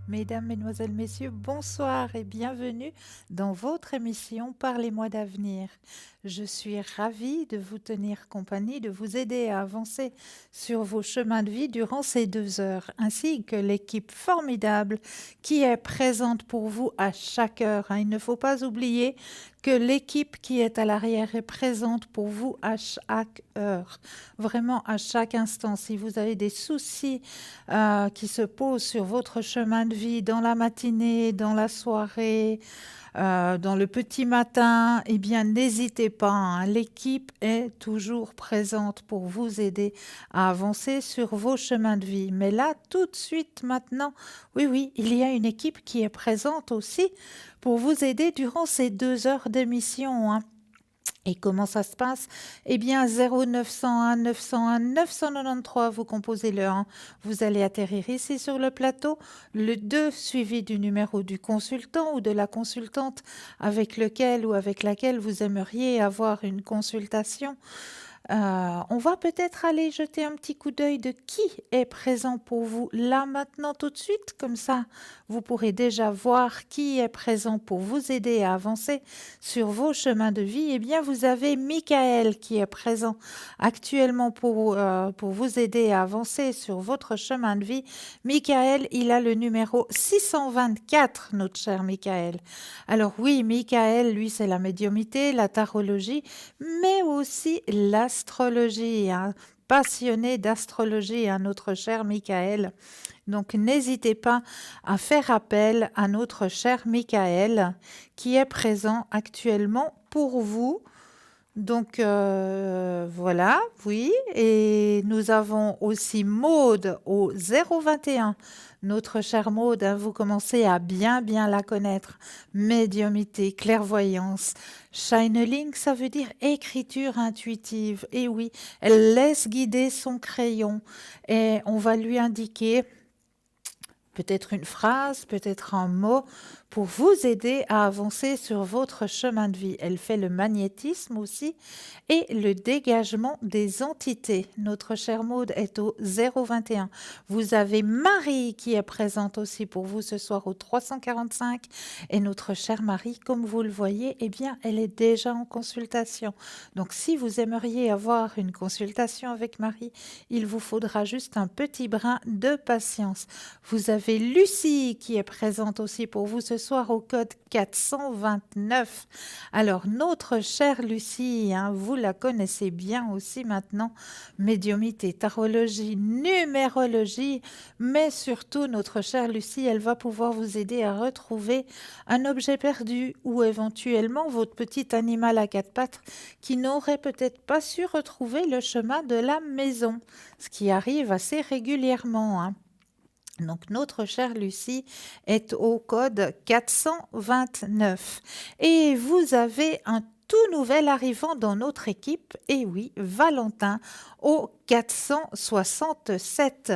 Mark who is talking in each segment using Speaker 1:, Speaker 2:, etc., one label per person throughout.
Speaker 1: Mesdames, Mesdemoiselles, Messieurs, bonsoir et bienvenue dans votre émission Parlez-moi d'avenir. Je suis ravie de vous tenir compagnie, de vous aider à avancer sur vos chemins de vie durant ces 2 heures, ainsi que l'équipe formidable qui est présente pour vous à chaque heure. Il ne faut pas oublier que l'équipe qui est à l'arrière est présente pour vous à chaque heure, vraiment à chaque instant. Si vous avez des soucis qui se posent sur votre chemin de vie dans la matinée, dans la soirée, dans le petit matin, eh bien, n'hésitez pas, hein. L'équipe est toujours présente pour vous aider à avancer sur vos chemins de vie. Mais là, tout de suite, maintenant, oui, oui, il y a une équipe qui est présente aussi pour vous aider durant ces 2 heures d'émission, hein. Et comment ça se passe? Eh bien, 0901 901 993, vous composez le 1, vous allez atterrir ici sur le plateau, le 2 suivi du numéro du consultant ou de la consultante avec lequel ou avec laquelle vous aimeriez avoir une consultation. On va peut-être aller jeter un petit coup d'œil de qui est présent pour vous là maintenant tout de suite. Comme ça, vous pourrez déjà voir qui est présent pour vous aider à avancer sur vos chemins de vie. Eh bien, vous avez Michael qui est présent actuellement pour vous aider à avancer sur votre chemin de vie. Michael, il a le numéro 624, notre cher Michael. Alors oui, Michael, lui, c'est la médiumité, la tarologie, mais aussi l'astrologie, hein. Passionné d'astrologie, hein, notre cher Michael. Donc n'hésitez pas à faire appel à notre cher Michael qui est présent actuellement pour vous. Donc voilà, oui. Et nous avons aussi Maude au 021. Notre chère Maude, hein, vous commencez à bien la connaître. Médiumité, clairvoyance. Shineling, ça veut dire écriture intuitive. Et oui, elle laisse guider son crayon et on va lui indiquer peut-être une phrase, peut-être un mot pour vous aider à avancer sur votre chemin de vie. Elle fait le magnétisme aussi et le dégagement des entités. Notre chère Maude est au 021. Vous avez Marie qui est présente aussi pour vous ce soir au 345 et notre chère Marie, comme vous le voyez, eh bien, elle est déjà en consultation. Donc, si vous aimeriez avoir une consultation avec Marie, il vous faudra juste un petit brin de patience. Vous avez Lucie qui est présente aussi pour vous ce soir au code 429. Alors, notre chère Lucie, hein, vous la connaissez bien aussi maintenant, médiumité, tarologie, numérologie, mais surtout notre chère Lucie, elle va pouvoir vous aider à retrouver un objet perdu ou éventuellement votre petit animal à 4 pattes qui n'aurait peut-être pas su retrouver le chemin de la maison, ce qui arrive assez régulièrement, hein. Donc notre chère Lucie est au code 429 et vous avez un tout nouvel arrivant dans notre équipe, et oui, Valentin au 467.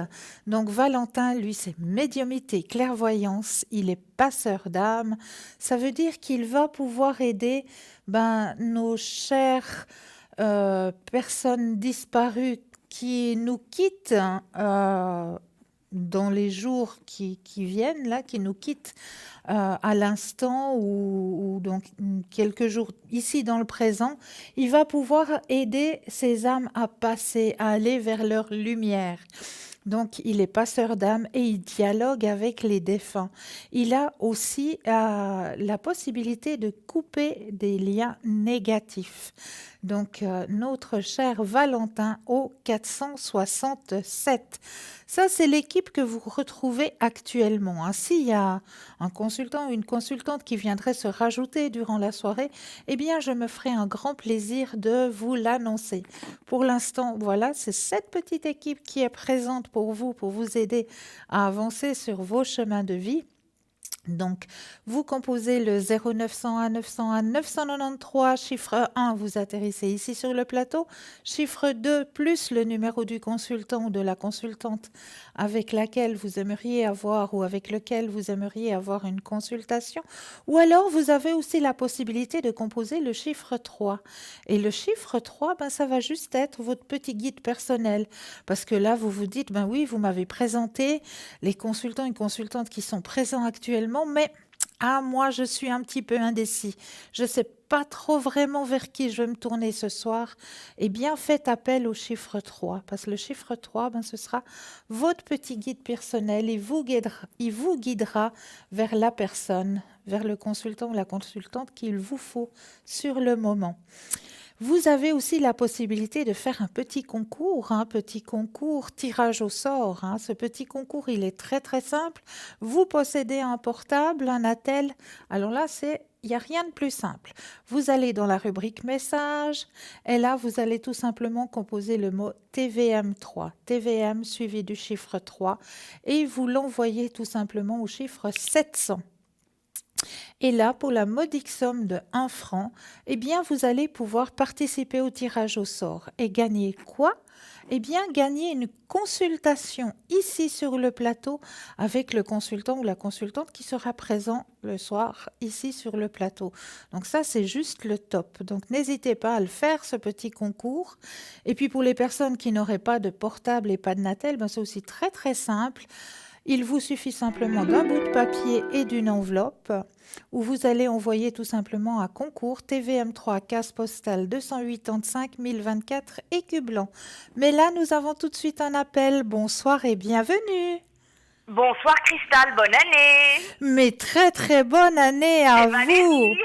Speaker 1: Donc Valentin, lui, c'est médiumité, clairvoyance, il est passeur d'âme. Ça veut dire qu'il va pouvoir aider nos chères personnes disparues qui nous quittent dans les jours qui viennent, là, qui nous quittent à l'instant ou donc quelques jours ici dans le présent, il va pouvoir aider ces âmes à passer, à aller vers leur lumière. Donc, il est passeur d'âme et il dialogue avec les défunts. Il a aussi la possibilité de couper des liens négatifs. Donc, notre cher Valentin au 467. Ça, c'est l'équipe que vous retrouvez actuellement, hein. S'il y a un consultant ou une consultante qui viendrait se rajouter durant la soirée, eh bien, je me ferai un grand plaisir de vous l'annoncer. Pour l'instant, voilà, c'est cette petite équipe qui est présente pour vous aider à avancer sur vos chemins de vie. Donc, vous composez le 0901 901 993, chiffre 1, vous atterrissez ici sur le plateau, chiffre 2, plus le numéro du consultant ou de la consultante avec laquelle vous aimeriez avoir ou avec lequel vous aimeriez avoir une consultation, ou alors vous avez aussi la possibilité de composer le chiffre 3. Et le chiffre 3, ben, ça va juste être votre petit guide personnel, parce que là, vous vous dites, ben oui, vous m'avez présenté les consultants et consultantes qui sont présents actuellement, mais moi, je suis un petit peu indécis. Je ne sais pas trop vraiment vers qui je vais me tourner ce soir. Eh bien, faites appel au chiffre 3, parce que le chiffre 3, ben, ce sera votre petit guide personnel. Il vous guidera vers la personne, vers le consultant ou la consultante qu'il vous faut sur le moment. Vous avez aussi la possibilité de faire un petit concours tirage au sort. Ce petit concours, il est très très simple. Vous possédez un portable, un attel. Alors là, il n'y a rien de plus simple. Vous allez dans la rubrique messages et là, vous allez tout simplement composer le mot TVM3, TVM suivi du chiffre 3 et vous l'envoyez tout simplement au chiffre 700. Et là, pour la modique somme de 1 franc, eh bien, vous allez pouvoir participer au tirage au sort et gagner quoi? Eh bien, gagner une consultation ici sur le plateau avec le consultant ou la consultante qui sera présent le soir ici sur le plateau. Donc ça, c'est juste le top. Donc n'hésitez pas à le faire, ce petit concours. Et puis pour les personnes qui n'auraient pas de portable et pas de Natel, ben c'est aussi très très simple. Il vous suffit simplement d'un bout de papier et d'une enveloppe où vous allez envoyer tout simplement à concours TVM3 case postale 285 024 écu blanc. Mais là, nous avons tout de suite un appel. Bonsoir et bienvenue.
Speaker 2: Bonsoir Cristal, bonne année.
Speaker 1: Mais très très bonne année à
Speaker 2: C'est
Speaker 1: vous.
Speaker 2: Valérie.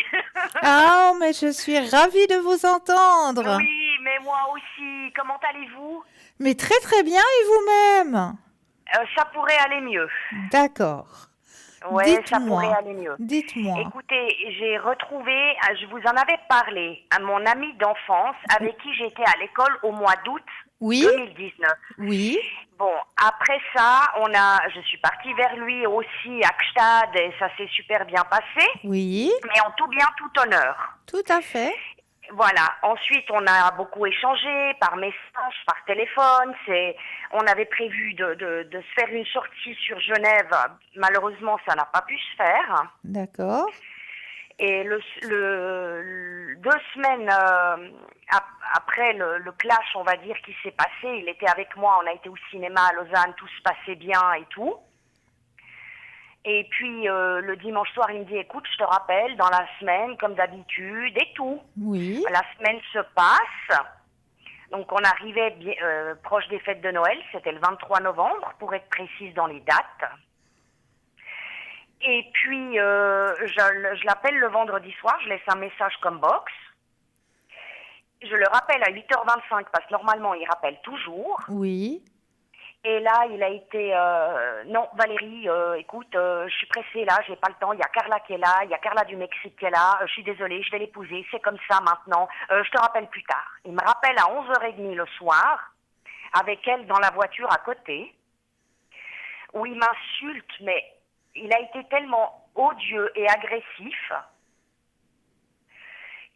Speaker 1: Ah, mais je suis ravie de vous entendre.
Speaker 2: Oui, mais moi aussi. Comment allez-vous?
Speaker 1: Mais très très bien et vous-même?
Speaker 2: Ça pourrait aller mieux.
Speaker 1: D'accord.
Speaker 2: Ouais, ça pourrait
Speaker 1: Dites-moi,
Speaker 2: aller mieux.
Speaker 1: dites-moi.
Speaker 2: Écoutez, j'ai retrouvé, je vous en avais parlé, à mon ami d'enfance avec qui j'étais à l'école au mois d'août
Speaker 1: Oui,
Speaker 2: 2019.
Speaker 1: oui,
Speaker 2: Bon, après ça, je suis partie vers lui aussi à Gstad et ça s'est super bien passé,
Speaker 1: oui,
Speaker 2: mais en tout bien, tout honneur.
Speaker 1: tout à fait.
Speaker 2: Voilà. Ensuite, on a beaucoup échangé par message, par téléphone. On avait prévu de se faire une sortie sur Genève. Malheureusement, ça n'a pas pu se faire.
Speaker 1: D'accord,
Speaker 2: Et 2 semaines après le clash, on va dire, qui s'est passé, il était avec moi. On a été au cinéma à Lausanne, tout se passait bien et tout. Et puis le dimanche soir, il me dit, écoute, je te rappelle, dans la semaine, comme d'habitude, et tout.
Speaker 1: oui,
Speaker 2: La semaine se passe. Donc on arrivait proche des fêtes de Noël, c'était le 23 novembre, pour être précise dans les dates. Et puis je l'appelle le vendredi soir, je laisse un message comme box. Je le rappelle à 8h25 parce que normalement il rappelle toujours.
Speaker 1: oui,
Speaker 2: Et là, il a été non, Valérie, écoute, je suis pressée là, j'ai pas le temps. Il y a Carla qui est là, il y a Carla du Mexique qui est là. Je suis désolée, je vais l'épouser, c'est comme ça maintenant. Je te rappelle plus tard. Il me rappelle à 11h30 le soir, avec elle dans la voiture à côté, où il m'insulte, mais il a été tellement odieux et agressif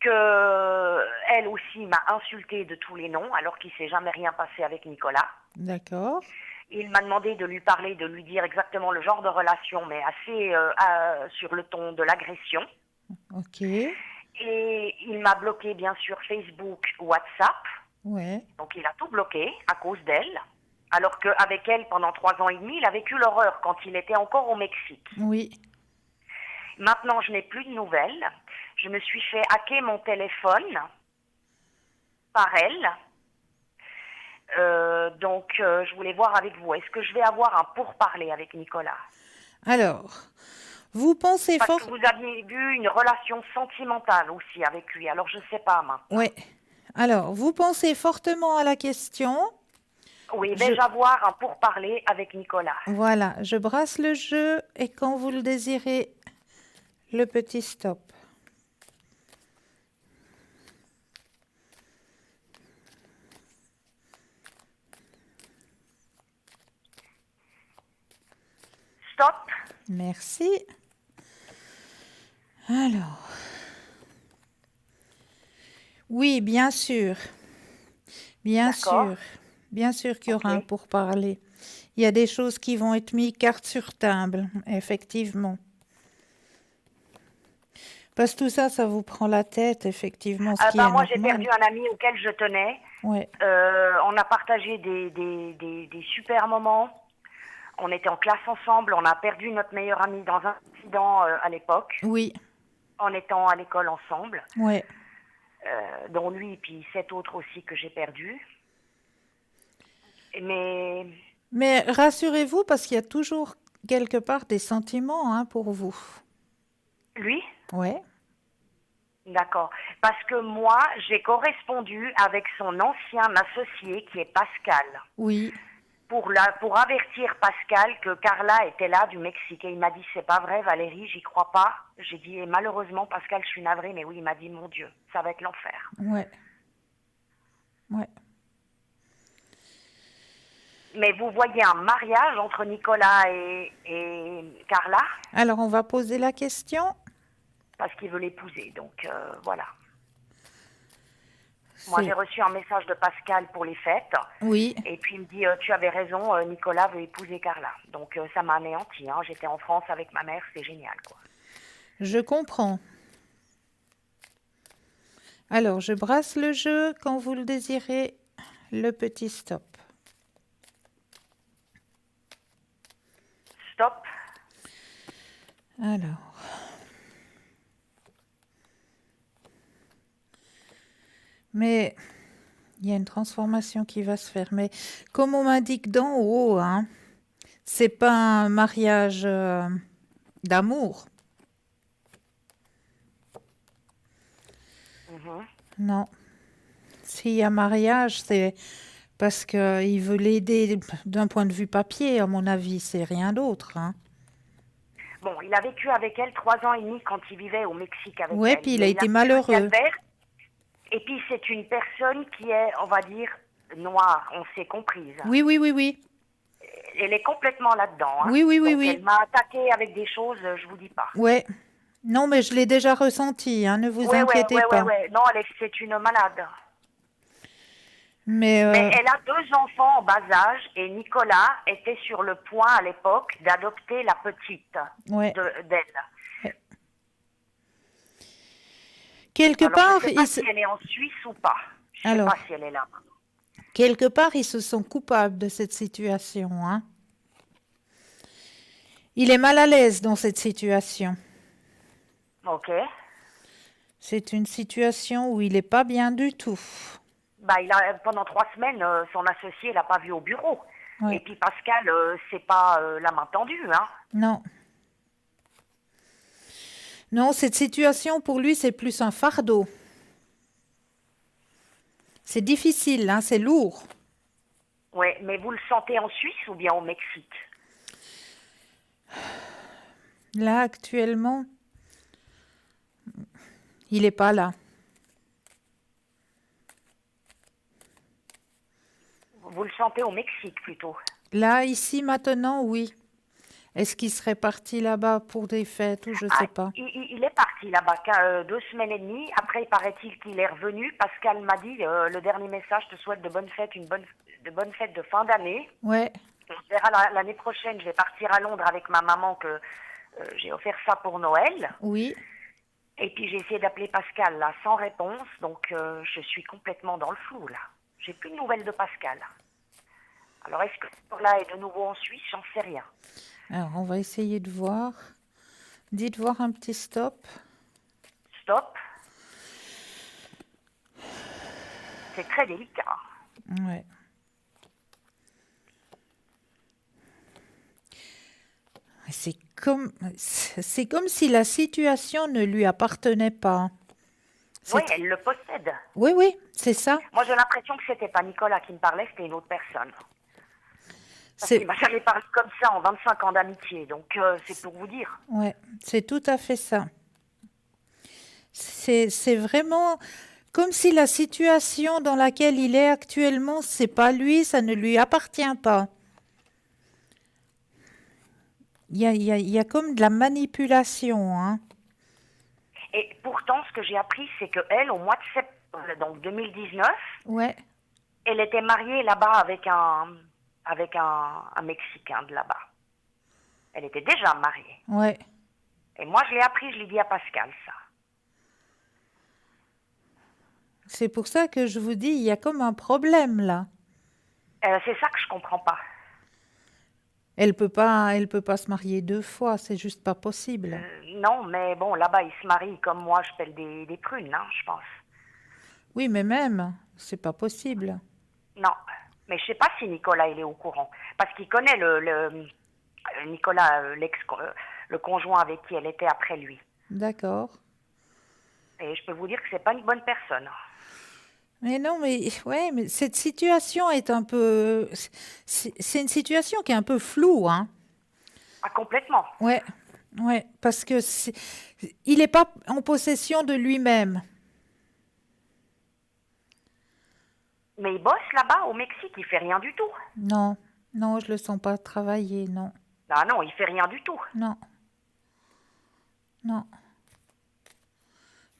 Speaker 2: que elle aussi m'a insulté de tous les noms, alors qu'il s'est jamais rien passé avec Nicolas.
Speaker 1: d'accord,
Speaker 2: Il m'a demandé de lui parler, de lui dire exactement le genre de relation, mais assez sur le ton de l'agression.
Speaker 1: ok,
Speaker 2: Et il m'a bloqué, bien sûr, Facebook, WhatsApp.
Speaker 1: ouais,
Speaker 2: Donc il a tout bloqué à cause d'elle. Alors qu'avec elle, pendant 3 ans et demi, il a vécu l'horreur quand il était encore au Mexique.
Speaker 1: oui,
Speaker 2: Maintenant, je n'ai plus de nouvelles. Je me suis fait hacker mon téléphone par elle. Donc, je voulais voir avec vous. Est-ce que je vais avoir un pourparler avec Nicolas?
Speaker 1: Alors, vous pensez
Speaker 2: Parce
Speaker 1: fort...
Speaker 2: que vous aviez vu une relation sentimentale aussi avec lui. Alors, je ne sais pas maintenant.
Speaker 1: Ouais. Alors, vous pensez fortement à la question.
Speaker 2: Oui,
Speaker 1: Je...
Speaker 2: vais-je avoir un pourparler avec Nicolas?
Speaker 1: Voilà, je brasse le jeu et quand vous le désirez, le petit stop.
Speaker 2: Stop.
Speaker 1: Merci. Alors, oui, bien sûr, bien
Speaker 2: D'accord?
Speaker 1: sûr, bien sûr qu'il y aura un
Speaker 2: Ok.
Speaker 1: pourparler. Il y a des choses qui vont être mises carte sur table, effectivement. Parce que tout ça, ça vous prend la tête, effectivement, ce qui
Speaker 2: Ben
Speaker 1: est
Speaker 2: moi, j'ai perdu
Speaker 1: normal.
Speaker 2: un ami auquel je tenais.
Speaker 1: Ouais,
Speaker 2: On a partagé des super moments. On était en classe ensemble. On a perdu notre meilleur ami dans un accident à l'époque,
Speaker 1: oui,
Speaker 2: en étant à l'école ensemble,
Speaker 1: ouais.
Speaker 2: dont lui et puis 7 autres aussi que j'ai perdus. Mais
Speaker 1: Mais rassurez-vous, parce qu'il y a toujours quelque part des sentiments, hein, pour vous.
Speaker 2: lui,
Speaker 1: Ouais,
Speaker 2: d'accord. Parce que moi, j'ai correspondu avec son ancien associé qui est Pascal.
Speaker 1: oui.
Speaker 2: Pour avertir Pascal que Carla était là du Mexique. Et il m'a dit, c'est pas vrai Valérie, j'y crois pas. J'ai dit, et malheureusement Pascal, je suis navrée, mais oui, il m'a dit, mon Dieu, ça va être l'enfer.
Speaker 1: Ouais, ouais.
Speaker 2: Mais vous voyez un mariage entre Nicolas et Carla,
Speaker 1: Alors, on va poser la question.
Speaker 2: parce qu'il veut l'épouser. Donc voilà. Moi, j'ai
Speaker 1: C'est
Speaker 2: reçu un message de Pascal pour les fêtes.
Speaker 1: oui,
Speaker 2: Et puis il me dit, tu avais raison, Nicolas veut épouser Carla. Donc ça m'a anéanti. Hein. J'étais en France avec ma mère, c'est génial, quoi.
Speaker 1: je comprends. Alors, je brasse le jeu quand vous le désirez, le petit stop.
Speaker 2: Stop.
Speaker 1: Alors, mais il y a une transformation qui va se faire. Mais comme on m'indique d'en haut, hein, c'est pas un mariage d'amour.
Speaker 2: Mhm.
Speaker 1: Non. S'il y a mariage, c'est parce qu'il veut l'aider d'un point de vue papier, à mon avis, c'est rien d'autre, hein.
Speaker 2: Bon, il a vécu avec elle 3 ans et demi quand il vivait au Mexique avec
Speaker 1: Ouais,
Speaker 2: elle.
Speaker 1: puis il a
Speaker 2: Mais il a
Speaker 1: été
Speaker 2: vécu un
Speaker 1: malheureux.
Speaker 2: calvaire. Et puis c'est une personne qui est, on va dire, noire, on s'est comprise.
Speaker 1: Oui, oui, oui, oui.
Speaker 2: Elle est complètement là-dedans. Hein.
Speaker 1: Oui, oui, oui,
Speaker 2: Donc elle
Speaker 1: oui.
Speaker 2: m'a attaqué avec des choses, je vous dis pas.
Speaker 1: Ouais. Non, mais je l'ai déjà ressenti, hein, ne vous
Speaker 2: Ouais, ouais,
Speaker 1: inquiétez
Speaker 2: ouais, ouais,
Speaker 1: pas.
Speaker 2: ouais. Non, c'est une malade.
Speaker 1: Mais
Speaker 2: Mais elle a 2 enfants en bas âge et Nicolas était sur le point à l'époque d'adopter la petite
Speaker 1: ouais,
Speaker 2: d'elle.
Speaker 1: ouais. Quelque
Speaker 2: Alors je ne
Speaker 1: part,
Speaker 2: sais pas si elle est en Suisse ou pas. Je ne sais
Speaker 1: alors,
Speaker 2: pas si elle est là.
Speaker 1: quelque part, ils se sont coupables de cette situation, hein. Il est mal à l'aise dans cette situation.
Speaker 2: Ok.
Speaker 1: C'est une situation où il n'est pas bien du tout.
Speaker 2: Bah, pendant 3 semaines, son associé l'a pas vu au bureau. Et
Speaker 1: Ouais.
Speaker 2: puis Pascal, c'est pas la main tendue, hein.
Speaker 1: Non. Non, cette situation pour lui, c'est plus un fardeau. C'est difficile, hein, c'est lourd.
Speaker 2: Ouais, mais vous le sentez en Suisse ou bien au Mexique?
Speaker 1: Là, actuellement, il n'est pas là.
Speaker 2: Vous le sentez au Mexique plutôt.
Speaker 1: Là, ici, maintenant, oui. Est-ce qu'il serait parti là-bas pour des fêtes ou je
Speaker 2: Ah,
Speaker 1: sais pas.
Speaker 2: il est parti là-bas 2 semaines et demie. Après, il paraît-il qu'il est revenu. Pascal m'a dit, le dernier message, te souhaite de bonnes fêtes, de bonnes fêtes de fin d'année.
Speaker 1: Ouais,
Speaker 2: On se verra l'année prochaine. Je vais partir à Londres avec ma maman que j'ai offert ça pour Noël.
Speaker 1: oui.
Speaker 2: Et puis j'ai essayé d'appeler Pascal là sans réponse, donc je suis complètement dans le flou là. J'ai plus de nouvelles de Pascal. Alors est-ce que là est de nouveau en Suisse? J'en sais rien.
Speaker 1: Alors, on va essayer de voir. Dites voir un petit stop.
Speaker 2: Stop. C'est très délicat.
Speaker 1: Ouais. C'est comme si la situation ne lui appartenait pas.
Speaker 2: Oui,
Speaker 1: C'est,
Speaker 2: elle le possède.
Speaker 1: oui, oui, c'est ça.
Speaker 2: Moi j'ai l'impression que c'était pas Nicolas qui me parlait, c'était une autre personne. Parce qu'il
Speaker 1: C'est,
Speaker 2: m'a jamais parlé comme ça en 25 ans d'amitié, donc c'est pour vous dire.
Speaker 1: ouais, c'est tout à fait ça. C'est vraiment comme si la situation dans laquelle il est actuellement, c'est pas lui, ça ne lui appartient pas. Il y a comme de la manipulation, hein.
Speaker 2: Et pourtant, ce que j'ai appris, c'est que elle, au mois de septembre, donc 2019,
Speaker 1: Ouais,
Speaker 2: elle était mariée là-bas avec un Mexicain de là-bas. Elle était déjà mariée.
Speaker 1: ouais.
Speaker 2: Et moi, je l'ai appris, je l'ai dit à Pascal, ça.
Speaker 1: C'est pour ça que je vous dis, il y a comme un problème là.
Speaker 2: C'est ça que je comprends pas.
Speaker 1: Elle peut pas se marier deux fois, c'est juste pas possible.
Speaker 2: Non, mais bon, là-bas, ils se marient comme moi, je pèle des prunes, hein, je pense.
Speaker 1: Oui, mais même, c'est pas possible.
Speaker 2: Non, mais je sais pas si Nicolas, il est au courant. Parce qu'il connaît Nicolas, le conjoint avec qui elle était après lui.
Speaker 1: D'accord.
Speaker 2: Et je peux vous dire que c'est pas une bonne personne.
Speaker 1: Mais non, mais ouais, mais cette situation est un peu, c'est une situation qui est un peu floue, hein.
Speaker 2: Ah, complètement.
Speaker 1: Ouais, ouais, parce que il n'est pas en possession de lui-même.
Speaker 2: Mais il bosse là-bas, au Mexique, il fait rien du tout.
Speaker 1: Non, non, je le sens pas travailler, non,
Speaker 2: Ah non, il fait rien du tout.
Speaker 1: non, non,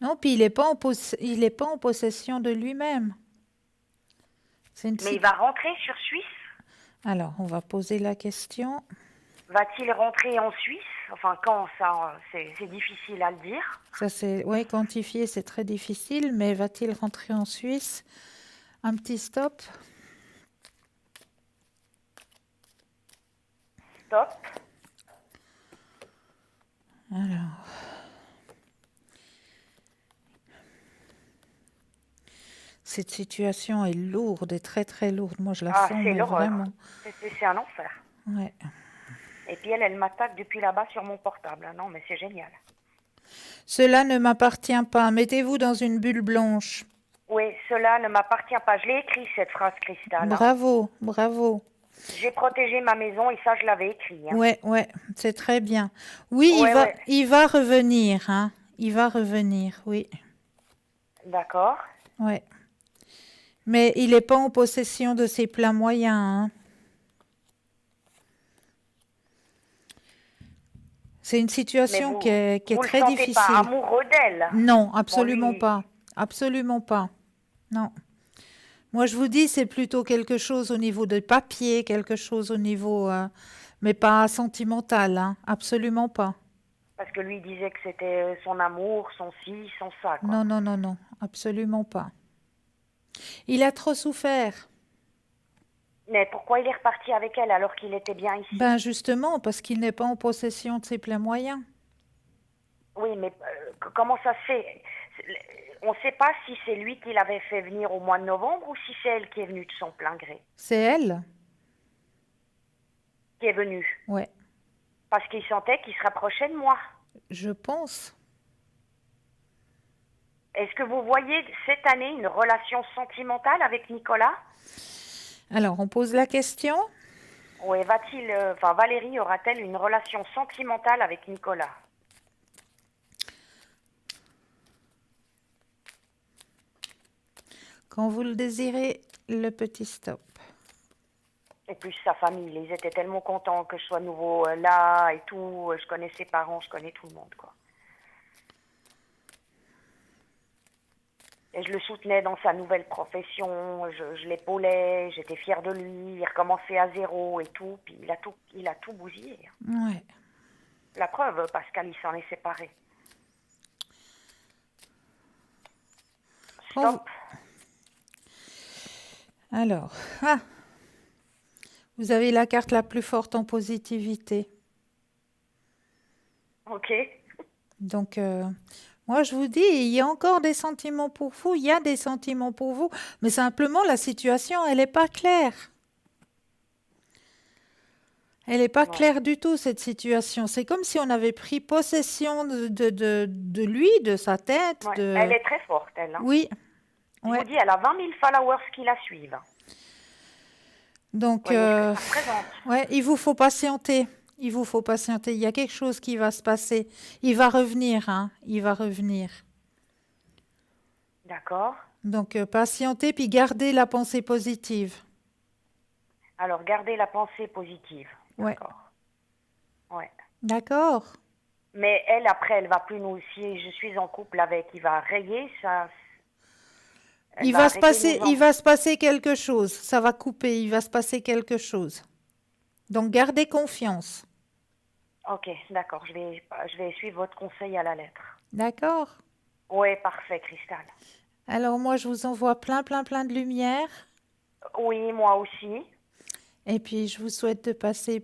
Speaker 1: non. Puis il est pas il est pas en possession de lui-même. C'est une
Speaker 2: Mais il
Speaker 1: si-
Speaker 2: va rentrer sur Suisse.
Speaker 1: Alors, on va poser la question.
Speaker 2: Va-t-il rentrer en Suisse? Enfin, quand ça, c'est difficile à le dire.
Speaker 1: Ça, c'est, ouais, quantifier, c'est très difficile, mais va-t-il rentrer en Suisse? Un petit stop.
Speaker 2: Stop.
Speaker 1: Alors, cette situation est lourde et très très lourde. Moi, je la
Speaker 2: Ah,
Speaker 1: sens,
Speaker 2: c'est
Speaker 1: mais
Speaker 2: l'horreur.
Speaker 1: vraiment.
Speaker 2: C'est un enfer.
Speaker 1: Ouais.
Speaker 2: Et puis elle m'attaque depuis là-bas sur mon portable. Non, mais c'est génial.
Speaker 1: Cela ne m'appartient pas. Mettez-vous dans une bulle blanche.
Speaker 2: Oui, cela ne m'appartient pas. Je l'ai écrit, cette phrase, Cristal, hein.
Speaker 1: Bravo, bravo.
Speaker 2: J'ai protégé ma maison et ça, je l'avais écrit, hein.
Speaker 1: Ouais, ouais, c'est très bien. Oui,
Speaker 2: Ouais, ouais.
Speaker 1: il va revenir, hein. Il va revenir, oui.
Speaker 2: D'accord.
Speaker 1: Ouais. Mais il n'est pas en possession de ses pleins moyens, hein. C'est une
Speaker 2: Mais
Speaker 1: situation qui est
Speaker 2: vous le
Speaker 1: très
Speaker 2: sentez pas
Speaker 1: difficile.
Speaker 2: amoureux d'elle?
Speaker 1: Non,
Speaker 2: Bon,
Speaker 1: absolument
Speaker 2: lui,
Speaker 1: pas. Absolument pas. Non. Moi, je vous dis, c'est plutôt quelque chose au niveau des papiers, quelque chose au niveau, mais pas sentimental, hein. Absolument pas.
Speaker 2: parce que lui disait que c'était son amour, son ci, son ça, quoi.
Speaker 1: Non, non, non, non, absolument pas. Il a trop souffert.
Speaker 2: Mais pourquoi il est reparti avec elle alors qu'il était bien ici?
Speaker 1: Ben justement, parce qu'il n'est pas en possession de ses pleins moyens.
Speaker 2: Oui, mais comment ça se fait? On ne sait pas si c'est lui qui l'avait fait venir au mois de novembre ou si c'est elle qui est venue de son plein gré.
Speaker 1: C'est elle?
Speaker 2: Qui est venue.
Speaker 1: Ouais,
Speaker 2: Parce qu'il sentait qu'il se rapprochait de moi.
Speaker 1: je pense.
Speaker 2: Est-ce que vous voyez cette année une relation sentimentale avec Nicolas?
Speaker 1: Alors, on pose la question.
Speaker 2: Ou Valérie aura-t-elle une relation sentimentale avec Nicolas?
Speaker 1: Quand vous le désirez, le petit stop.
Speaker 2: Et plus sa famille, ils étaient tellement contents que je sois nouveau là et tout. Je connais ses parents, je connais tout le monde, quoi. Et je le soutenais dans sa nouvelle profession, je l'épaulais, j'étais fière de lui, il recommençait à zéro et tout, puis il a tout bousillé.
Speaker 1: Ouais.
Speaker 2: La preuve, Pascal, il s'en est séparé.
Speaker 1: Quand
Speaker 2: Stop.
Speaker 1: Alors, vous avez la carte la plus forte en positivité.
Speaker 2: Ok.
Speaker 1: Donc, moi, je vous dis, il y a encore des sentiments pour vous, il y a des sentiments pour vous, mais simplement, la situation, elle n'est pas claire. Elle n'est pas
Speaker 2: Ouais.
Speaker 1: claire du tout, cette situation. C'est comme si on avait pris possession de lui, de sa tête.
Speaker 2: Ouais. Elle est très forte, elle, hein.
Speaker 1: Oui,
Speaker 2: Je
Speaker 1: ouais.
Speaker 2: vous dis, elle a 20 000 followers qui la suivent.
Speaker 1: Donc,
Speaker 2: Vous voyez ce que ça représente.
Speaker 1: ouais, il vous faut patienter. Il vous faut patienter. Il y a quelque chose qui va se passer. Il va revenir, hein. Il va revenir.
Speaker 2: D'accord.
Speaker 1: Donc, patientez, puis gardez la pensée positive.
Speaker 2: Alors, gardez la pensée positive.
Speaker 1: Ouais.
Speaker 2: D'accord. Ouais.
Speaker 1: D'accord?
Speaker 2: Mais elle, après, elle va plus nous... Si je suis en couple avec, il va rayer, ça... Elle va arrêter de nous
Speaker 1: Il
Speaker 2: en...
Speaker 1: va se passer quelque chose. Ça va couper, il va se passer quelque chose. Donc, gardez confiance.
Speaker 2: Ok, d'accord, je vais suivre votre conseil à la lettre.
Speaker 1: D'accord?
Speaker 2: Oui, parfait, Cristal.
Speaker 1: Alors, moi, je vous envoie plein de lumière.
Speaker 2: Oui, moi aussi.
Speaker 1: Et puis, je vous souhaite de passer,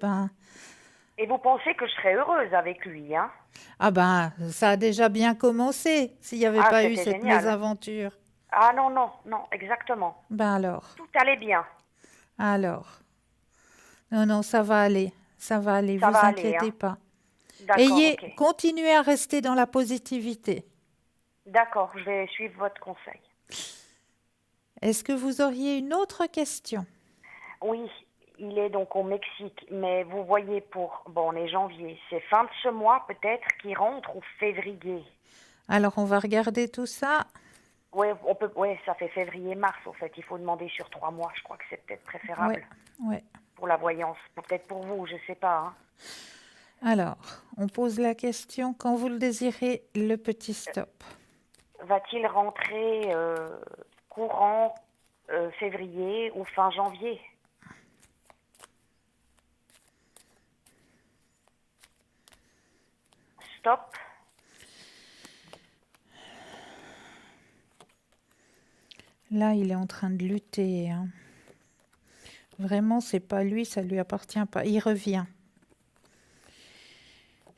Speaker 2: Et vous pensez que je serais heureuse avec lui, hein?
Speaker 1: ça a déjà bien commencé s'il n'y avait
Speaker 2: Ah,
Speaker 1: pas eu
Speaker 2: c'était
Speaker 1: cette
Speaker 2: génial.
Speaker 1: mésaventure.
Speaker 2: Ah non, non, non, exactement.
Speaker 1: Ben alors,
Speaker 2: Tout allait bien.
Speaker 1: alors. Non, non, ça va aller,
Speaker 2: Ça va
Speaker 1: vous
Speaker 2: aller,
Speaker 1: inquiétez
Speaker 2: hein?
Speaker 1: pas.
Speaker 2: D'accord, ok.
Speaker 1: Continuez à rester dans la positivité.
Speaker 2: D'accord, je vais suivre votre conseil.
Speaker 1: Est-ce que vous auriez une autre question?
Speaker 2: Oui, il est donc au Mexique, mais vous voyez bon, on est janvier, c'est fin de ce mois peut-être qu'il rentre ou février.
Speaker 1: Alors, on va regarder tout ça.
Speaker 2: Oui, ça fait février-mars au fait. Il faut demander sur 3 mois. Je crois que c'est peut-être
Speaker 1: Ouais,
Speaker 2: préférable
Speaker 1: ouais.
Speaker 2: pour la voyance. Peut-être pour vous, je sais pas, hein.
Speaker 1: Alors, on pose la question quand vous le désirez, le petit stop.
Speaker 2: Va-t-il rentrer courant février ou fin janvier? Stop.
Speaker 1: Là, il est en train de lutter, hein. Vraiment, c'est pas lui, ça lui appartient pas. Il revient.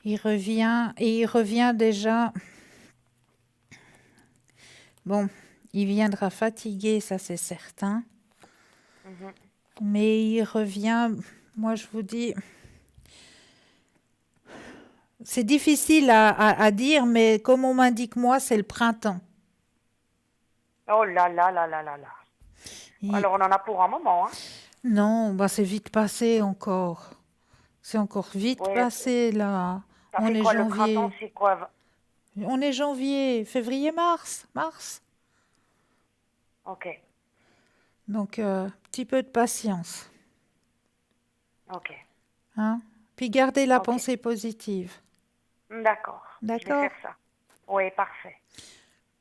Speaker 1: Il revient et il revient déjà. Bon, il viendra fatigué, ça c'est certain.
Speaker 2: Mhm.
Speaker 1: Mais il revient, moi je vous dis, c'est difficile à dire, mais comme on m'indique moi, c'est le printemps.
Speaker 2: Oh là là là là là là.
Speaker 1: Il-
Speaker 2: Alors on en a pour un moment, hein.
Speaker 1: Non, c'est vite passé encore. C'est encore vite
Speaker 2: Oui,
Speaker 1: passé là.
Speaker 2: ça
Speaker 1: On
Speaker 2: fait
Speaker 1: est
Speaker 2: quoi le printemps?
Speaker 1: janvier.
Speaker 2: C'est quoi?
Speaker 1: On est janvier, février, mars. Mars.
Speaker 2: Ok,
Speaker 1: Donc, petit peu de patience.
Speaker 2: ok,
Speaker 1: Hein? Puis gardez la
Speaker 2: ok.
Speaker 1: pensée positive.
Speaker 2: D'accord, je vais
Speaker 1: D'accord?
Speaker 2: faire ça. Oui, parfait.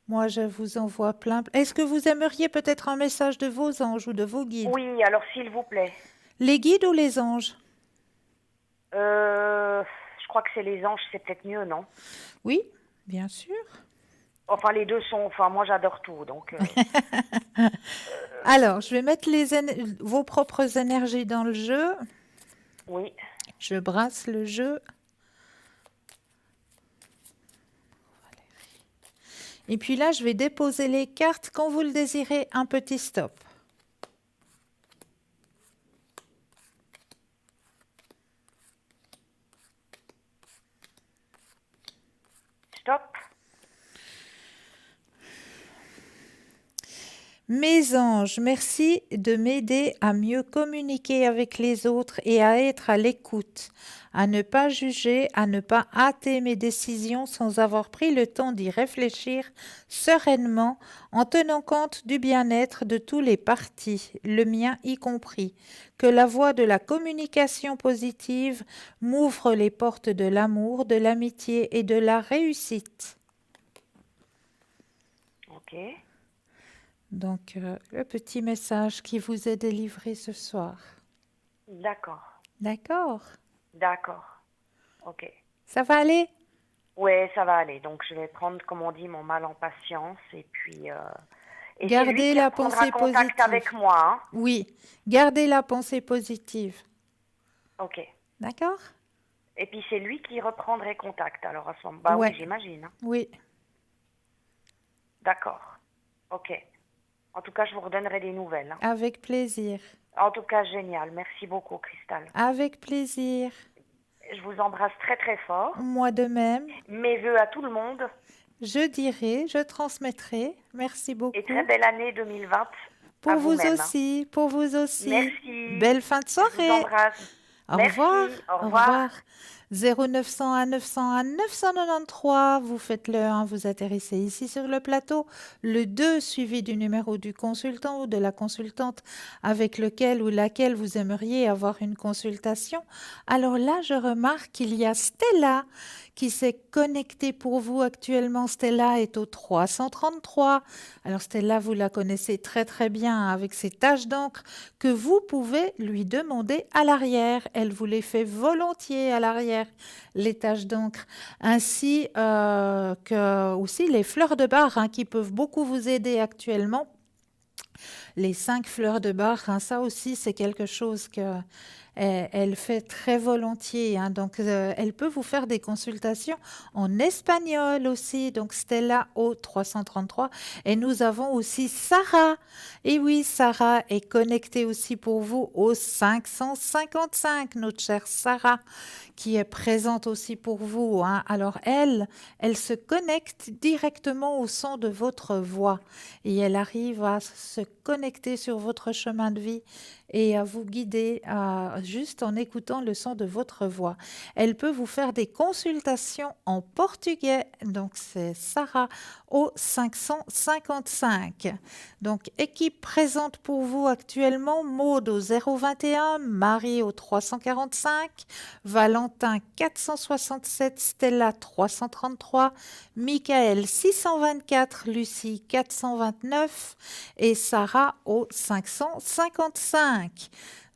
Speaker 1: Moi, je vous envoie plein. Est-ce que vous aimeriez peut-être un message de vos anges ou de vos guides?
Speaker 2: Oui, alors s'il vous plaît.
Speaker 1: Les guides ou les anges?
Speaker 2: Je crois que c'est les anges, c'est peut-être mieux, non?
Speaker 1: Oui, bien sûr.
Speaker 2: Enfin, les deux sont. Enfin, moi, j'adore tout, donc.
Speaker 1: Alors, je vais mettre vos propres énergies dans le jeu.
Speaker 2: Oui,
Speaker 1: Je brasse le jeu. Et puis là, je vais déposer les cartes. Quand vous le désirez, un petit stop.
Speaker 2: stop.
Speaker 1: Mes anges, merci de m'aider à mieux communiquer avec les autres et à être à l'écoute, à ne pas juger, à ne pas hâter mes décisions sans avoir pris le temps d'y réfléchir sereinement en tenant compte du bien-être de tous les partis, le mien y compris. Que la voie de la communication positive m'ouvre les portes de l'amour, de l'amitié et de la réussite.
Speaker 2: Ok,
Speaker 1: Donc, le petit message qui vous est délivré ce soir.
Speaker 2: d'accord,
Speaker 1: D'accord?
Speaker 2: d'accord. Ok.
Speaker 1: Ça va aller?
Speaker 2: Ouais, ça va aller. Donc, je vais prendre, comme on dit, mon mal en patience. Et puis. Et c'est lui
Speaker 1: Gardez
Speaker 2: qui
Speaker 1: la
Speaker 2: reprendra
Speaker 1: pensée
Speaker 2: contact
Speaker 1: positive.
Speaker 2: avec moi, hein?
Speaker 1: Oui, gardez la pensée positive.
Speaker 2: Ok.
Speaker 1: D'accord?
Speaker 2: Et puis, c'est lui qui reprendrait contact. Alors, à ce moment. Bah oui,
Speaker 1: Ouais,
Speaker 2: j'imagine, hein.
Speaker 1: oui,
Speaker 2: D'accord. Ok. En tout cas, je vous redonnerai des nouvelles, hein.
Speaker 1: avec plaisir.
Speaker 2: En tout cas, génial. Merci beaucoup, Cristal.
Speaker 1: Avec plaisir.
Speaker 2: Je vous embrasse très, très fort.
Speaker 1: Moi de même.
Speaker 2: Mes voeux à tout le monde
Speaker 1: Je dirai, je transmettrai. Merci
Speaker 2: et très
Speaker 1: beaucoup.
Speaker 2: belle année 2020 à
Speaker 1: Pour vous
Speaker 2: vous-même.
Speaker 1: aussi, pour vous aussi.
Speaker 2: Merci.
Speaker 1: Belle fin de
Speaker 2: Je vous
Speaker 1: soirée.
Speaker 2: embrasse.
Speaker 1: Au revoir,
Speaker 2: Merci. Au
Speaker 1: au
Speaker 2: revoir.
Speaker 1: revoir. 0901 901 993, vous faites le 1, vous atterrissez ici sur le plateau. Le 2 suivi du numéro du consultant ou de la consultante avec lequel ou laquelle vous aimeriez avoir une consultation. Alors là, je remarque qu'il y a Stella qui s'est connecté pour vous actuellement. Stella est au 333. Alors Stella, vous la connaissez très très bien avec ses taches d'encre que vous pouvez lui demander à l'arrière. Elle vous les fait volontiers à l'arrière, les taches d'encre. Ainsi que aussi les fleurs de bar qui peuvent beaucoup vous aider actuellement. Les 5 fleurs de bar, ça aussi, c'est quelque chose que elle fait très volontiers. Donc, elle peut vous faire des consultations en espagnol aussi. Donc, Stella au 333. Et nous avons aussi Sarah. Et oui, Sarah est connectée aussi pour vous au 555, notre chère Sarah, qui est présente aussi pour vous. Alors, elle se connecte directement au son de votre voix et elle arrive à se connecter sur votre chemin de vie et à vous guider juste en écoutant le son de votre voix. Elle peut vous faire des consultations en portugais. Donc, c'est Sarah au 555. Donc, équipe présente pour vous actuellement, Maud au 021, Marie au 345, Valentin 467, Stella 333, Michael 624, Lucie 429 et Sarah au 555.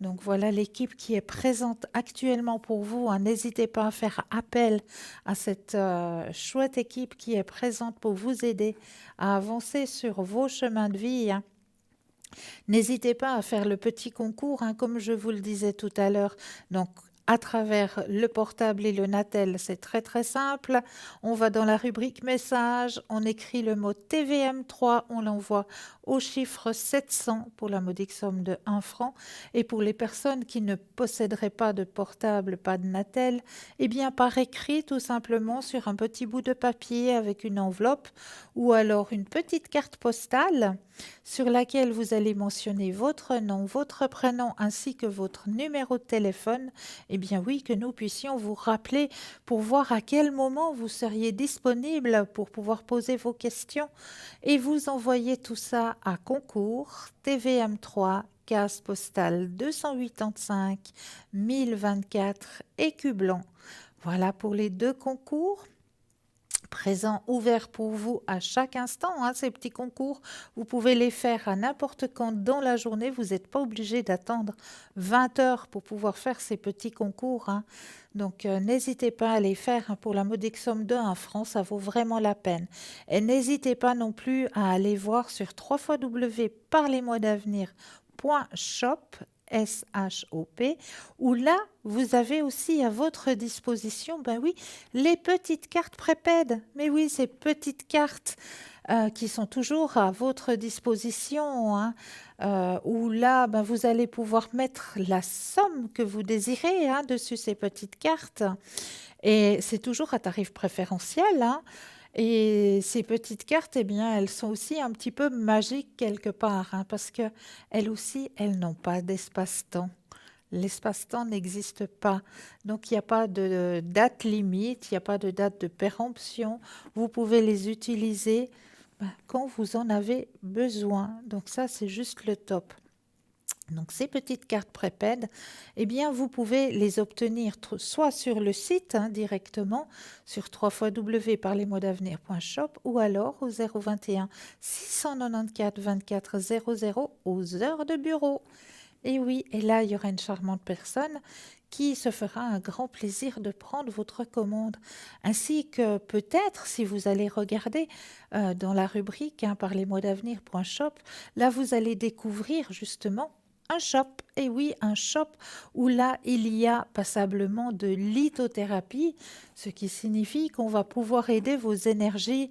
Speaker 1: Donc voilà l'équipe qui est présente actuellement pour vous. N'hésitez pas à faire appel à cette chouette équipe qui est présente pour vous aider à avancer sur vos chemins de vie. N'hésitez pas à faire le petit concours, comme je vous le disais tout à l'heure. Donc, à travers le portable et le Natel, c'est très très simple. On va dans la rubrique message, on écrit le mot TVM3, on l'envoie au chiffre 700 pour la modique somme de 1 franc. Et pour les personnes qui ne posséderaient pas de portable, pas de Natel, eh bien par écrit tout simplement sur un petit bout de papier avec une enveloppe ou alors une petite carte postale sur laquelle vous allez mentionner votre nom, votre prénom ainsi que votre numéro de téléphone. Eh bien oui, que nous puissions vous rappeler pour voir à quel moment vous seriez disponible pour pouvoir poser vos questions et vous envoyer tout ça à concours TVM3 case postale 285 1024 Écu Blanc. Voilà pour les 2 concours. Présents ouverts pour vous à chaque instant, ces petits concours. Vous pouvez les faire à n'importe quand dans la journée. Vous n'êtes pas obligé d'attendre 20 heures pour pouvoir faire ces petits concours. Donc, n'hésitez pas à les faire pour la modique somme de 1 franc. Ça vaut vraiment la peine. Et n'hésitez pas non plus à aller voir sur www.parlezmoi-d'avenir.shop S-H-O-P, où là, vous avez aussi à votre disposition, les petites cartes prépaides. Mais oui, ces petites cartes qui sont toujours à votre disposition, où là, vous allez pouvoir mettre la somme que vous désirez dessus ces petites cartes. Et c'est toujours à tarif préférentiel, Et ces petites cartes, elles sont aussi un petit peu magiques quelque part, parce qu'elles aussi, elles n'ont pas d'espace-temps. L'espace-temps n'existe pas. Donc, il n'y a pas de date limite, il n'y a pas de date de péremption. Vous pouvez les utiliser quand vous en avez besoin. Donc, ça, c'est juste le top. Donc, ces petites cartes prépaid, vous pouvez les obtenir soit sur le site directement, sur www.parlezmoi-d'avenir.shop ou alors au 021 694 24 00 aux heures de bureau. Et oui, et là, il y aura une charmante personne qui se fera un grand plaisir de prendre votre commande. Ainsi que peut-être, si vous allez regarder dans la rubrique parlezmoi-d'avenir.shop, là, vous allez découvrir justement un shop, et oui, un shop où là, il y a passablement de lithothérapie, ce qui signifie qu'on va pouvoir aider vos énergies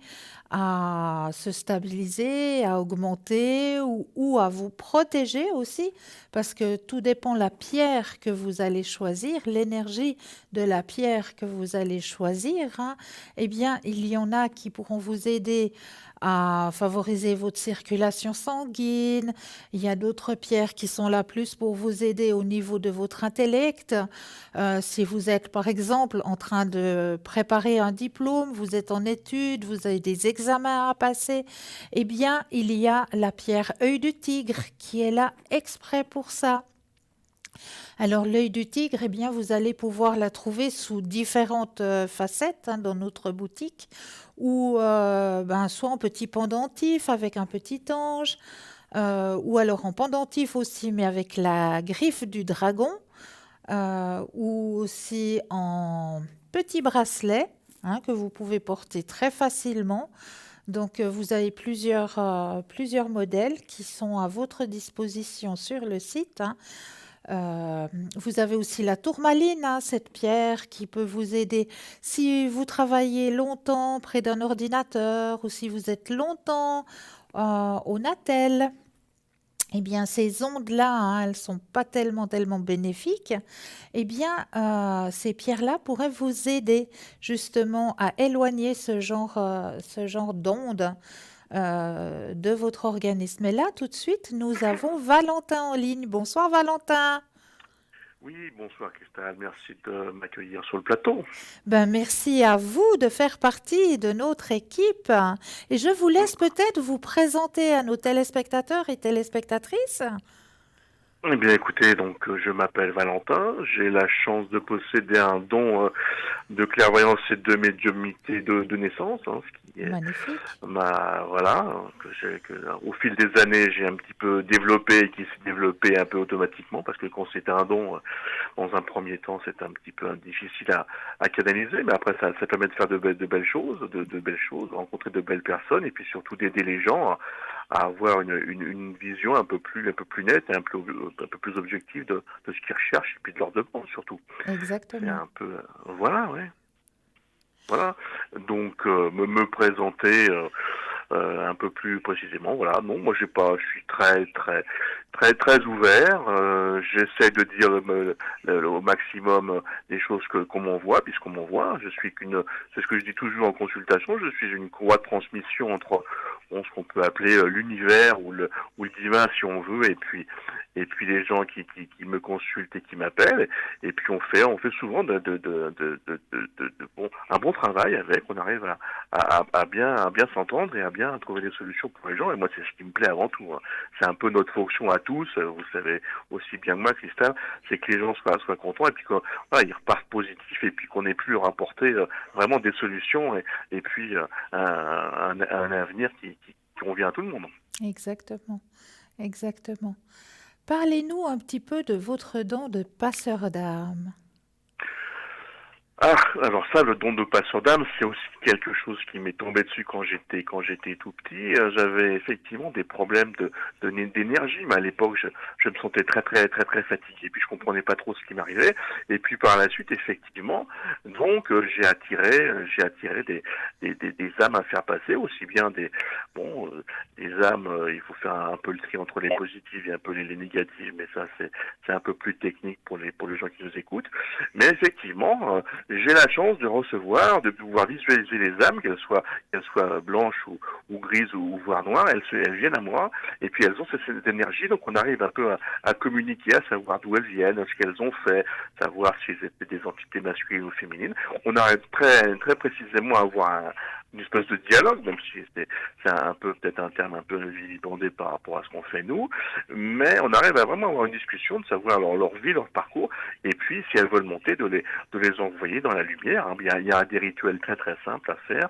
Speaker 1: à se stabiliser, à augmenter ou à vous protéger aussi, parce que tout dépend de la pierre que vous allez choisir, l'énergie de la pierre que vous allez choisir, il y en a qui pourront vous aider à favoriser votre circulation sanguine. Il y a d'autres pierres qui sont là plus pour vous aider au niveau de votre intellect. Si vous êtes, par exemple, en train de préparer un diplôme, vous êtes en études, vous avez des examens à passer, il y a la pierre œil du tigre qui est là exprès pour ça. Alors l'œil du tigre, eh bien, vous allez pouvoir la trouver sous différentes facettes dans notre boutique, ou soit en petit pendentif avec un petit ange, ou alors en pendentif aussi, mais avec la griffe du dragon, ou aussi en petit bracelet que vous pouvez porter très facilement. Donc, vous avez plusieurs modèles qui sont à votre disposition sur le site. Euh, Vous avez aussi la tourmaline, cette pierre qui peut vous aider si vous travaillez longtemps près d'un ordinateur ou si vous êtes longtemps au Natel. Eh bien, ces ondes-là, elles sont pas tellement bénéfiques. Eh bien, ces pierres-là pourraient vous aider justement à éloigner ce genre d'ondes de votre organisme. Et là, tout de suite, nous avons Valentin en ligne. Bonsoir Valentin.
Speaker 3: Oui, bonsoir Christelle, merci de m'accueillir sur le plateau.
Speaker 1: Ben, merci à vous de faire partie de notre équipe. Et je vous laisse peut-être vous présenter à nos téléspectateurs et téléspectatrices.
Speaker 3: Eh bien écoutez, je m'appelle Valentin, j'ai la chance de posséder un don de clairvoyance et de médiumnité de naissance, ce qui est
Speaker 1: Magnifique.
Speaker 3: au fil des années j'ai un petit peu développé et qui s'est développé un peu automatiquement parce que quand c'était un don, dans un premier temps c'est un petit peu difficile à canaliser, mais après ça permet de faire de belles choses, de belles choses, rencontrer de belles personnes et puis surtout d'aider les gens à avoir une vision un peu plus nette et un peu plus objective de ce qu'ils recherchent et puis de leurs demandes surtout. C'est
Speaker 1: Exactement.
Speaker 3: un peu voilà, ouais. Voilà. Donc me présenter un peu plus précisément. Voilà. Non, moi je suis très ouvert. J'essaie de dire au maximum des choses qu'on m'envoie, puisqu'on m'envoie. C'est ce que je dis toujours en consultation. Je suis une courroie de transmission entre ce qu'on peut appeler l'univers ou le divin si on veut, et puis les gens qui me consultent et qui m'appellent. Et puis on fait souvent un bon travail avec. On arrive à bien s'entendre et à bien trouver des solutions pour les gens. Et moi, c'est ce qui me plaît avant tout. C'est un peu notre fonction à tous. Vous savez aussi bien que moi, Christelle, c'est que les gens soient contents et puis ils repartent positifs et puis qu'on ait pu leur apporter vraiment des solutions et puis un avenir qui convient à tout le monde.
Speaker 1: Exactement. Exactement. Parlez-nous un petit peu de votre don de passeur d'âme.
Speaker 3: Ah, alors ça, le don de passeur d'âme, c'est aussi quelque chose qui m'est tombé dessus quand j'étais tout petit. J'avais effectivement des problèmes d'énergie, mais à l'époque, je me sentais très fatigué, puis je comprenais pas trop ce qui m'arrivait. Et puis par la suite, effectivement, j'ai attiré des âmes à faire passer, aussi bien des âmes. Il faut faire un peu le tri entre les positives et un peu les négatives, mais ça c'est un peu plus technique pour les gens qui nous écoutent. Mais effectivement, j'ai la chance de recevoir, de pouvoir visualiser les âmes, qu'elles soient blanches ou grises ou voire noires, elles viennent à moi, et puis elles ont cette énergie, donc on arrive un peu à communiquer, à savoir d'où elles viennent, ce qu'elles ont fait, savoir si elles étaient des entités masculines ou féminines. On arrive très précisément à avoir une espèce de dialogue, même si c'est un peu peut-être un terme un peu vilipendé par rapport à ce qu'on fait nous, mais on arrive à vraiment avoir une discussion, de savoir leur vie, leur parcours, et puis si elles veulent monter, de les envoyer dans la lumière. Il y a des rituels très simples à faire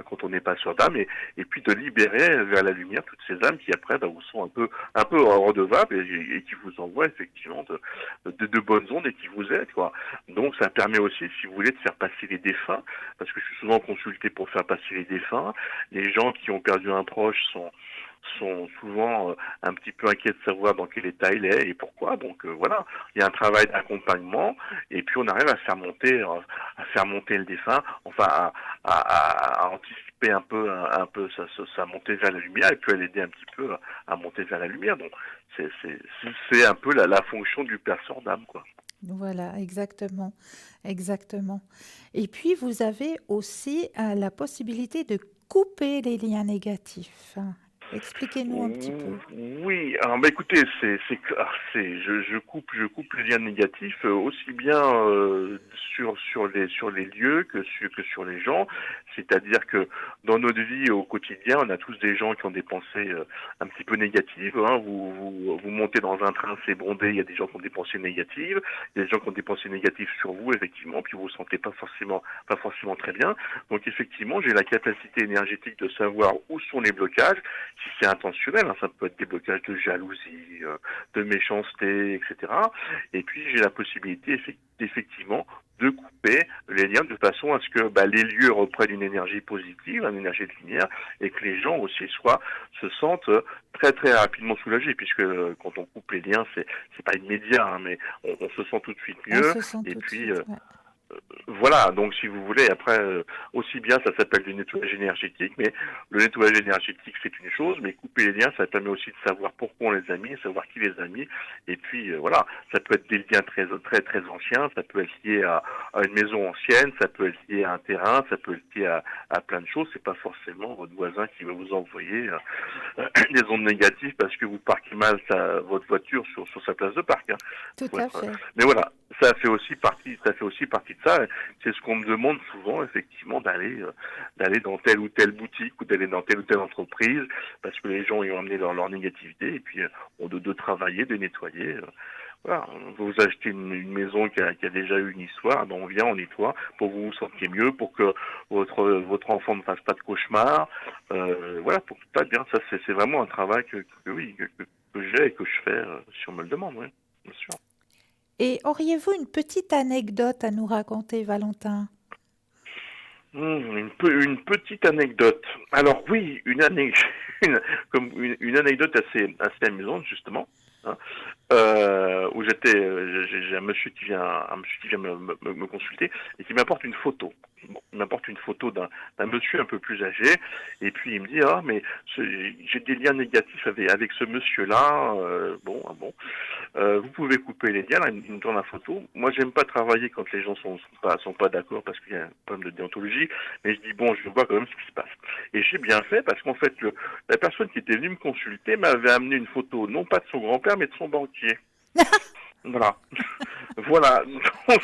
Speaker 3: quand on n'est pas sur d'âme, et puis de libérer vers la lumière toutes ces âmes qui après vous sont un peu redevables et qui vous envoient effectivement de bonnes ondes et qui vous aident, quoi. Donc ça permet aussi, si vous voulez, de faire passer les défunts, parce que je suis souvent consulté pour faire passer les défunts. Les gens qui ont perdu un proche sont souvent un petit peu inquiets de savoir dans quel état il est et pourquoi. Donc voilà, il y a un travail d'accompagnement et puis on arrive à faire monter le défunt, enfin à anticiper un peu sa montée vers la lumière et puis à l'aider un petit peu à monter vers la lumière. Donc c'est un peu la fonction du perceur d'âme, quoi.
Speaker 1: Voilà, exactement, exactement. Et puis, vous avez aussi la possibilité de couper les liens négatifs. Expliquez-nous un petit peu.
Speaker 3: Oui, alors bah écoutez, je coupe les liens négatifs aussi bien sur les lieux que sur les gens. C'est-à-dire que dans notre vie au quotidien, on a tous des gens qui ont des pensées un petit peu négatives. Hein. Vous montez dans un train, c'est bondé, il y a des gens qui ont des pensées négatives, il y a des gens qui ont des pensées négatives sur vous effectivement, puis vous vous sentez pas forcément très bien. Donc effectivement, j'ai la capacité énergétique de savoir où sont les blocages. Si c'est intentionnel, hein, ça peut être des blocages de jalousie, de méchanceté, etc. Et puis j'ai la possibilité effectivement de couper les liens de façon à ce que les lieux reprennent une énergie positive, une énergie de lumière, et que les gens aussi se sentent très très rapidement soulagés, puisque quand on coupe les liens, c'est pas immédiat, hein, mais on se sent tout de suite
Speaker 1: On
Speaker 3: mieux.
Speaker 1: se sent
Speaker 3: Et
Speaker 1: tout de
Speaker 3: puis
Speaker 1: suite, ouais.
Speaker 3: voilà, donc si vous voulez, après, aussi bien ça s'appelle du nettoyage énergétique, mais le nettoyage énergétique c'est une chose, mais couper les liens, ça permet aussi de savoir pourquoi on les a mis, savoir qui les a mis, et puis voilà, ça peut être des liens très très très anciens, ça peut être lié à une maison ancienne, ça peut être lié à un terrain, ça peut être lié à plein de choses, c'est pas forcément votre voisin qui va vous envoyer des ondes négatives parce que vous parquez mal votre voiture sur sa place de parc. Hein.
Speaker 1: Tout
Speaker 3: Faut
Speaker 1: à
Speaker 3: être,
Speaker 1: fait.
Speaker 3: mais voilà, ça fait aussi partie de ça. C'est ce qu'on me demande souvent, effectivement, d'aller dans telle ou telle boutique ou d'aller dans telle ou telle entreprise, parce que les gens y ont amené leur négativité, et puis on de travailler, de nettoyer. Voilà, vous achetez une maison qui a déjà eu une histoire, on vient, on nettoie pour que vous vous sentiez mieux, pour que votre enfant ne fasse pas de cauchemar. Voilà, pour que tout aille bien. Ça, c'est vraiment un travail que j'ai et que je fais si on me le demande, oui, bien sûr.
Speaker 1: Et auriez-vous une petite anecdote à nous raconter, Valentin?
Speaker 3: Une petite anecdote. Alors oui, une anecdote assez amusante justement. Hein, où j'ai un monsieur qui vient me consulter et qui m'apporte une photo. Bon, il m'apporte une photo d'un monsieur un peu plus âgé, et puis il me dit mais j'ai des liens négatifs avec ce monsieur-là. Vous pouvez couper les liens. Là, il me donne la photo. Moi, j'aime pas travailler quand les gens sont pas d'accord parce qu'il y a un problème de déontologie, mais je dis bon, je vois quand même ce qui se passe. Et j'ai bien fait parce qu'en fait, la personne qui était venue me consulter m'avait amené une photo, non pas de son grand-père, mais de son banquier. Voilà. Voilà. Donc,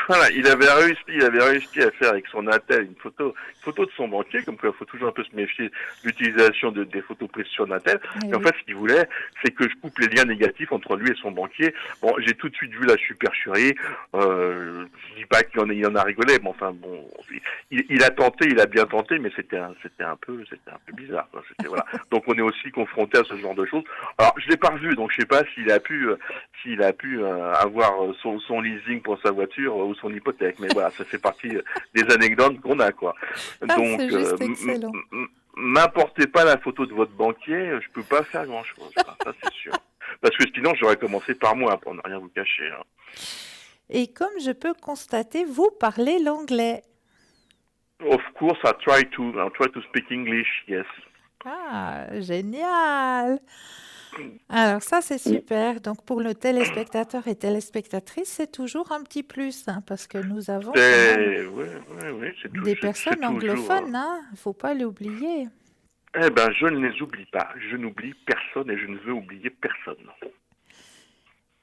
Speaker 3: voilà, il avait réussi à faire avec son attel une photo de son banquier, comme quoi il faut toujours un peu se méfier de l'utilisation des photos prises sur un attel.
Speaker 1: Eh
Speaker 3: Et en
Speaker 1: oui.
Speaker 3: fait, ce qu'il voulait, c'est que je coupe les liens négatifs entre lui et son banquier. Bon, j'ai tout de suite vu la supercherie. Je dis pas qu'il en a rigolé, mais enfin bon, il a tenté, il a bien tenté, mais c'était un peu bizarre. Quoi. Voilà. Donc on est aussi confronté à ce genre de choses. Alors je l'ai pas revu, donc je sais pas s'il a pu avoir son leasing pour sa voiture ou son hypothèque. Mais voilà, ça fait partie des anecdotes qu'on a, quoi.
Speaker 1: Ah,
Speaker 3: Donc,
Speaker 1: c'est juste excellent.
Speaker 3: m'apportez pas la photo de votre banquier, je peux pas faire grand-chose. Ça, c'est sûr. Parce que sinon, j'aurais commencé par moi, pour ne rien vous cacher. Hein.
Speaker 1: Et comme je peux constater, vous parlez l'anglais.
Speaker 3: Of course, I try to speak English, yes.
Speaker 1: Ah, génial! Alors ça, c'est super. Donc pour le téléspectateur et téléspectatrice, c'est toujours un petit plus, hein, parce que nous avons quand même
Speaker 3: Oui,
Speaker 1: des
Speaker 3: c'est
Speaker 1: personnes
Speaker 3: toujours.
Speaker 1: anglophones, hein. Faut pas l'oublier.
Speaker 3: Eh ben, je ne les oublie pas. Je n'oublie personne et je ne veux oublier personne.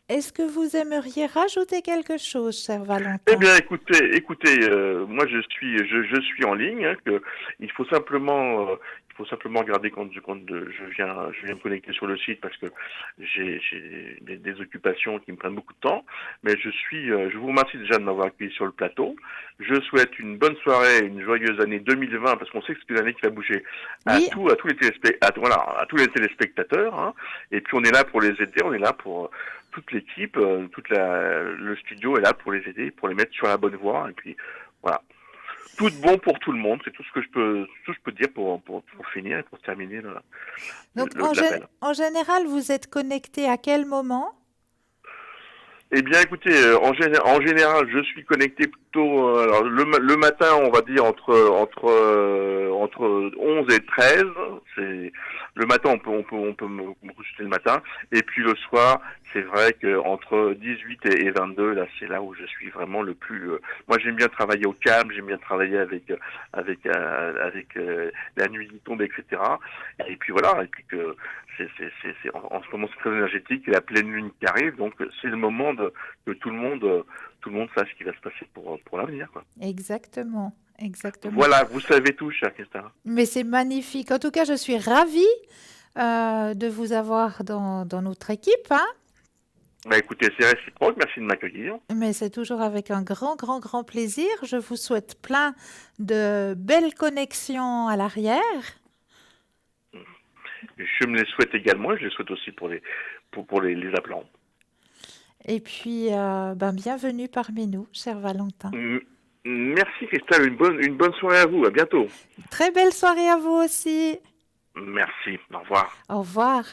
Speaker 1: Est-ce que vous aimeriez rajouter quelque chose, cher
Speaker 3: Eh
Speaker 1: Valentin?
Speaker 3: bien, écoutez, moi je suis en ligne. Hein, il faut simplement regarder quand je viens me connecter sur le site parce que j'ai des occupations qui me prennent beaucoup de temps. Mais je vous remercie déjà de m'avoir accueilli sur le plateau. Je souhaite une bonne soirée, une joyeuse année 2020 parce qu'on sait que c'est une année qui va bouger
Speaker 1: Oui,
Speaker 3: à tous les à tous les téléspectateurs. Hein, et puis on est là pour les aider, on est là pour toute l'équipe, le studio est là pour les aider, pour les mettre sur la bonne voie. Et puis voilà, tout de bon pour tout le monde. C'est tout ce que je peux dire pour finir et pour terminer
Speaker 1: donc
Speaker 3: l'appel.
Speaker 1: en général, vous êtes connecté à quel moment?
Speaker 3: Eh bien, écoutez, en général, je suis connecté plutôt alors, le matin, on va dire entre 11 et 13. C'est le matin, on peut me consulter le matin, et puis le soir, c'est vrai que entre 18 et 22, là, c'est là où je suis vraiment le plus. Moi, j'aime bien travailler au calme, j'aime bien travailler avec la nuit qui tombe, etc. Et puis voilà, et puis que en ce moment c'est très énergétique, et la pleine lune qui arrive, donc c'est le moment que tout le monde sache ce qui va se passer pour l'avenir, quoi.
Speaker 1: Exactement, exactement.
Speaker 3: Voilà, vous savez tout, cher Christin.
Speaker 1: Mais c'est magnifique. En tout cas, je suis ravie de vous avoir dans notre équipe, hein.
Speaker 3: Bah écoutez, c'est réciproque, merci de m'accueillir.
Speaker 1: Mais c'est toujours avec un grand, grand, grand plaisir. Je vous souhaite plein de belles connexions à l'arrière.
Speaker 3: Je me les souhaite également, et je les souhaite aussi pour les appelants.
Speaker 1: Et puis, bienvenue parmi nous, cher Valentin.
Speaker 3: Merci Christelle, une bonne soirée à vous, à bientôt.
Speaker 1: Très belle soirée à vous aussi.
Speaker 3: Merci, au revoir.
Speaker 1: Au revoir.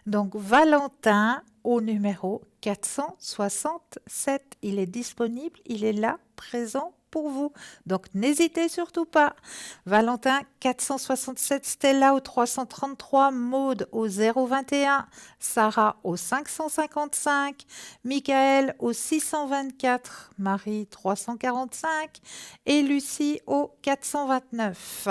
Speaker 1: Donc, Valentin au numéro 467. Il est disponible, il est là, présent pour vous. Donc, n'hésitez surtout pas. Valentin 467, Stella au 333, Maude au 021, Sarah au 555, Michael au 624, Marie 345 et Lucie au 429.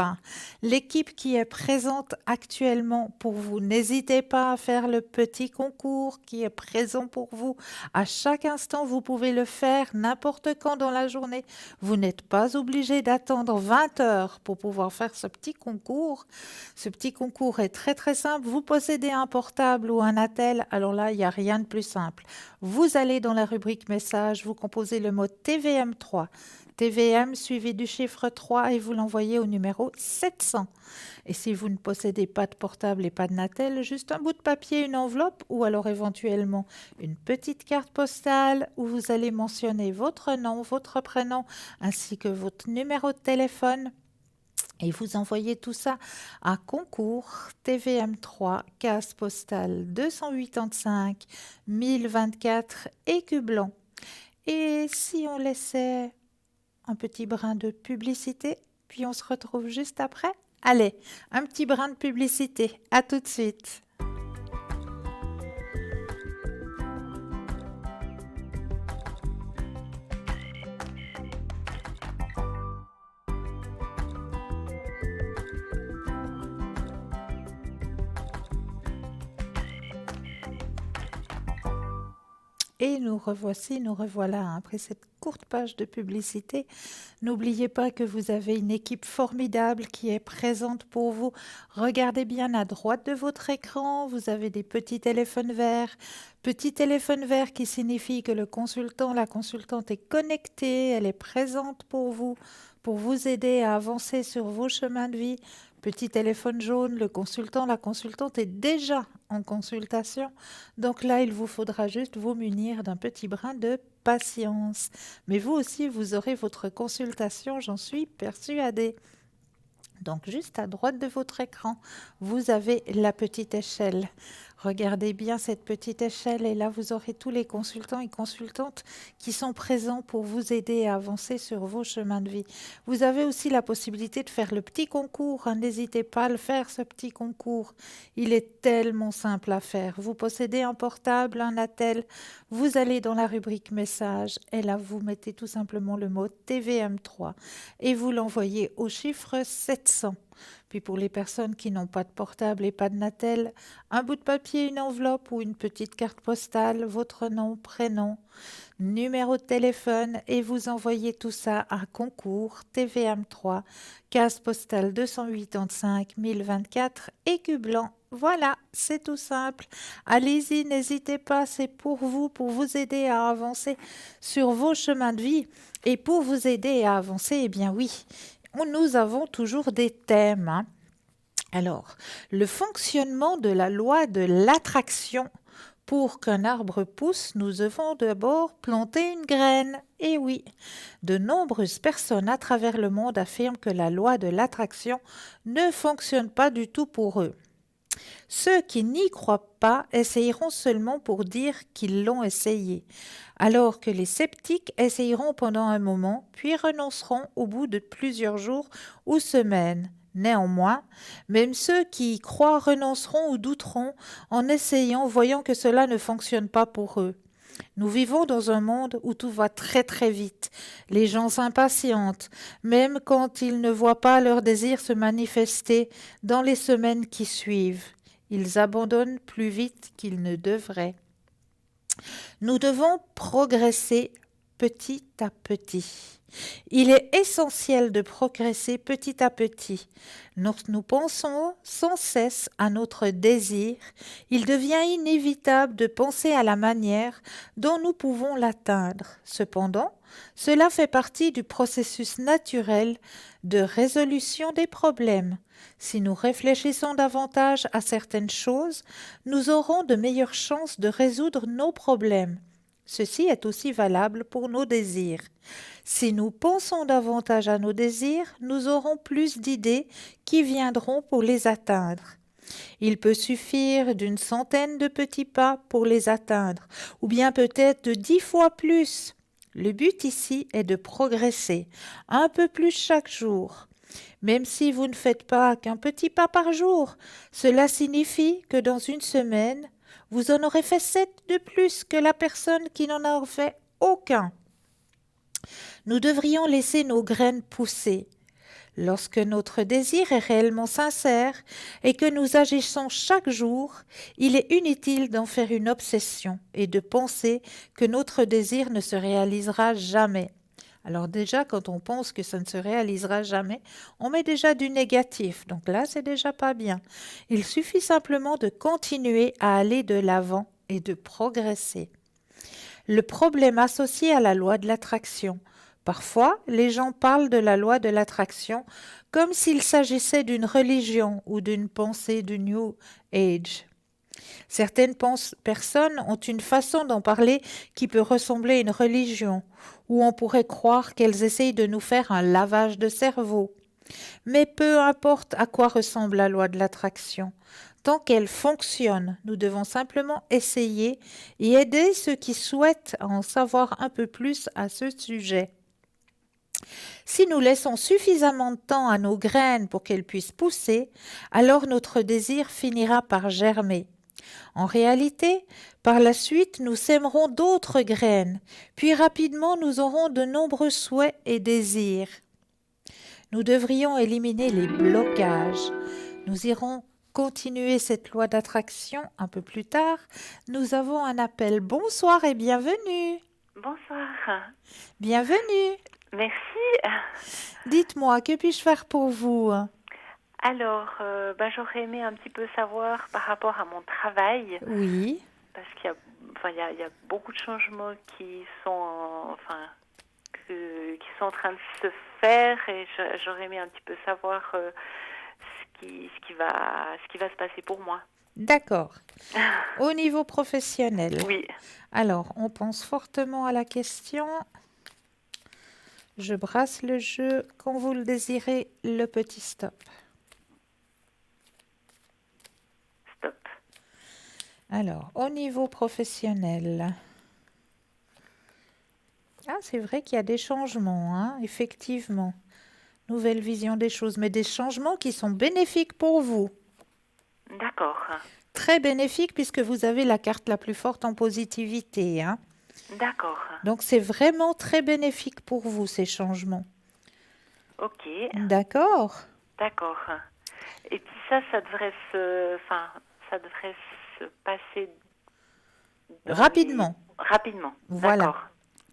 Speaker 1: L'équipe qui est présente actuellement pour vous, n'hésitez pas à faire le petit concours qui est présent pour vous. À chaque instant, vous pouvez le faire n'importe quand dans la journée. Vous n'êtes pas obligé d'attendre 20 heures pour pouvoir faire ce petit concours. Ce petit concours est très très simple. Vous possédez un portable ou un attel, alors là, il n'y a rien de plus simple. Vous allez dans la rubrique message, vous composez le mot TVM3. TVM suivi du chiffre 3 et vous l'envoyez au numéro 700. Et si vous ne possédez pas de portable et pas de Natel, juste un bout de papier, une enveloppe ou alors éventuellement une petite carte postale où vous allez mentionner votre nom, votre prénom ainsi que votre numéro de téléphone. Et vous envoyez tout ça à concours TVM3, case postale 285 1024 Écu Blanc. Et si on laissait un petit brin de publicité, puis on se retrouve juste après. Allez, un petit brin de publicité. À tout de suite. Et nous revoici, nous revoilà après cette courte page de publicité. N'oubliez pas que vous avez une équipe formidable qui est présente pour vous. Regardez bien à droite de votre écran, vous avez des petits téléphones verts. Petit téléphone vert qui signifie que le consultant, la consultante est connectée, elle est présente pour vous aider à avancer sur vos chemins de vie. Petit téléphone jaune, le consultant, la consultante est déjà en consultation. Donc là, il vous faudra juste vous munir d'un petit brin de patience. Mais vous aussi, vous aurez votre consultation, j'en suis persuadée. Donc juste à droite de votre écran, vous avez la petite échelle. Regardez bien cette petite échelle et là vous aurez tous les consultants et consultantes qui sont présents pour vous aider à avancer sur vos chemins de vie. Vous avez aussi la possibilité de faire le petit concours, hein. N'hésitez pas à le faire ce petit concours. Il est tellement simple à faire. Vous possédez un portable, un attel, vous allez dans la rubrique message et là vous mettez tout simplement le mot TVM3 et vous l'envoyez au chiffre 700. Puis pour les personnes qui n'ont pas de portable et pas de Natel, un bout de papier, une enveloppe ou une petite carte postale, votre nom, prénom, numéro de téléphone et vous envoyez tout ça à concours TVM3, case postale 285 1024 Écu Blanc. Voilà, c'est tout simple. Allez-y, n'hésitez pas, c'est pour vous aider à avancer sur vos chemins de vie. Et pour vous aider à avancer, eh bien oui, nous avons toujours des thèmes, hein. Alors, le fonctionnement de la loi de l'attraction. Pour qu'un arbre pousse, nous devons d'abord planter une graine. Et oui, de nombreuses personnes à travers le monde affirment que la loi de l'attraction ne fonctionne pas du tout pour eux. Ceux qui n'y croient pas essayeront seulement pour dire qu'ils l'ont essayé, alors que les sceptiques essayeront pendant un moment, puis renonceront au bout de plusieurs jours ou semaines. Néanmoins, même ceux qui y croient renonceront ou douteront en essayant, voyant que cela ne fonctionne pas pour eux. Nous vivons dans un monde où tout va très très vite. Les gens s'impatientent, même quand ils ne voient pas leur désir se manifester dans les semaines qui suivent. Ils abandonnent plus vite qu'ils ne devraient. Nous devons progresser petit à petit. Il est essentiel de progresser petit à petit. Nous pensons sans cesse à notre désir. Il devient inévitable de penser à la manière dont nous pouvons l'atteindre. Cependant, cela fait partie du processus naturel de résolution des problèmes. Si nous réfléchissons davantage à certaines choses, nous aurons de meilleures chances de résoudre nos problèmes. Ceci est aussi valable pour nos désirs. Si nous pensons davantage à nos désirs, nous aurons plus d'idées qui viendront pour les atteindre. Il peut suffire d'une centaine de petits pas pour les atteindre, ou bien peut-être de 10 fois plus. Le but ici est de progresser un peu plus chaque jour. Même si vous ne faites pas qu'un petit pas par jour, cela signifie que dans une semaine, vous en aurez fait 7 de plus que la personne qui n'en a fait aucun. Nous devrions laisser nos graines pousser. Lorsque notre désir est réellement sincère et que nous agissons chaque jour, il est inutile d'en faire une obsession et de penser que notre désir ne se réalisera jamais. Alors déjà, quand on pense que ça ne se réalisera jamais, on met déjà du négatif. Donc là, c'est déjà pas bien. Il suffit simplement de continuer à aller de l'avant et de progresser. Le problème associé à la loi de l'attraction. Parfois, les gens parlent de la loi de l'attraction comme s'il s'agissait d'une religion ou d'une pensée du New Age. Certaines personnes ont une façon d'en parler qui peut ressembler à une religion, ou on pourrait croire qu'elles essayent de nous faire un lavage de cerveau. Mais peu importe à quoi ressemble la loi de l'attraction, tant qu'elle fonctionne, nous devons simplement essayer et aider ceux qui souhaitent en savoir un peu plus à ce sujet. Si nous laissons suffisamment de temps à nos graines pour qu'elles puissent pousser, alors notre désir finira par germer. En réalité, par la suite, nous sèmerons d'autres graines, puis rapidement nous aurons de nombreux souhaits et désirs. Nous devrions éliminer les blocages. Nous irons continuer cette loi d'attraction un peu plus tard. Nous avons un appel. Bonsoir et bienvenue.
Speaker 4: Bonsoir.
Speaker 1: Bienvenue.
Speaker 4: Merci.
Speaker 1: Dites-moi, que puis-je faire pour vous?
Speaker 4: Alors, j'aurais aimé un petit peu savoir par rapport à mon travail,
Speaker 1: Oui.
Speaker 4: parce qu'il y a beaucoup de changements qui sont, qui sont en train de se faire, et j'aurais aimé un petit peu savoir ce qui va se passer pour moi.
Speaker 1: D'accord. Au niveau professionnel.
Speaker 4: Oui.
Speaker 1: Alors, on pense fortement à la question. Je brasse le jeu. Quand vous le désirez, le petit stop.
Speaker 4: Stop.
Speaker 1: Alors, au niveau professionnel. Ah, c'est vrai qu'il y a des changements, hein, effectivement. Nouvelle vision des choses, mais des changements qui sont bénéfiques pour vous.
Speaker 4: D'accord.
Speaker 1: Très bénéfiques puisque vous avez la carte la plus forte en positivité, hein.
Speaker 4: D'accord.
Speaker 1: Donc, c'est vraiment très bénéfique pour vous, ces changements.
Speaker 4: Ok.
Speaker 1: D'accord.
Speaker 4: D'accord. Et puis ça devrait se passer
Speaker 1: Rapidement.
Speaker 4: Rapidement.
Speaker 1: Voilà.
Speaker 4: D'accord.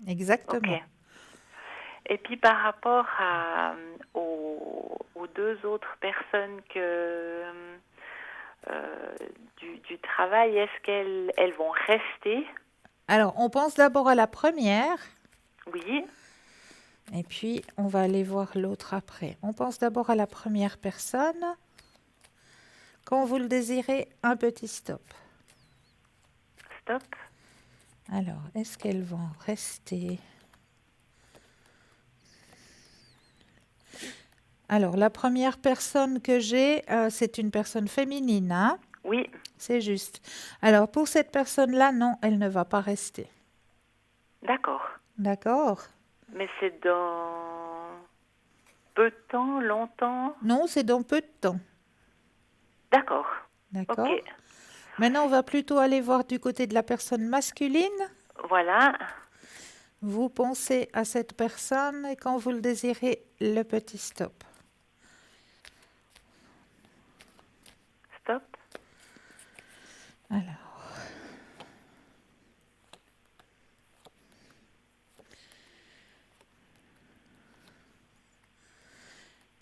Speaker 1: Exactement.
Speaker 4: Ok. Et puis par rapport aux deux autres personnes du travail, est-ce qu'elles vont rester?
Speaker 1: Alors, on pense d'abord à la première.
Speaker 4: Oui.
Speaker 1: Et puis, on va aller voir l'autre après. On pense d'abord à la première personne. Quand vous le désirez, un petit stop.
Speaker 4: Stop.
Speaker 1: Alors, est-ce qu'elles vont rester? Alors, la première personne que j'ai, c'est une personne féminine, hein?
Speaker 4: Oui.
Speaker 1: C'est juste. Alors, pour cette personne-là, non, elle ne va pas rester.
Speaker 4: D'accord.
Speaker 1: D'accord?
Speaker 4: Mais c'est dans... peu de temps, longtemps?
Speaker 1: Non, c'est dans peu de temps.
Speaker 4: D'accord.
Speaker 1: D'accord?
Speaker 4: Ok.
Speaker 1: Maintenant, on va plutôt aller voir du côté de la personne masculine.
Speaker 4: Voilà.
Speaker 1: Vous pensez à cette personne et quand vous le désirez, le petit stop.
Speaker 4: Stop.
Speaker 1: Alors.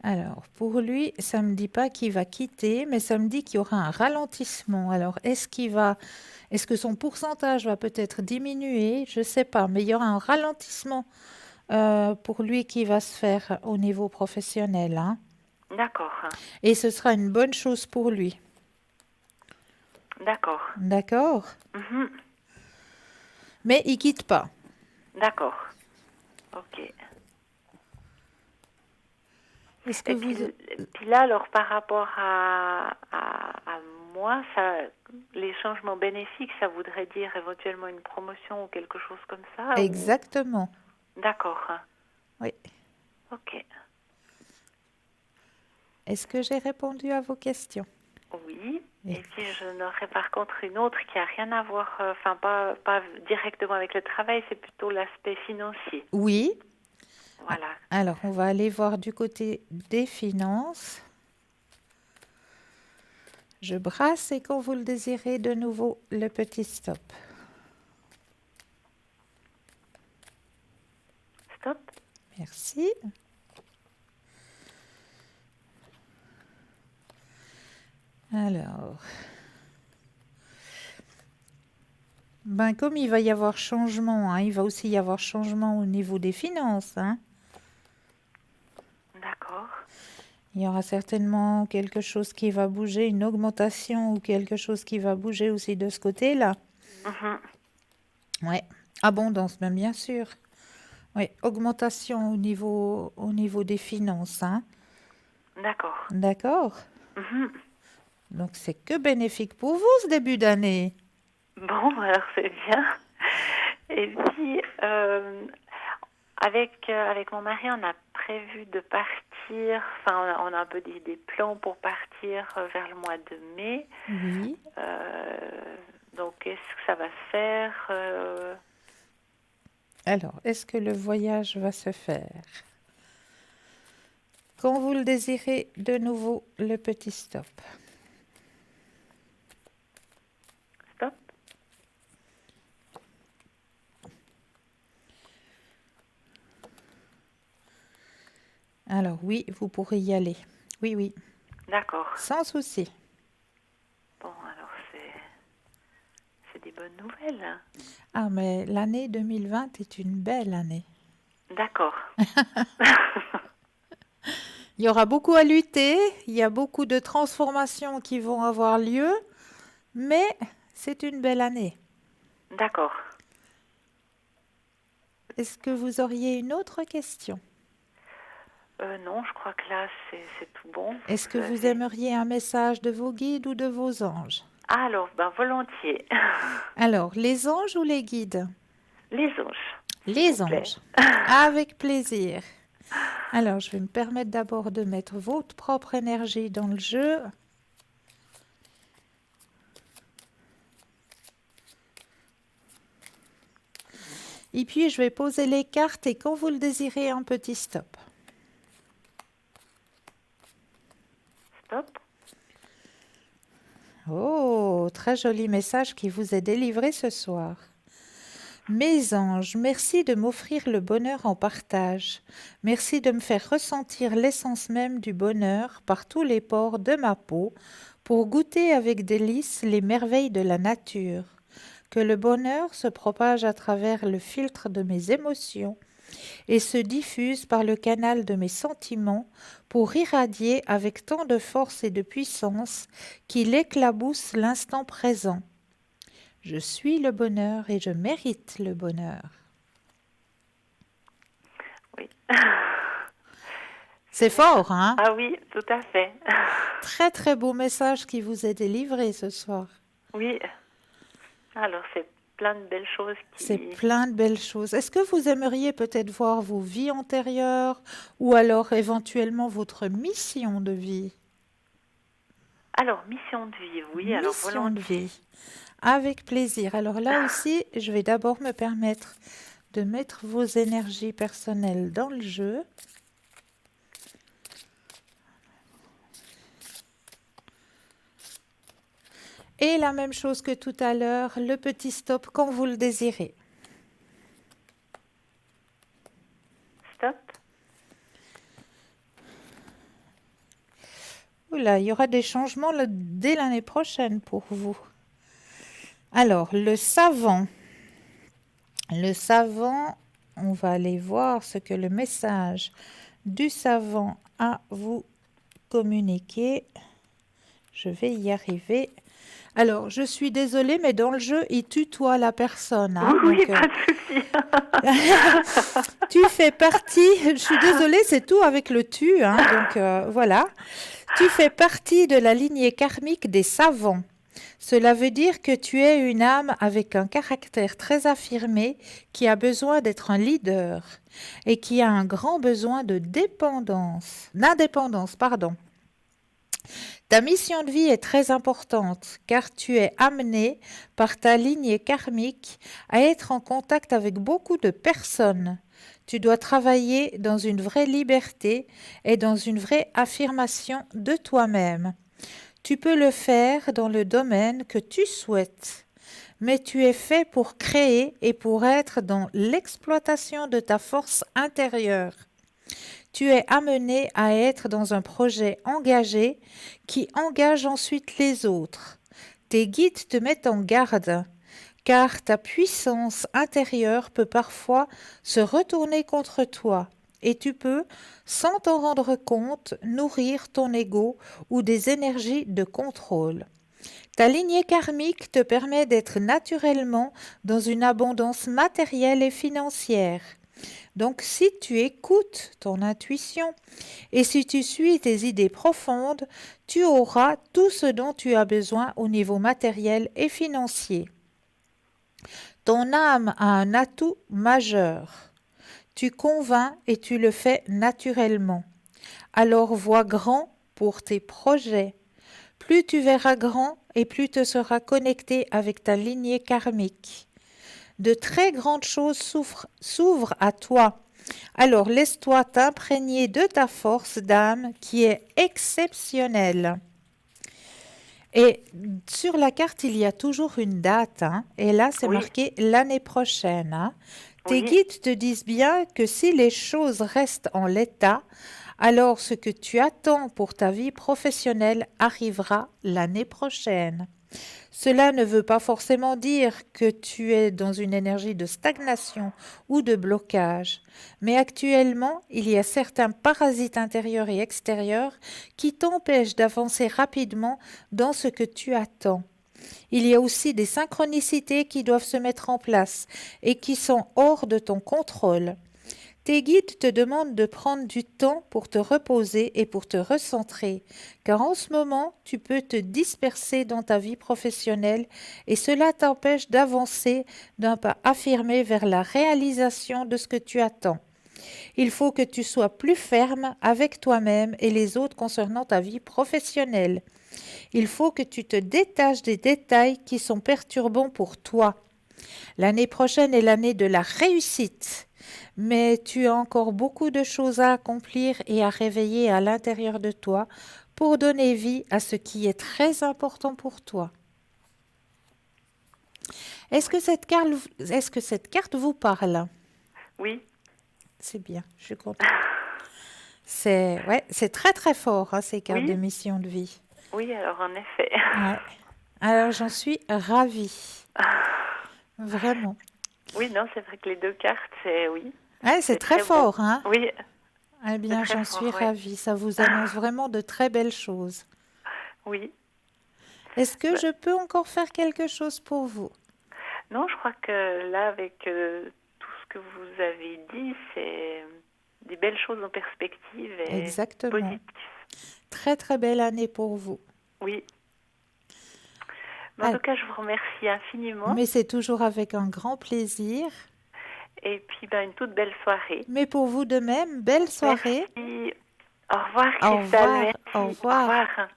Speaker 1: Alors, pour lui, ça ne me dit pas qu'il va quitter, mais ça me dit qu'il y aura un ralentissement. Alors, est-ce que son pourcentage va peut-être diminuer? Je ne sais pas, mais il y aura un ralentissement pour lui qui va se faire au niveau professionnel, hein.
Speaker 4: D'accord.
Speaker 1: Et ce sera une bonne chose pour lui.
Speaker 4: D'accord.
Speaker 1: D'accord?
Speaker 4: Mhm.
Speaker 1: Mais il quitte pas.
Speaker 4: D'accord. Ok.
Speaker 1: Est-ce que
Speaker 4: Et
Speaker 1: vous...
Speaker 4: puis là, alors par rapport à moi, ça, les changements bénéfiques, ça voudrait dire éventuellement une promotion ou quelque chose comme ça ou...
Speaker 1: Exactement.
Speaker 4: D'accord.
Speaker 1: Oui.
Speaker 4: Ok.
Speaker 1: Est-ce que j'ai répondu à vos questions?
Speaker 4: Oui.
Speaker 1: Oui.
Speaker 4: Et puis j'en aurais par contre une autre qui a rien à voir, enfin pas directement avec le travail, c'est plutôt l'aspect financier.
Speaker 1: Oui.
Speaker 4: Voilà.
Speaker 1: Alors, on va aller voir du côté des finances. Je brasse et quand vous le désirez, de nouveau, le petit stop.
Speaker 4: Stop.
Speaker 1: Merci. Alors, comme il va y avoir changement, hein, il va aussi y avoir changement au niveau des finances, hein.
Speaker 4: D'accord.
Speaker 1: Il y aura certainement quelque chose qui va bouger, une augmentation ou quelque chose qui va bouger aussi de ce côté-là.
Speaker 4: Mhm.
Speaker 1: Oui, abondance, même bien sûr. Oui, augmentation au niveau des finances, hein.
Speaker 4: D'accord.
Speaker 1: D'accord?
Speaker 4: Mhm.
Speaker 1: Donc, c'est que bénéfique pour vous ce début d'année.
Speaker 4: Bon, alors c'est bien. Et puis, avec mon mari, on a prévu de partir, enfin, on a un peu des plans pour partir vers le mois de mai.
Speaker 1: Oui.
Speaker 4: Donc, est-ce que ça va se faire
Speaker 1: Alors, est-ce que le voyage va se faire? Quand vous le désirez, de nouveau, le petit stop.
Speaker 4: Stop.
Speaker 1: Alors, oui, vous pourrez y aller. Oui, oui,
Speaker 4: D'accord.
Speaker 1: sans souci.
Speaker 4: Bon, alors c'est des bonnes nouvelles.
Speaker 1: Ah, mais l'année 2020 est une belle année.
Speaker 4: D'accord.
Speaker 1: Il y aura beaucoup à lutter, il y a beaucoup de transformations qui vont avoir lieu, mais c'est une belle année.
Speaker 4: D'accord.
Speaker 1: Est-ce que vous auriez une autre question?
Speaker 4: Non, je crois que là, c'est tout bon.
Speaker 1: Est-ce que vous aimeriez un message de vos guides ou de vos anges?
Speaker 4: Ah, alors, ben, volontiers.
Speaker 1: Alors, les anges ou les guides?
Speaker 4: Les anges.
Speaker 1: Les
Speaker 4: vous plaît.
Speaker 1: anges. Avec plaisir. Alors, je vais me permettre d'abord de mettre votre propre énergie dans le jeu. Et puis, je vais poser les cartes et quand vous le désirez, un petit stop.
Speaker 4: Stop.
Speaker 1: Oh, très joli message qui vous est délivré ce soir. Mes anges, merci de m'offrir le bonheur en partage. Merci de me faire ressentir l'essence même du bonheur par tous les pores de ma peau pour goûter avec délice les merveilles de la nature. Que le bonheur se propage à travers le filtre de mes émotions et se diffuse par le canal de mes sentiments pour irradier avec tant de force et de puissance qu'il éclabousse l'instant présent. Je suis le bonheur et je mérite le bonheur.
Speaker 4: Oui.
Speaker 1: C'est fort, hein?
Speaker 4: Ah oui, tout à fait.
Speaker 1: Très très beau message qui vous est délivré ce soir.
Speaker 4: Oui. Alors, plein de belles choses
Speaker 1: C'est
Speaker 4: qui...
Speaker 1: plein de belles choses. Est-ce que vous aimeriez peut-être voir vos vies antérieures ou alors éventuellement votre mission de vie?
Speaker 4: Alors, mission de vie, oui, alors
Speaker 1: Mission de
Speaker 4: volontiers.
Speaker 1: vie. Avec plaisir. Alors là aussi, je vais d'abord me permettre de mettre vos énergies personnelles dans le jeu. Et la même chose que tout à l'heure, le petit stop quand vous le désirez.
Speaker 4: Stop.
Speaker 1: Oula, il y aura des changements dès l'année prochaine pour vous. Alors, le savant. Le savant, on va aller voir ce que le message du savant a à vous communiquer. Je vais y arriver. Alors, je suis désolée, mais dans le jeu, il tutoie la personne. Hein,
Speaker 4: Oui,
Speaker 1: donc,
Speaker 4: pas de souci.
Speaker 1: tu fais partie, je suis désolée, c'est tout avec le tu. Hein, donc, voilà. Tu fais partie de la lignée karmique des savants. Cela veut dire que tu es une âme avec un caractère très affirmé qui a besoin d'être un leader et qui a un grand besoin d'indépendance, pardon. Ta mission de vie est très importante car tu es amené par ta lignée karmique à être en contact avec beaucoup de personnes. Tu dois travailler dans une vraie liberté et dans une vraie affirmation de toi-même. Tu peux le faire dans le domaine que tu souhaites, mais tu es fait pour créer et pour être dans l'exploitation de ta force intérieure. Tu es amené à être dans un projet engagé qui engage ensuite les autres. Tes guides te mettent en garde, car ta puissance intérieure peut parfois se retourner contre toi et tu peux, sans t'en rendre compte, nourrir ton ego ou des énergies de contrôle. Ta lignée karmique te permet d'être naturellement dans une abondance matérielle et financière. Donc si tu écoutes ton intuition et si tu suis tes idées profondes, tu auras tout ce dont tu as besoin au niveau matériel et financier. Ton âme a un atout majeur. Tu convaincs et tu le fais naturellement. Alors vois grand pour tes projets. Plus tu verras grand et plus tu seras connecté avec ta lignée karmique. De très grandes choses s'ouvrent à toi. Alors laisse-toi t'imprégner de ta force d'âme qui est exceptionnelle. Et sur la carte, il y a toujours une date. Hein, et là, c'est
Speaker 4: Oui,
Speaker 1: marqué l'année prochaine. Hein. Tes
Speaker 4: oui,
Speaker 1: guides te disent bien que si les choses restent en l'état, alors ce que tu attends pour ta vie professionnelle arrivera l'année prochaine. Cela ne veut pas forcément dire que tu es dans une énergie de stagnation ou de blocage, mais actuellement, il y a certains parasites intérieurs et extérieurs qui t'empêchent d'avancer rapidement dans ce que tu attends. Il y a aussi des synchronicités qui doivent se mettre en place et qui sont hors de ton contrôle. Tes guides te demandent de prendre du temps pour te reposer et pour te recentrer, car en ce moment, tu peux te disperser dans ta vie professionnelle et cela t'empêche d'avancer d'un pas affirmé vers la réalisation de ce que tu attends. Il faut que tu sois plus ferme avec toi-même et les autres concernant ta vie professionnelle. Il faut que tu te détaches des détails qui sont perturbants pour toi. L'année prochaine est l'année de la réussite, mais tu as encore beaucoup de choses à accomplir et à réveiller à l'intérieur de toi pour donner vie à ce qui est très important pour toi. Est-ce que cette carte vous parle?
Speaker 4: oui.
Speaker 1: C'est bien, je suis contente. C'est très très fort, hein, ces cartes de
Speaker 4: Oui,
Speaker 1: mission de vie.
Speaker 4: oui, alors en effet.
Speaker 1: Ouais. Alors j'en suis ravie, vraiment.
Speaker 4: Oui, non, c'est vrai que les deux cartes, c'est oui,
Speaker 1: Ouais, c'est
Speaker 4: c'est
Speaker 1: très
Speaker 4: très beau.
Speaker 1: fort, hein?
Speaker 4: Oui,
Speaker 1: Eh
Speaker 4: c'est
Speaker 1: bien,
Speaker 4: très
Speaker 1: j'en suis
Speaker 4: fort, oui.
Speaker 1: ravie. Ça vous annonce vraiment de très belles choses.
Speaker 4: Oui.
Speaker 1: Est-ce que
Speaker 4: Bah,
Speaker 1: je peux encore faire quelque chose pour vous?
Speaker 4: non, je crois que là, avec tout ce que vous avez dit, c'est des belles choses en perspective et
Speaker 1: Exactement.
Speaker 4: positives.
Speaker 1: Très très belle année pour vous.
Speaker 4: Oui. En tout cas, je vous remercie infiniment.
Speaker 1: Mais c'est toujours avec un grand plaisir.
Speaker 4: Et puis, une toute belle soirée.
Speaker 1: Mais pour vous de même, belle soirée.
Speaker 4: Merci. Au revoir,
Speaker 1: Au
Speaker 4: Christelle.
Speaker 1: revoir,
Speaker 4: Merci.
Speaker 1: au revoir.
Speaker 4: Au revoir.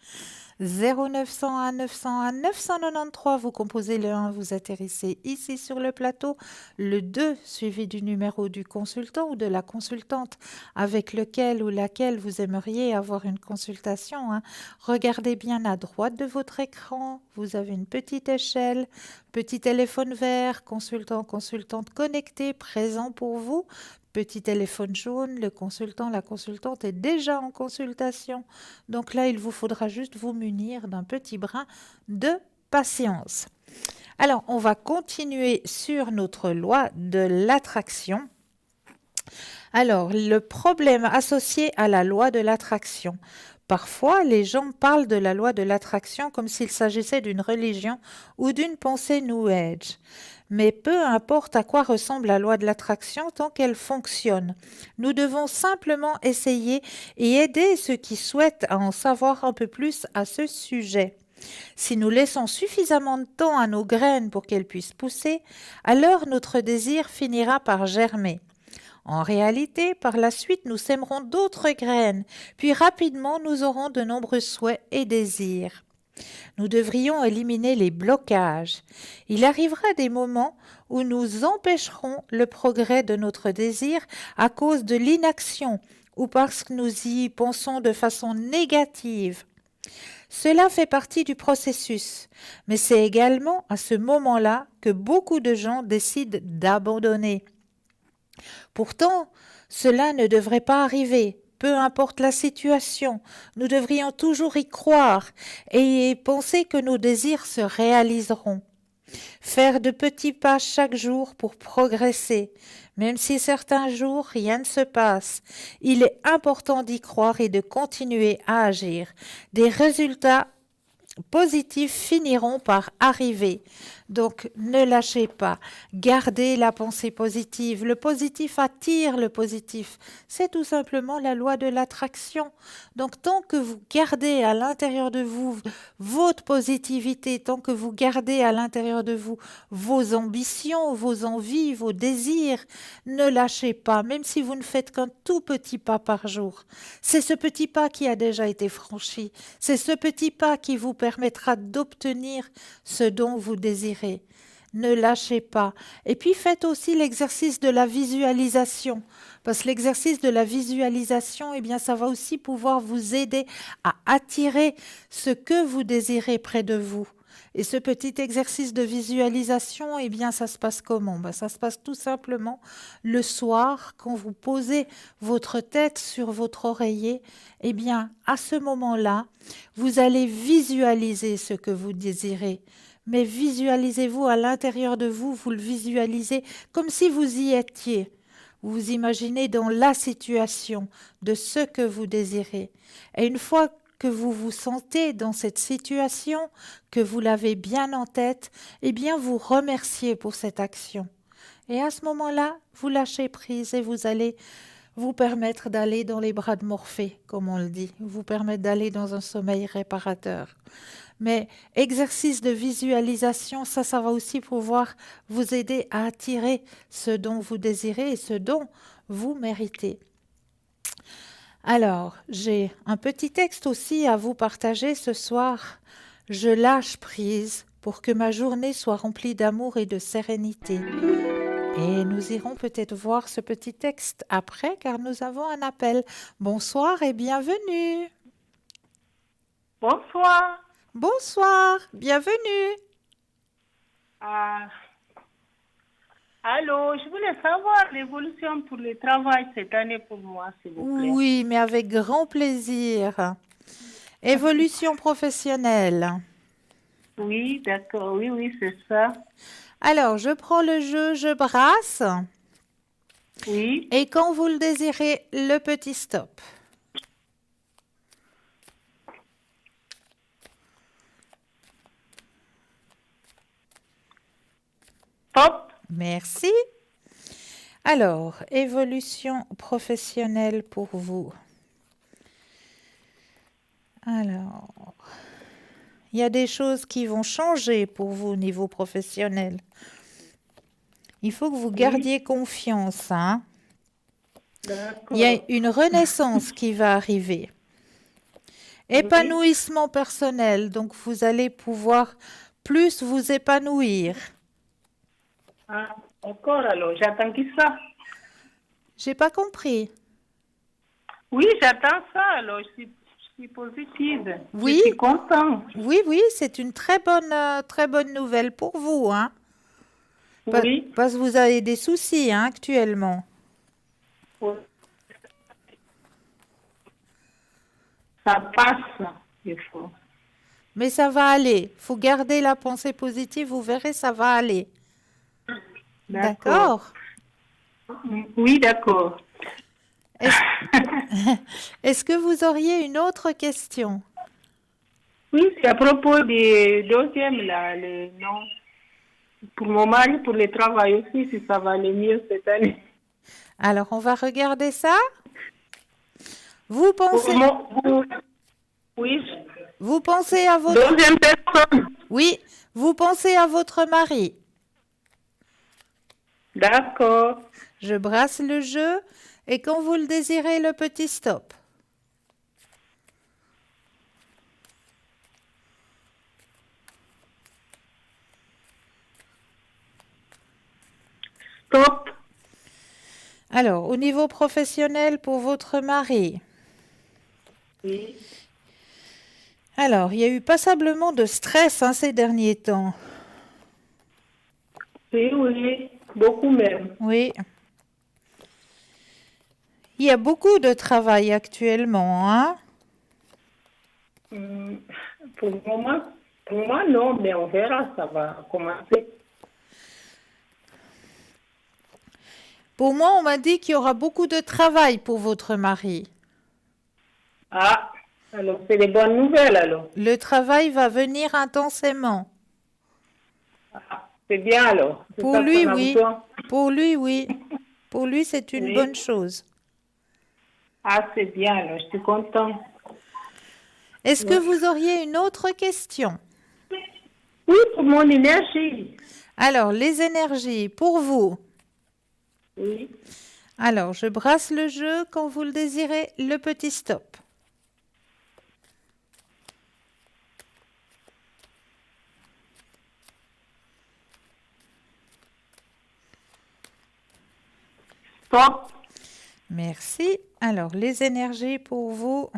Speaker 1: 0901 901 993, vous composez le 1, vous atterrissez ici sur le plateau, le 2 suivi du numéro du consultant ou de la consultante avec lequel ou laquelle vous aimeriez avoir une consultation. Regardez bien à droite de votre écran, vous avez une petite échelle, petit téléphone vert, consultant, consultante connecté, présent pour vous. Petit téléphone jaune, le consultant, la consultante est déjà en consultation. Donc là, il vous faudra juste vous munir d'un petit brin de patience. Alors, on va continuer sur notre loi de l'attraction. Alors, le problème associé à la loi de l'attraction. Parfois, les gens parlent de la loi de l'attraction comme s'il s'agissait d'une religion ou d'une pensée New Age. Mais peu importe à quoi ressemble la loi de l'attraction tant qu'elle fonctionne. Nous devons simplement essayer et aider ceux qui souhaitent à en savoir un peu plus à ce sujet. Si nous laissons suffisamment de temps à nos graines pour qu'elles puissent pousser, alors notre désir finira par germer. En réalité, par la suite, nous sèmerons d'autres graines, puis rapidement nous aurons de nombreux souhaits et désirs. Nous devrions éliminer les blocages. Il arrivera des moments où nous empêcherons le progrès de notre désir à cause de l'inaction ou parce que nous y pensons de façon négative. Cela fait partie du processus, mais c'est également à ce moment-là que beaucoup de gens décident d'abandonner. Pourtant, cela ne devrait pas arriver. Peu importe la situation, nous devrions toujours y croire et penser que nos désirs se réaliseront. Faire de petits pas chaque jour pour progresser, même si certains jours rien ne se passe. Il est important d'y croire et de continuer à agir. Des résultats positifs finiront par arriver. Donc, ne lâchez pas. Gardez la pensée positive. Le positif attire le positif. C'est tout simplement la loi de l'attraction. Donc, tant que vous gardez à l'intérieur de vous votre positivité, tant que vous gardez à l'intérieur de vous vos ambitions, vos envies, vos désirs, ne lâchez pas, même si vous ne faites qu'un tout petit pas par jour. C'est ce petit pas qui a déjà été franchi. C'est ce petit pas qui vous permettra d'obtenir ce dont vous désirez. Ne lâchez pas. Et puis faites aussi l'exercice de la visualisation. Parce que l'exercice de la visualisation, eh bien, ça va aussi pouvoir vous aider à attirer ce que vous désirez près de vous. Et ce petit exercice de visualisation, eh bien, ça se passe comment? Ça se passe tout simplement le soir, quand vous posez votre tête sur votre oreiller. Eh bien, à ce moment-là, vous allez visualiser ce que vous désirez. Mais visualisez-vous à l'intérieur de vous, vous le visualisez comme si vous y étiez. Vous vous imaginez dans la situation de ce que vous désirez. Et une fois que vous vous sentez dans cette situation, que vous l'avez bien en tête, eh bien vous remerciez pour cette action. Et à ce moment-là, vous lâchez prise et vous allez vous permettre d'aller dans les bras de Morphée, comme on le dit, vous permettre d'aller dans un sommeil réparateur. Mais exercice de visualisation, ça va aussi pouvoir vous aider à attirer ce dont vous désirez et ce dont vous méritez. Alors, j'ai un petit texte aussi à vous partager ce soir. Je lâche prise pour que ma journée soit remplie d'amour et de sérénité. Et nous irons peut-être voir ce petit texte après car nous avons un appel. Bonsoir et bienvenue.
Speaker 5: Bonsoir.
Speaker 1: Bonsoir, bienvenue.
Speaker 5: Allô, je voulais savoir l'évolution pour le travail cette année pour moi, s'il vous plaît.
Speaker 1: Oui, mais avec grand plaisir. Évolution professionnelle.
Speaker 5: Oui, d'accord, oui, c'est ça.
Speaker 1: Alors, je prends le jeu, je brasse.
Speaker 5: Oui,
Speaker 1: Et quand vous le désirez, le petit stop.
Speaker 5: top.
Speaker 1: Merci. Alors, évolution professionnelle pour vous. Alors, Il y a des choses qui vont changer pour vous au niveau professionnel. Il faut que vous gardiez confiance, hein. Il y a
Speaker 5: D'accord.
Speaker 1: une renaissance qui va arriver. Épanouissement personnel, donc vous allez pouvoir plus vous épanouir.
Speaker 5: Ah, d'accord, alors j'attends que ça.
Speaker 1: J'ai pas compris.
Speaker 5: Oui, j'attends ça, alors je suis positive.
Speaker 1: Oui.
Speaker 5: Je suis contente.
Speaker 1: Oui, oui, c'est une très bonne nouvelle pour vous, hein.
Speaker 5: Oui.
Speaker 1: Parce que vous avez des soucis, hein, actuellement.
Speaker 5: Oui. Ça passe, il faut.
Speaker 1: Mais ça va aller. Faut garder la pensée positive, vous verrez, ça va aller. D'accord.
Speaker 5: Oui, d'accord.
Speaker 1: Est-ce que vous auriez une autre question?
Speaker 5: Oui, c'est à propos des deuxièmes, là, les noms. Pour mon mari, pour le travail aussi, si ça va aller mieux cette année.
Speaker 1: Alors, on va regarder ça. Vous pensez,
Speaker 5: Oui,
Speaker 1: vous pensez à votre...
Speaker 5: deuxième personne.
Speaker 1: Oui, vous pensez à votre mari.
Speaker 5: D'accord.
Speaker 1: Je brasse le jeu et quand vous le désirez, le petit stop.
Speaker 5: Stop.
Speaker 1: Alors, au niveau professionnel pour votre mari.
Speaker 5: Oui.
Speaker 1: Alors, il y a eu passablement de stress, hein, ces derniers temps.
Speaker 5: Oui, oui, beaucoup même.
Speaker 1: Oui. Il y a beaucoup de travail actuellement, hein?
Speaker 5: Pour le moment, non, mais on verra, ça va commencer.
Speaker 1: Pour moi, on m'a dit qu'il y aura beaucoup de travail pour votre mari.
Speaker 5: Ah, alors c'est des bonnes nouvelles, alors.
Speaker 1: Le travail va venir intensément.
Speaker 5: Ah, c'est bien, alors. C'est
Speaker 1: Pour
Speaker 5: ça
Speaker 1: lui,
Speaker 5: qu'on a
Speaker 1: oui.
Speaker 5: besoin.
Speaker 1: Pour lui, oui. Pour lui, c'est une
Speaker 5: Oui.
Speaker 1: bonne chose.
Speaker 5: Ah, c'est bien, alors, je suis contente.
Speaker 1: Est-ce que vous auriez une autre question?
Speaker 5: Oui, pour mon énergie.
Speaker 1: Alors, les énergies, pour vous.
Speaker 5: Oui.
Speaker 1: Alors, je brasse le jeu. Quand vous le désirez, le petit stop.
Speaker 5: Stop.
Speaker 1: Merci. Alors, les énergies pour vous.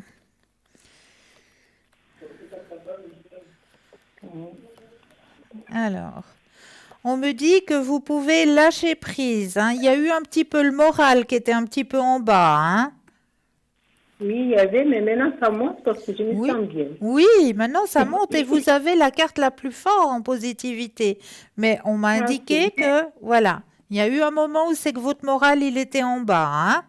Speaker 1: Alors, on me dit que vous pouvez lâcher prise, hein. Il y a eu un petit peu le moral qui était un petit peu en bas, hein.
Speaker 5: Oui, il y avait, mais maintenant ça monte parce que je me
Speaker 1: Oui.
Speaker 5: sens bien.
Speaker 1: Oui, maintenant ça monte et vous avez la carte la plus forte en positivité. Mais on m'a indiqué que, voilà, il y a eu un moment où c'est que votre moral, il était en bas, hein.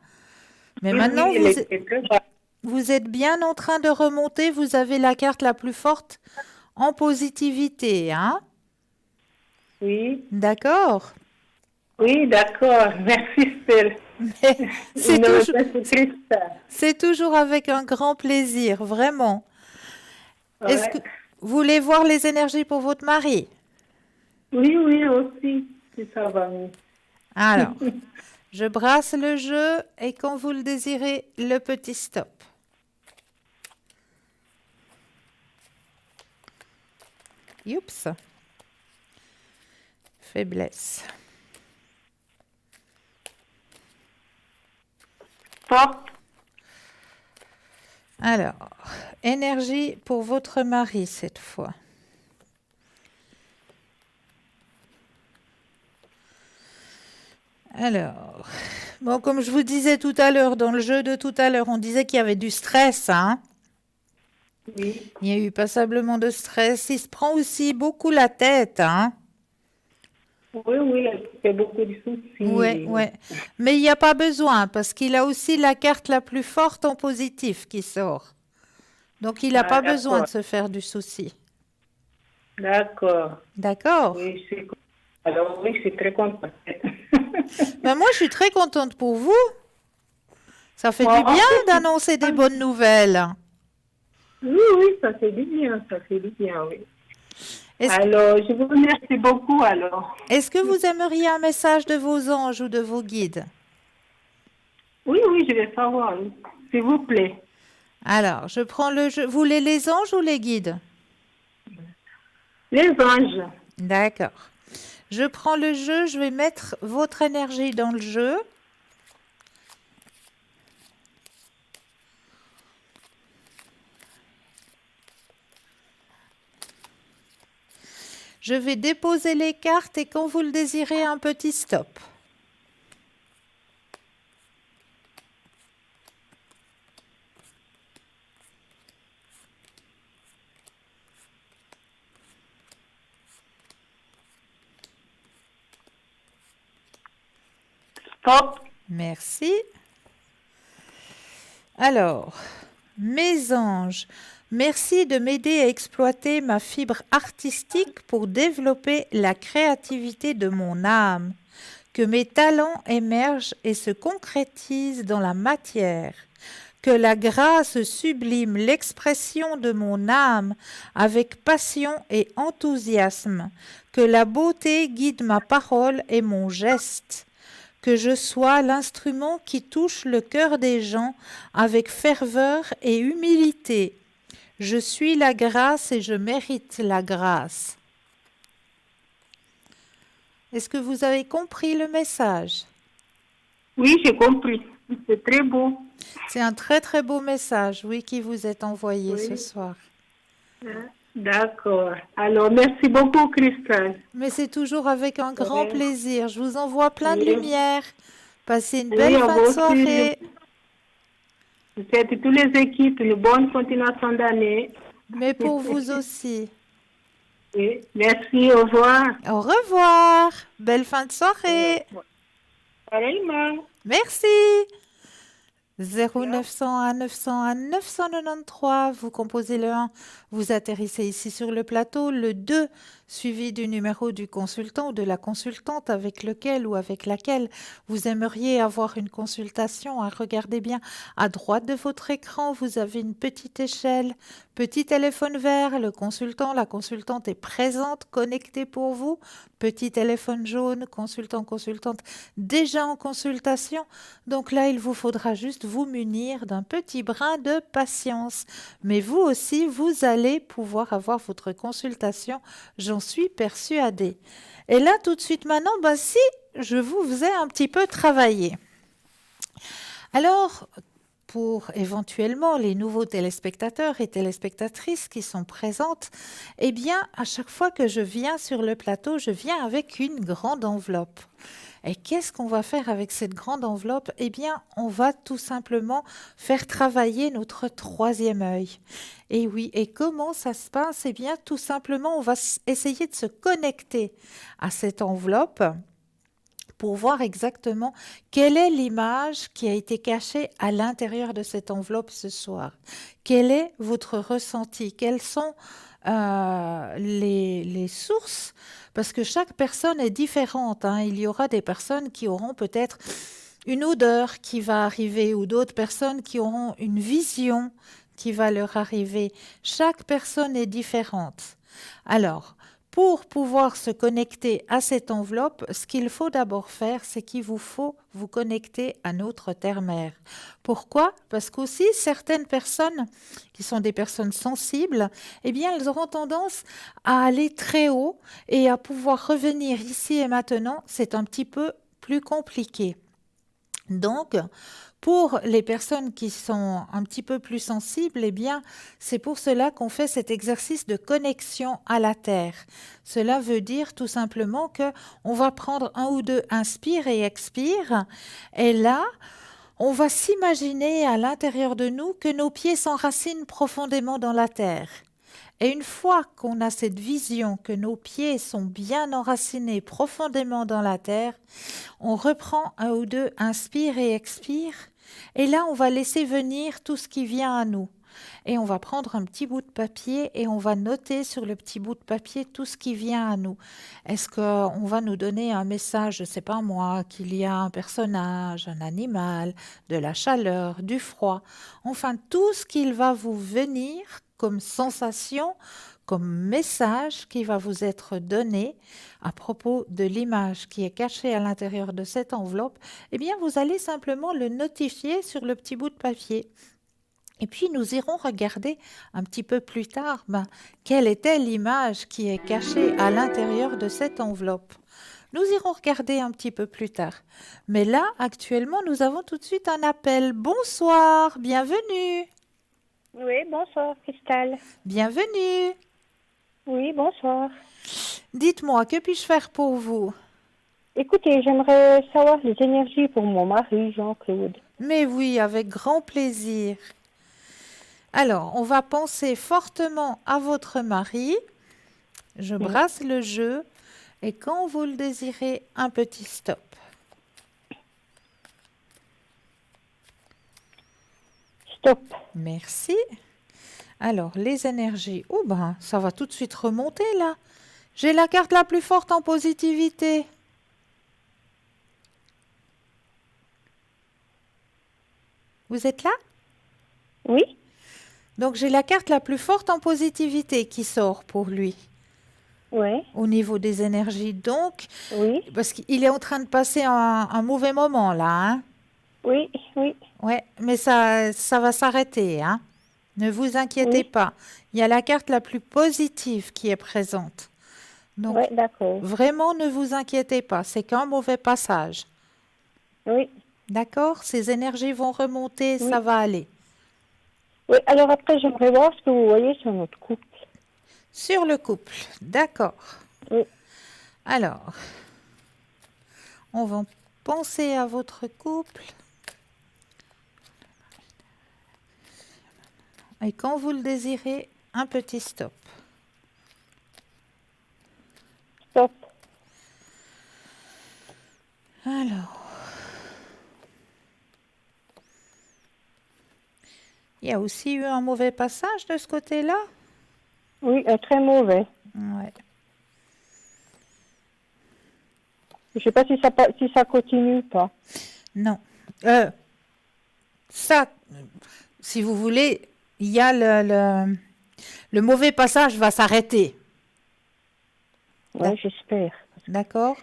Speaker 1: Mais
Speaker 5: Oui,
Speaker 1: maintenant,
Speaker 5: oui, il était très bas.
Speaker 1: vous êtes bien en train de remonter, vous avez la carte la plus forte en positivité, hein.
Speaker 5: Oui,
Speaker 1: D'accord?
Speaker 5: oui, d'accord. Merci, Stella.
Speaker 1: C'est
Speaker 5: Non,
Speaker 1: toujours,
Speaker 5: ça, c'est triste, ça.
Speaker 1: c'est toujours avec un grand plaisir, vraiment. Est-ce que
Speaker 5: Ouais.
Speaker 1: vous voulez voir les énergies pour votre mari?
Speaker 5: Oui, oui, aussi, si ça va mieux.
Speaker 1: Alors, je brasse le jeu et quand vous le désirez, le petit stop. Oups. Faiblesse.
Speaker 5: Stop.
Speaker 1: Alors, énergie pour votre mari cette fois. Alors, bon, comme je vous disais tout à l'heure, dans le jeu de tout à l'heure, on disait qu'il y avait du stress, hein.
Speaker 5: Oui,
Speaker 1: Il y a eu passablement de stress. Il se prend aussi beaucoup la tête, hein.
Speaker 5: oui, oui, elle fait beaucoup de soucis.
Speaker 1: Ouais, ouais. Mais il n'y a pas besoin parce qu'il a aussi la carte la plus forte en positif qui sort. Donc, il n'a
Speaker 5: Ah,
Speaker 1: pas besoin de
Speaker 5: d'accord.
Speaker 1: se faire du souci.
Speaker 5: D'accord.
Speaker 1: D'accord?
Speaker 5: Oui, je suis... Alors, oui, je suis très contente.
Speaker 1: Ben, moi, je suis très contente pour vous. Ça fait
Speaker 5: Moi
Speaker 1: du bien
Speaker 5: aussi,
Speaker 1: d'annoncer des bonnes nouvelles.
Speaker 5: Oui, oui, ça fait du bien, ça fait du bien, oui.
Speaker 1: Est-ce,
Speaker 5: Alors, je vous remercie beaucoup, alors.
Speaker 1: est-ce que vous aimeriez un message de vos anges ou de vos guides?
Speaker 5: Oui, oui, je vais savoir, oui. S'il vous plaît.
Speaker 1: Alors, je prends le jeu. Vous voulez les anges ou les guides?
Speaker 5: Les anges.
Speaker 1: D'accord. Je prends le jeu, je vais mettre votre énergie dans le jeu. Je vais déposer les cartes et quand vous le désirez, un petit stop.
Speaker 5: Stop.
Speaker 1: Merci. Alors, mes anges, merci de m'aider à exploiter ma fibre artistique pour développer la créativité de mon âme. Que mes talents émergent et se concrétisent dans la matière. Que la grâce sublime l'expression de mon âme avec passion et enthousiasme. Que la beauté guide ma parole et mon geste. Que je sois l'instrument qui touche le cœur des gens avec ferveur et humilité. Je suis la grâce et je mérite la grâce. Est-ce que vous avez compris le message?
Speaker 5: Oui, j'ai compris. C'est très beau.
Speaker 1: C'est un très très beau message, oui, qui vous est envoyé ce
Speaker 5: Oui.
Speaker 1: soir.
Speaker 5: D'accord. Alors, merci beaucoup, Christelle.
Speaker 1: Mais c'est toujours avec un grand
Speaker 5: Oui.
Speaker 1: plaisir. Je vous envoie plein de
Speaker 5: Oui.
Speaker 1: lumière. Passez une
Speaker 5: Oui,
Speaker 1: belle
Speaker 5: à
Speaker 1: fin
Speaker 5: vous
Speaker 1: de
Speaker 5: aussi.
Speaker 1: soirée.
Speaker 5: Je souhaite à toutes les équipes une bonne continuation d'année.
Speaker 1: Mais pour vous aussi.
Speaker 5: Oui. Merci, au revoir.
Speaker 1: Au revoir. Belle fin de soirée.
Speaker 5: Pareillement.
Speaker 1: Merci. 0901 901 993, vous composez le 1, vous atterrissez ici sur le plateau, le 2 suivi du numéro du consultant ou de la consultante avec lequel ou avec laquelle vous aimeriez avoir une consultation. Regardez bien à droite de votre écran, vous avez une petite échelle, petit téléphone vert, le consultant, la consultante est présente, connectée pour vous, petit téléphone jaune, consultant, consultante déjà en consultation. Donc là, il vous faudra juste vous munir d'un petit brin de patience. Mais vous aussi, vous allez pouvoir avoir votre consultation, j'en suis persuadée. Et là, tout de suite maintenant, si je vous faisais un petit peu travailler. Alors, pour éventuellement les nouveaux téléspectateurs et téléspectatrices qui sont présentes, eh bien, à chaque fois que je viens sur le plateau, je viens avec une grande enveloppe. Et qu'est-ce qu'on va faire avec cette grande enveloppe? Eh bien, on va tout simplement faire travailler notre troisième œil. Et oui, et comment ça se passe? Eh bien, tout simplement, on va essayer de se connecter à cette enveloppe pour voir exactement quelle est l'image qui a été cachée à l'intérieur de cette enveloppe ce soir. Quel est votre ressenti? Quelles sont les sources? Parce que chaque personne est différente. Il y aura des personnes qui auront peut-être une odeur qui va arriver ou d'autres personnes qui auront une vision qui va leur arriver. Chaque personne est différente. Alors, pour pouvoir se connecter à cette enveloppe, ce qu'il faut d'abord faire, c'est qu'il vous faut vous connecter à notre terre-mère. Pourquoi? Parce qu'aussi, certaines personnes qui sont des personnes sensibles, eh bien, elles auront tendance à aller très haut et à pouvoir revenir ici et maintenant. C'est un petit peu plus compliqué. Donc, pour les personnes qui sont un petit peu plus sensibles, eh bien, c'est pour cela qu'on fait cet exercice de connexion à la Terre. Cela veut dire tout simplement que on va prendre un ou deux inspire et expire, et là, on va s'imaginer à l'intérieur de nous que nos pieds s'enracinent profondément dans la Terre. Et une fois qu'on a cette vision que nos pieds sont bien enracinés profondément dans la terre, on reprend un ou deux inspire et expire. Et là, on va laisser venir tout ce qui vient à nous. Et on va prendre un petit bout de papier et on va noter sur le petit bout de papier tout ce qui vient à nous. Est-ce qu'on va nous donner un message, je ne sais pas moi, qu'il y a un personnage, un animal, de la chaleur, du froid, enfin tout ce qu'il va vous venir comme sensation, comme message qui va vous être donné à propos de l'image qui est cachée à l'intérieur de cette enveloppe, eh bien, vous allez simplement le notifier sur le petit bout de papier. Et puis, nous irons regarder un petit peu plus tard quelle était l'image qui est cachée à l'intérieur de cette enveloppe. Nous irons regarder un petit peu plus tard. Mais là, actuellement, nous avons tout de suite un appel. Bonsoir, bienvenue.
Speaker 6: Oui, bonsoir, Cristal.
Speaker 1: Bienvenue.
Speaker 6: Oui, bonsoir.
Speaker 1: Dites-moi, que puis-je faire pour vous?
Speaker 6: Écoutez, j'aimerais savoir les énergies pour mon mari, Jean-Claude.
Speaker 1: Mais oui, avec grand plaisir. Alors, on va penser fortement à votre mari. Je brasse le jeu et quand vous le désirez, un petit stop.
Speaker 6: Stop.
Speaker 1: Merci. Alors, les énergies. Oh ben, ça va tout de suite remonter là. J'ai la carte la plus forte en positivité. Vous êtes là?
Speaker 6: Oui,
Speaker 1: Donc, j'ai la carte la plus forte en positivité qui sort pour lui
Speaker 6: oui,
Speaker 1: au niveau des énergies. Donc,
Speaker 6: oui,
Speaker 1: parce qu'il est en train de passer un mauvais moment là, hein?
Speaker 6: oui, oui,
Speaker 1: Ouais, mais ça va s'arrêter, hein? Ne vous inquiétez
Speaker 6: Oui.
Speaker 1: pas. Il y a la carte la plus positive qui est présente. Donc,
Speaker 6: oui, d'accord.
Speaker 1: vraiment, ne vous inquiétez pas. C'est qu'un mauvais passage.
Speaker 6: Oui,
Speaker 1: D'accord? Ces énergies vont remonter,
Speaker 6: Oui.
Speaker 1: ça va aller.
Speaker 6: oui. Alors après, j'aimerais voir ce que vous voyez sur notre couple.
Speaker 1: Sur le couple, d'accord.
Speaker 6: Oui.
Speaker 1: Alors, on va penser à votre couple. Et quand vous le désirez, un petit stop.
Speaker 6: Stop.
Speaker 1: Alors, il y a aussi eu un mauvais passage de ce côté-là?
Speaker 6: Oui, très mauvais.
Speaker 1: Ouais.
Speaker 6: Je sais pas si ça continue ou pas.
Speaker 1: Non. Ça, si vous voulez, il y a le mauvais passage va s'arrêter.
Speaker 6: Oui, j'espère.
Speaker 1: D'accord?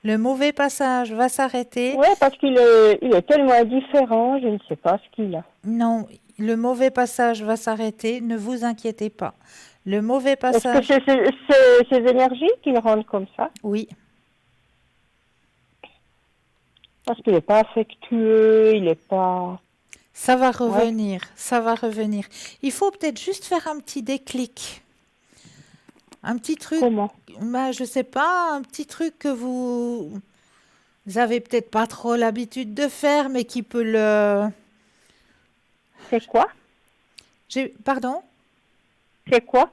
Speaker 1: Le mauvais passage va s'arrêter.
Speaker 6: Oui, parce qu'il il est tellement indifférent, je ne sais pas ce qu'il a.
Speaker 1: Non, le mauvais passage va s'arrêter. Ne vous inquiétez pas. Le mauvais
Speaker 6: Est-ce que
Speaker 1: passage,
Speaker 6: c'est ces énergies qui le rendent comme ça?
Speaker 1: oui.
Speaker 6: Parce qu'il n'est pas affectueux, il n'est pas...
Speaker 1: Ça va revenir, ça va revenir. Il faut peut-être juste faire un petit déclic. Un petit truc,
Speaker 6: Comment?
Speaker 1: je sais pas, un petit truc que vous avez peut-être pas trop l'habitude de faire, mais qui peut le...
Speaker 6: C'est quoi?
Speaker 1: Pardon?
Speaker 6: C'est quoi?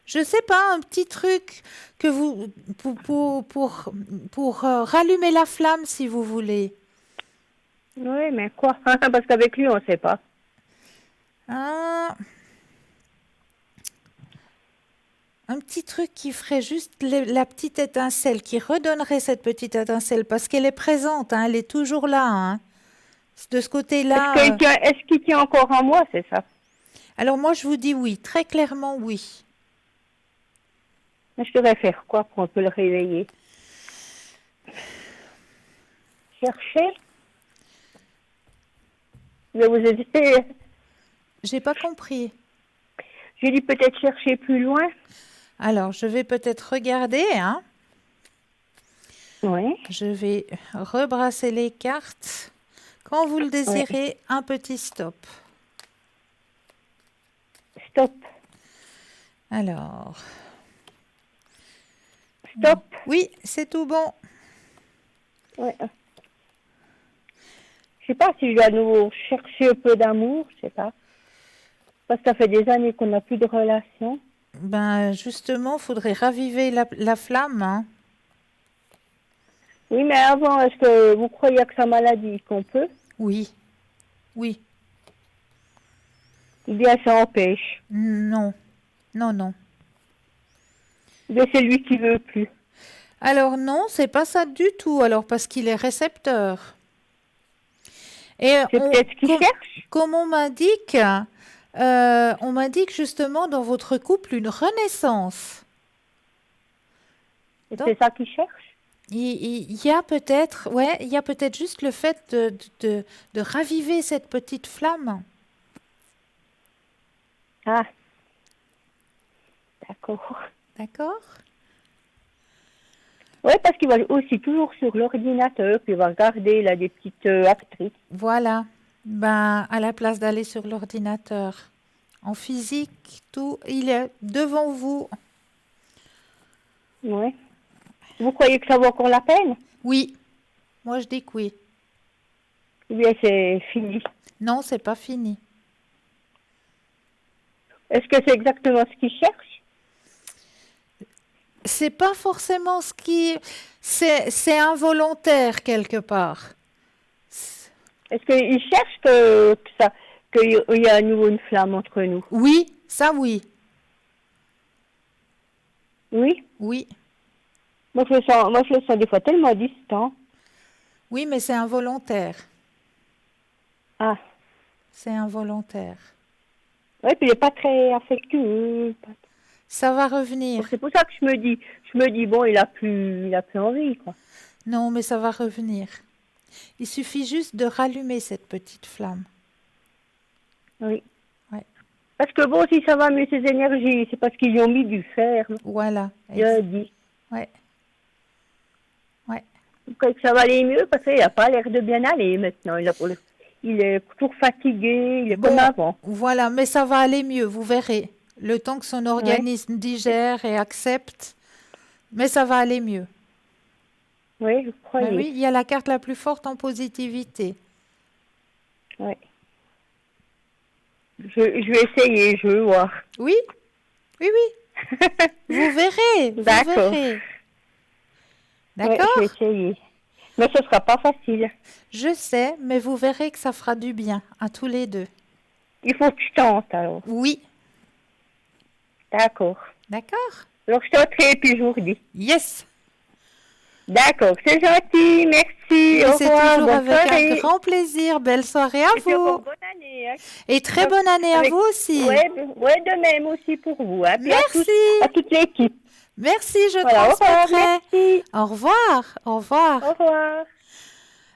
Speaker 1: Je sais pas, un petit truc que vous pour rallumer la flamme si vous voulez.
Speaker 6: Oui, mais quoi? Parce qu'avec lui, on ne sait pas.
Speaker 1: Un petit truc qui ferait juste la petite étincelle, qui redonnerait cette petite étincelle, parce qu'elle est présente, hein, elle est toujours là. Hein. De ce côté-là.
Speaker 6: Est-ce qu'il tient encore en moi, c'est ça?
Speaker 1: Alors moi, je vous dis oui, très clairement oui.
Speaker 6: Mais je devrais faire quoi pour un peu le réveiller? Chercher? Je vais vous aider.
Speaker 1: J'ai pas compris.
Speaker 6: Je dis peut-être chercher plus loin.
Speaker 1: Alors, je vais peut-être regarder, hein.
Speaker 6: Oui.
Speaker 1: Je vais rebrasser les cartes. Quand vous le désirez, un petit stop.
Speaker 6: Stop.
Speaker 1: Alors.
Speaker 6: Stop.
Speaker 1: Oui, c'est tout bon.
Speaker 6: Ouais. Je sais pas si je dois nous chercher un peu d'amour, je sais pas. Parce que ça fait des années qu'on n'a plus de relation.
Speaker 1: Ben, justement, faudrait raviver la flamme, hein.
Speaker 6: Oui, mais avant, est-ce que vous croyez que sa maladie, qu'on peut?
Speaker 1: Oui. Oui.
Speaker 6: Ou bien ça empêche?
Speaker 1: Non. Non, non.
Speaker 6: Ou bien c'est lui qui veut plus?
Speaker 1: Alors non, c'est pas ça du tout. Alors parce qu'il est récepteur. Et
Speaker 6: C'est peut-être ce qu'il cherche?
Speaker 1: comme on m'indique, On m'indique justement dans votre couple une renaissance.
Speaker 6: Et
Speaker 1: Donc,
Speaker 6: c'est ça qu'ils cherchent?
Speaker 1: il y a peut-être, ouais, il y a peut-être juste le fait de raviver cette petite flamme.
Speaker 6: Ah, d'accord.
Speaker 1: D'accord?
Speaker 6: Oui, parce qu'il va aussi toujours sur l'ordinateur, puis il va regarder là des petites actrices.
Speaker 1: Voilà. Ben, à la place d'aller sur l'ordinateur, en physique, tout, il est devant vous.
Speaker 6: Ouais. Vous croyez que ça vaut encore la peine?
Speaker 1: Oui, moi je dis que oui.
Speaker 6: Ou bien c'est fini?
Speaker 1: Non, c'est pas fini.
Speaker 6: Est-ce que c'est exactement ce qu'ils cherchent?
Speaker 1: C'est pas forcément ce qui... C'est involontaire quelque part.
Speaker 6: Est-ce qu'ils cherchent qu'il y a à nouveau une flamme entre nous?
Speaker 1: Oui, ça oui.
Speaker 6: Oui?
Speaker 1: Oui.
Speaker 6: Moi, je le sens des fois tellement distant.
Speaker 1: Oui, mais c'est involontaire.
Speaker 6: Ah.
Speaker 1: C'est involontaire.
Speaker 6: Oui, puis il n'est pas très affectueux.
Speaker 1: Ça va revenir.
Speaker 6: Donc, c'est pour ça que je me dis, bon, il a plus envie, quoi.
Speaker 1: Non, mais ça va revenir. Il suffit juste de rallumer cette petite flamme.
Speaker 6: Oui.
Speaker 1: Ouais.
Speaker 6: Parce que bon, si ça va mieux ses énergies, c'est parce qu'ils lui ont mis du fer.
Speaker 1: Voilà.
Speaker 6: Je dis.
Speaker 1: Ouais. Ouais.
Speaker 6: Vous croyez que ça va aller mieux parce qu'il n'a pas l'air de bien aller maintenant. Il est toujours fatigué, il est comme avant.
Speaker 1: Voilà, mais ça va aller mieux, vous verrez. Le temps que son organisme digère et accepte, mais ça va aller mieux.
Speaker 6: Oui, je croyais.
Speaker 1: Ben oui, il y a la carte la plus forte en positivité.
Speaker 6: Oui. Je vais essayer, je vais voir.
Speaker 1: Oui, oui, oui. Vous verrez, vous
Speaker 6: D'accord.
Speaker 1: verrez.
Speaker 6: D'accord.
Speaker 1: D'accord?
Speaker 6: Je vais essayer. Mais ce ne sera pas facile.
Speaker 1: Je sais, mais vous verrez que ça fera du bien à tous les deux.
Speaker 6: Il faut que je tente alors.
Speaker 1: Oui.
Speaker 6: D'accord.
Speaker 1: D'accord?
Speaker 6: Alors je tenterai et puis je vous redis.
Speaker 1: Yes.
Speaker 6: D'accord, c'est gentil, merci. Au
Speaker 1: C'est
Speaker 6: revoir,
Speaker 1: toujours
Speaker 6: bonne
Speaker 1: avec
Speaker 6: soirée.
Speaker 1: un grand plaisir. Belle soirée à
Speaker 6: Et puis
Speaker 1: vous.
Speaker 6: encore bonne année. Hein.
Speaker 1: Et très bonne année à vous aussi.
Speaker 6: Ouais, de même aussi pour vous. Hein. Puis
Speaker 1: Merci.
Speaker 6: À toute l'équipe.
Speaker 1: Merci, je
Speaker 6: Voilà, au revoir,
Speaker 1: transmettrai.
Speaker 6: merci.
Speaker 1: Au revoir. Au revoir.
Speaker 6: Au revoir.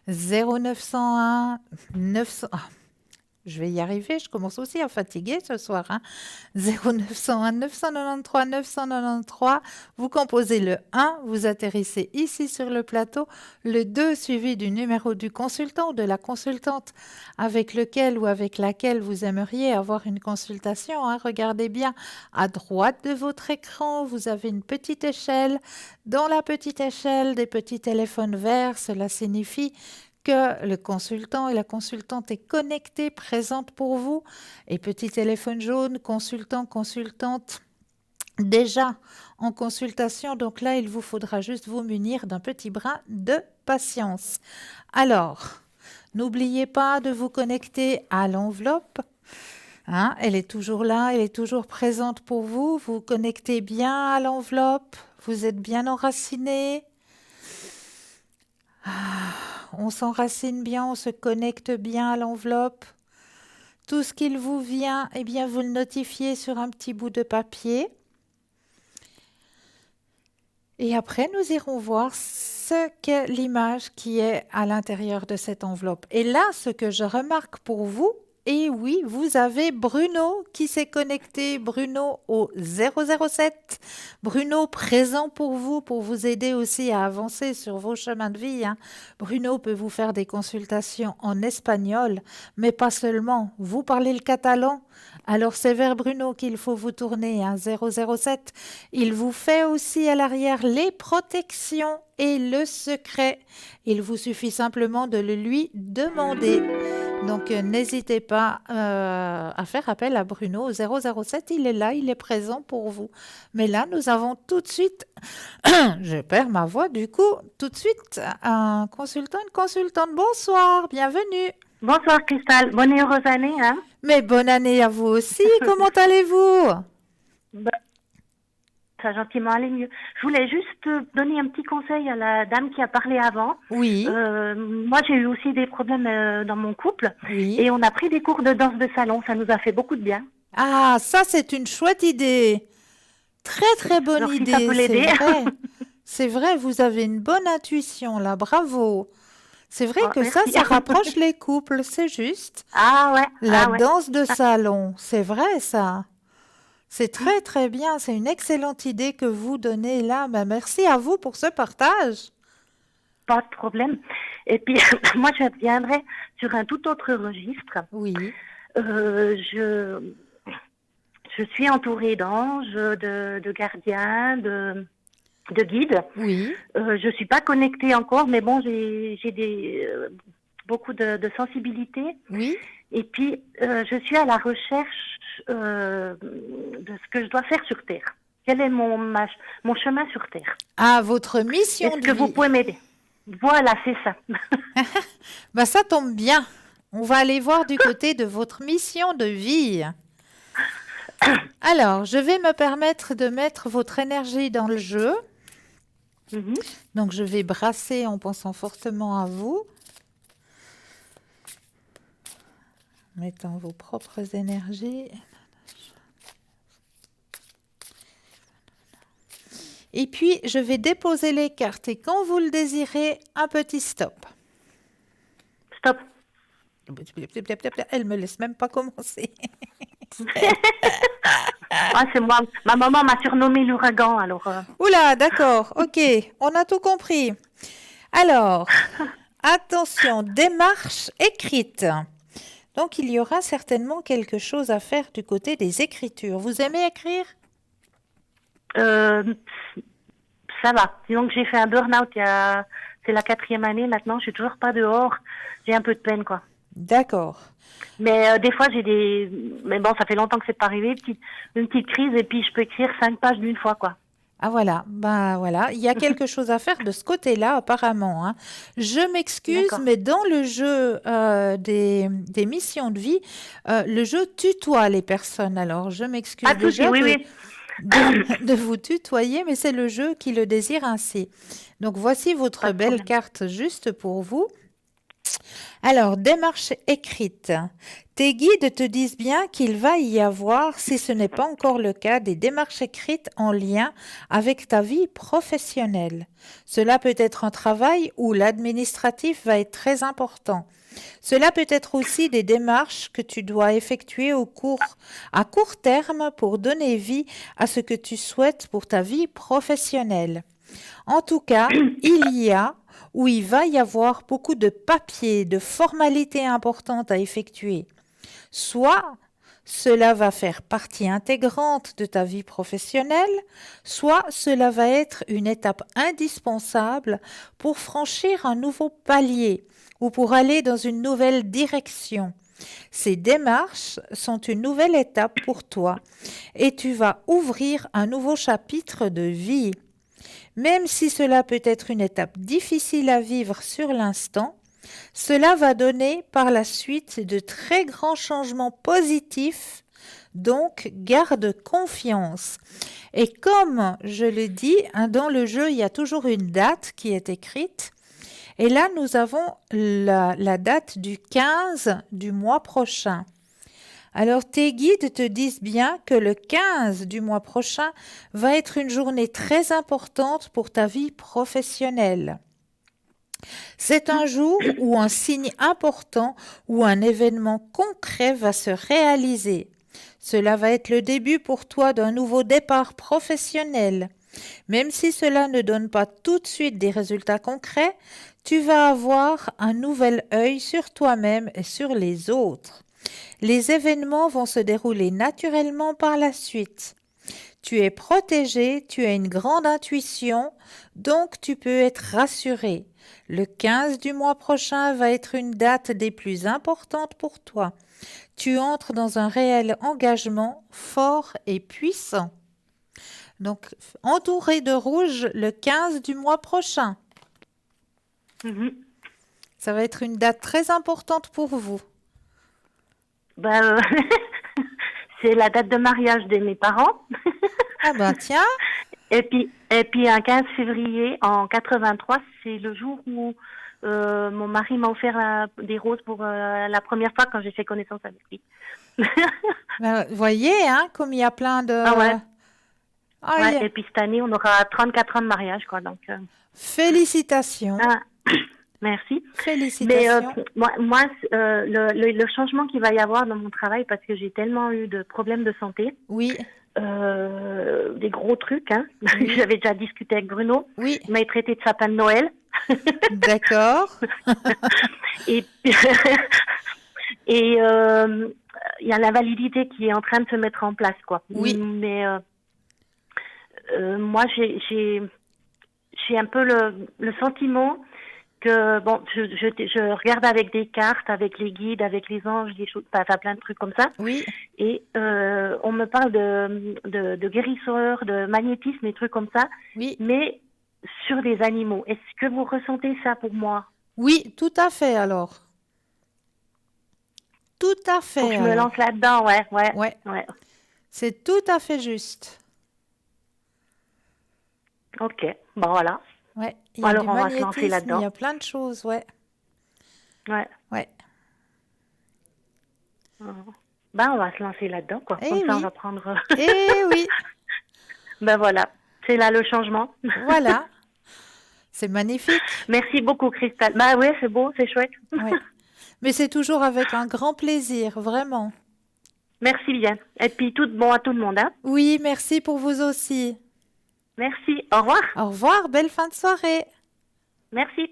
Speaker 1: 0901 900. Ah, je vais y arriver, je commence aussi à fatiguer ce soir. 0901 993 993. Vous composez le 1, vous atterrissez ici sur le plateau. Le 2 suivi du numéro du consultant ou de la consultante avec lequel ou avec laquelle vous aimeriez avoir une consultation. Regardez bien à droite de votre écran, vous avez une petite échelle. Dans la petite échelle, des petits téléphones verts, cela signifie que le consultant et la consultante est connecté, présente pour vous. Et petit téléphone jaune, consultant, consultante, déjà en consultation. Donc là, il vous faudra juste vous munir d'un petit brin de patience. Alors, n'oubliez pas de vous connecter à l'enveloppe. Elle est toujours là, elle est toujours présente pour vous. Vous connectez bien à l'enveloppe, vous êtes bien enraciné. On s'enracine bien, on se connecte bien à l'enveloppe. Tout ce qu'il vous vient, eh bien, vous le notifiez sur un petit bout de papier. Et après, nous irons voir ce qu'est l'image qui est à l'intérieur de cette enveloppe. Et là, ce que je remarque pour vous, et oui, vous avez Bruno qui s'est connecté, Bruno au 007. Bruno présent pour vous aider aussi à avancer sur vos chemins de vie. Bruno peut vous faire des consultations en espagnol, mais pas seulement. Vous parlez le catalan, alors c'est vers Bruno qu'il faut vous tourner, 007. Il vous fait aussi à l'arrière les protections et le secret. Il vous suffit simplement de le lui demander. Donc, n'hésitez pas à faire appel à Bruno au 007. Il est là, il est présent pour vous. Mais là, nous avons tout de suite, je perds ma voix du coup, tout de suite un consultant, une consultante. Bonsoir, bienvenue.
Speaker 7: Bonsoir Cristal, bonne et heureuse année.
Speaker 1: Mais bonne année à vous aussi, comment allez-vous?
Speaker 7: ça a gentiment allé mieux. Je voulais juste donner un petit conseil à la dame qui a parlé avant.
Speaker 1: Oui,
Speaker 7: Moi, j'ai eu aussi des problèmes dans mon couple
Speaker 1: oui.
Speaker 7: et on a pris des cours de danse de salon. Ça nous a fait beaucoup de bien.
Speaker 1: Ah, ça, c'est une chouette idée. Très, très bonne
Speaker 7: Alors, si ça peut
Speaker 1: idée, c'est
Speaker 7: l'aider.
Speaker 1: vrai. C'est vrai, vous avez une bonne intuition là, bravo. C'est vrai
Speaker 7: Oh,
Speaker 1: que ça
Speaker 7: merci.
Speaker 1: rapproche les couples, c'est juste.
Speaker 7: Ah ouais,
Speaker 1: La
Speaker 7: ah ouais.
Speaker 1: danse de salon, c'est vrai ça. C'est très, très bien. C'est une excellente idée que vous donnez là. Ben, merci à vous pour ce partage.
Speaker 7: Pas de problème. Et puis, moi, je viendrai sur un tout autre registre.
Speaker 1: Oui,
Speaker 7: Je suis entourée d'anges, de gardiens, de guides.
Speaker 1: oui,
Speaker 7: Je suis pas connectée encore, mais bon, j'ai beaucoup de sensibilité.
Speaker 1: oui.
Speaker 7: Et puis, je suis à la recherche de ce que je dois faire sur Terre. Quel est mon chemin sur Terre?
Speaker 1: Ah, votre mission
Speaker 7: Est-ce
Speaker 1: de
Speaker 7: que vous
Speaker 1: vie.
Speaker 7: pouvez m'aider? Voilà, c'est ça.
Speaker 1: Ben, ça tombe bien. On va aller voir du côté de votre mission de vie. Alors, je vais me permettre de mettre votre énergie dans le jeu.
Speaker 7: Mhm.
Speaker 1: Donc, je vais brasser en pensant fortement à vous, mettant vos propres énergies. Et puis, je vais déposer les cartes et quand vous le désirez, un petit stop.
Speaker 7: Stop.
Speaker 1: Elle me laisse même pas commencer.
Speaker 7: Ah, c'est moi. Ma maman m'a surnommé l'ouragan, alors.
Speaker 1: Oula, d'accord, ok, on a tout compris. Alors, attention, démarche écrite. Donc, il y aura certainement quelque chose à faire du côté des écritures. Vous aimez écrire?
Speaker 7: Ça va. Disons que j'ai fait un burn-out c'est la 4e année maintenant. Je suis toujours pas dehors. J'ai un peu de peine, quoi.
Speaker 1: D'accord.
Speaker 7: Mais des fois, mais bon, ça fait longtemps que c'est pas arrivé. Une petite crise et puis je peux écrire 5 pages d'une fois, quoi.
Speaker 1: Ah voilà, ben voilà, il y a quelque chose à faire de ce côté-là apparemment, hein. Je m'excuse,
Speaker 7: D'accord.
Speaker 1: mais dans le jeu des missions de vie, le jeu tutoie les personnes. Alors, je m'excuse
Speaker 7: Pas de souci,
Speaker 1: déjà
Speaker 7: oui, oui.
Speaker 1: de vous tutoyer, mais c'est le jeu qui le désire ainsi. Donc, voici votre
Speaker 7: Pas de
Speaker 1: belle
Speaker 7: problème.
Speaker 1: carte juste pour vous. Alors, démarche écrite. Tes guides te disent bien qu'il va y avoir, si ce n'est pas encore le cas, des démarches écrites en lien avec ta vie professionnelle. Cela peut être un travail où l'administratif va être très important. Cela peut être aussi des démarches que tu dois effectuer à court terme pour donner vie à ce que tu souhaites pour ta vie professionnelle. En tout cas, il va y avoir beaucoup de papiers, de formalités importantes à effectuer. Soit cela va faire partie intégrante de ta vie professionnelle, soit cela va être une étape indispensable pour franchir un nouveau palier ou pour aller dans une nouvelle direction. Ces démarches sont une nouvelle étape pour toi et tu vas ouvrir un nouveau chapitre de vie. Même si cela peut être une étape difficile à vivre sur l'instant, cela va donner par la suite de très grands changements positifs, donc garde confiance. Et comme je le dis, dans le jeu, il y a toujours une date qui est écrite. Et là, nous avons la date du 15 du mois prochain. Alors, tes guides te disent bien que le 15 du mois prochain va être une journée très importante pour ta vie professionnelle. C'est un jour où un signe important ou un événement concret va se réaliser. Cela va être le début pour toi d'un nouveau départ professionnel. Même si cela ne donne pas tout de suite des résultats concrets, tu vas avoir un nouvel œil sur toi-même et sur les autres. Les événements vont se dérouler naturellement par la suite. Tu es protégé, tu as une grande intuition, donc tu peux être rassuré. Le 15 du mois prochain va être une date des plus importantes pour toi. Tu entres dans un réel engagement fort et puissant. Donc, entouré de rouge le 15 du mois prochain.
Speaker 7: Mhm.
Speaker 1: Ça va être une date très importante pour vous.
Speaker 7: C'est la date de mariage de mes parents.
Speaker 1: Ah ben tiens,
Speaker 7: Et puis un 15 février en 83, c'est le jour où mon mari m'a offert des roses pour la première fois quand j'ai fait connaissance avec lui.
Speaker 1: Ben, vous voyez, hein, comme il y a plein de...
Speaker 7: Ah ouais.
Speaker 1: Ah,
Speaker 7: Ouais, et puis cette année, on aura 34 ans de mariage, quoi. Donc,
Speaker 1: félicitations.
Speaker 7: ah, merci. Mais
Speaker 1: Félicitations.
Speaker 7: moi le changement qu'il va y avoir dans mon travail, parce que j'ai tellement eu de problèmes de santé,
Speaker 1: Oui,
Speaker 7: des gros trucs, hein. J'avais déjà discuté avec Bruno.
Speaker 1: oui,
Speaker 7: Il m'a traité de sapin de Noël.
Speaker 1: d'accord.
Speaker 7: Et et il y a la validité qui est en train de se mettre en place, quoi.
Speaker 1: Oui.
Speaker 7: Mais moi, j'ai un peu le sentiment que, bon, je regarde avec des cartes, avec les guides, avec les anges, des choses, enfin plein de trucs comme ça.
Speaker 1: Oui,
Speaker 7: Et on me parle de guérisseurs, de magnétisme, des trucs comme ça,
Speaker 1: oui,
Speaker 7: mais sur des animaux. Est-ce que vous ressentez ça pour moi?
Speaker 1: oui, tout à fait alors. Tout à
Speaker 7: Faut que
Speaker 1: fait
Speaker 7: je me
Speaker 1: alors.
Speaker 7: lance là-dedans, ouais.
Speaker 1: Ouais, c'est tout à fait juste.
Speaker 7: Ok, bon voilà.
Speaker 1: Ouais, il y a
Speaker 7: Alors,
Speaker 1: du
Speaker 7: on va se lancer
Speaker 1: magnétisme, il
Speaker 7: là-dedans.
Speaker 1: y a plein de choses, ouais.
Speaker 7: Ouais.
Speaker 1: Ouais.
Speaker 7: Ben, on va se lancer là-dedans, quoi.
Speaker 1: Eh
Speaker 7: Comme ça, on
Speaker 1: oui.
Speaker 7: va prendre...
Speaker 1: Eh oui,
Speaker 7: Ben voilà, c'est là le changement.
Speaker 1: voilà. C'est magnifique.
Speaker 7: Merci beaucoup, Christelle. Bah ouais, c'est beau, c'est chouette.
Speaker 1: Ouais. Mais c'est toujours avec un grand plaisir, vraiment.
Speaker 7: Merci bien. Et puis, tout bon à tout le monde, hein.
Speaker 1: Oui, merci pour vous aussi.
Speaker 7: Merci, au revoir.
Speaker 1: Au revoir, belle fin de soirée.
Speaker 7: Merci.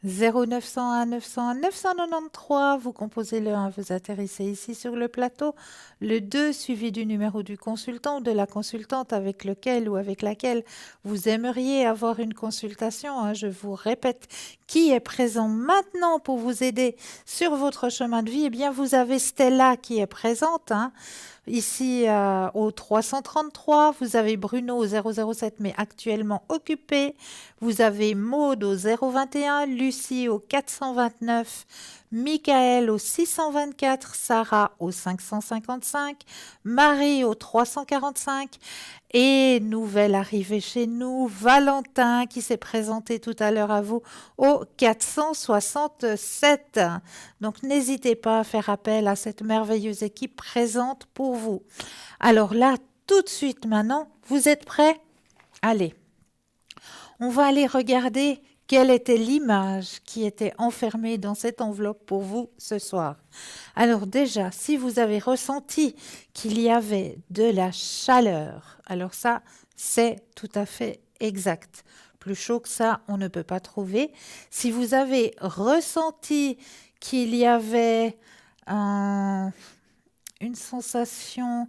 Speaker 1: 0901 901 993, vous composez le 1, vous atterrissez ici sur le plateau, le 2 suivi du numéro du consultant ou de la consultante avec lequel ou avec laquelle vous aimeriez avoir une consultation, hein, je vous répète, qui est présent maintenant pour vous aider sur votre chemin de vie. Eh bien, vous avez Stella qui est présente, hein, ici au 333, vous avez Bruno au 007 mais actuellement occupé, vous avez Maude au 021, Lucie au 429, Michael au 624, Sarah au 555, Marie au 345 et nouvelle arrivée chez nous, Valentin qui s'est présenté tout à l'heure à vous au 467. Donc n'hésitez pas à faire appel à cette merveilleuse équipe présente pour vous. Alors là, tout de suite maintenant, vous êtes prêts? Allez, on va aller regarder quelle était l'image qui était enfermée dans cette enveloppe pour vous ce soir. Alors déjà, si vous avez ressenti qu'il y avait de la chaleur, alors ça, c'est tout à fait exact. Plus chaud que ça, on ne peut pas trouver. Si vous avez ressenti qu'il y avait une sensation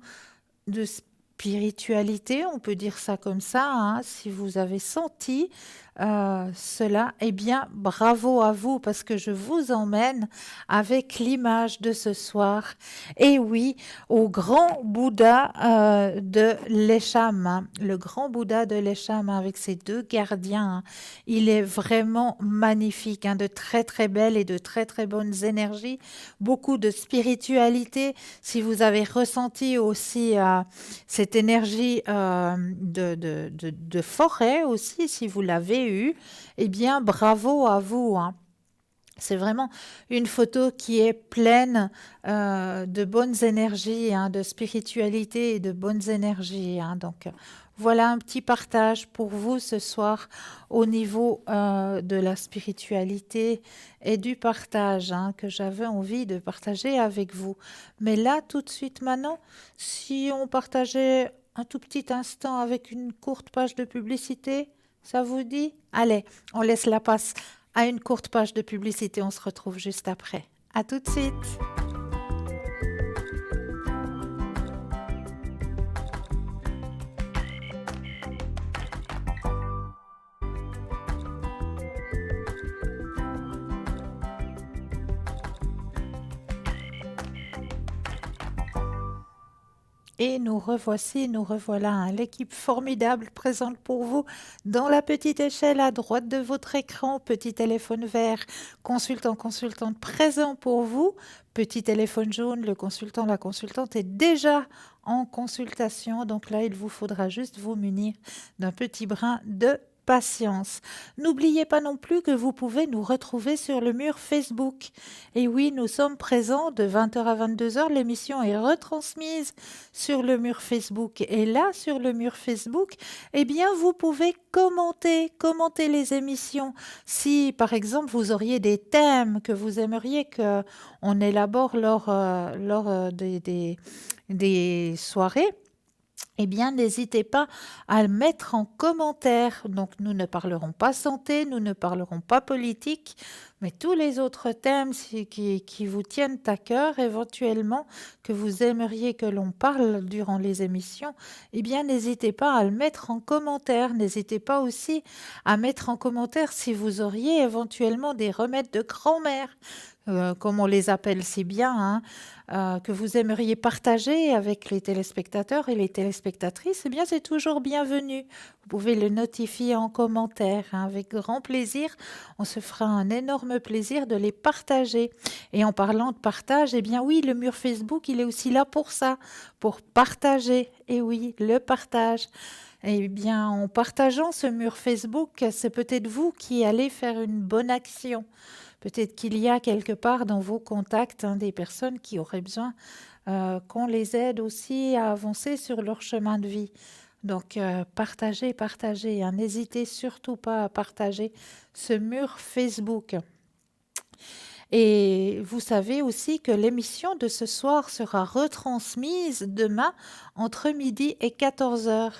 Speaker 1: de spiritualité, on peut dire ça comme ça, hein, si vous avez senti cela, eh bien bravo à vous parce que je vous emmène avec l'image de ce soir. Et oui, au grand Bouddha de l'Esham, hein, le grand Bouddha de l'Esham avec ses deux gardiens, hein, il est vraiment magnifique, hein, de très très belles et de très très bonnes énergies, beaucoup de spiritualité. Si vous avez ressenti aussi cette énergie de forêt aussi, si vous l'avez eu, eh bien bravo à vous, hein. C'est vraiment une photo qui est pleine de bonnes énergies, hein, de spiritualité et de bonnes énergies, hein. Donc voilà un petit partage pour vous ce soir au niveau de la spiritualité et du partage, hein, que j'avais envie de partager avec vous. Mais là, tout de suite maintenant, si on partageait un tout petit instant avec une courte page de publicité, ça vous dit? Allez, on laisse la place à une courte page de publicité, on se retrouve juste après. À tout de suite. Et nous revoici, nous revoilà, hein, l'équipe formidable présente pour vous dans la petite échelle à droite de votre écran, petit téléphone vert, consultant, consultante présent pour vous, petit téléphone jaune, le consultant, la consultante est déjà en consultation, donc là il vous faudra juste vous munir d'un petit brin de patience. N'oubliez pas non plus que vous pouvez nous retrouver sur le mur Facebook. Et oui, nous sommes présents de 20h à 22h. L'émission est retransmise sur le mur Facebook. Et là, sur le mur Facebook, eh bien, vous pouvez commenter les émissions. Si, par exemple, vous auriez des thèmes que vous aimeriez qu'on élabore lors des soirées, eh bien, n'hésitez pas à le mettre en commentaire. Donc, nous ne parlerons pas santé, nous ne parlerons pas politique, mais tous les autres thèmes qui vous tiennent à cœur, éventuellement, que vous aimeriez que l'on parle durant les émissions, eh bien, n'hésitez pas à le mettre en commentaire. N'hésitez pas aussi à mettre en commentaire si vous auriez éventuellement des remèdes de grand-mère, comme on les appelle si bien, hein, que vous aimeriez partager avec les téléspectateurs et les téléspectatrices, eh bien, c'est toujours bienvenu. Vous pouvez le notifier en commentaire, hein, avec grand plaisir. On se fera un énorme plaisir de les partager. Et en parlant de partage, eh bien oui, le mur Facebook, il est aussi là pour ça, pour partager. Et oui, le partage. Eh bien, en partageant ce mur Facebook, c'est peut-être vous qui allez faire une bonne action. Peut-être qu'il y a quelque part dans vos contacts, hein, des personnes qui auraient besoin qu'on les aide aussi à avancer sur leur chemin de vie. Donc, partagez, hein. N'hésitez surtout pas à partager ce mur Facebook. Et vous savez aussi que l'émission de ce soir sera retransmise demain entre midi et 14h.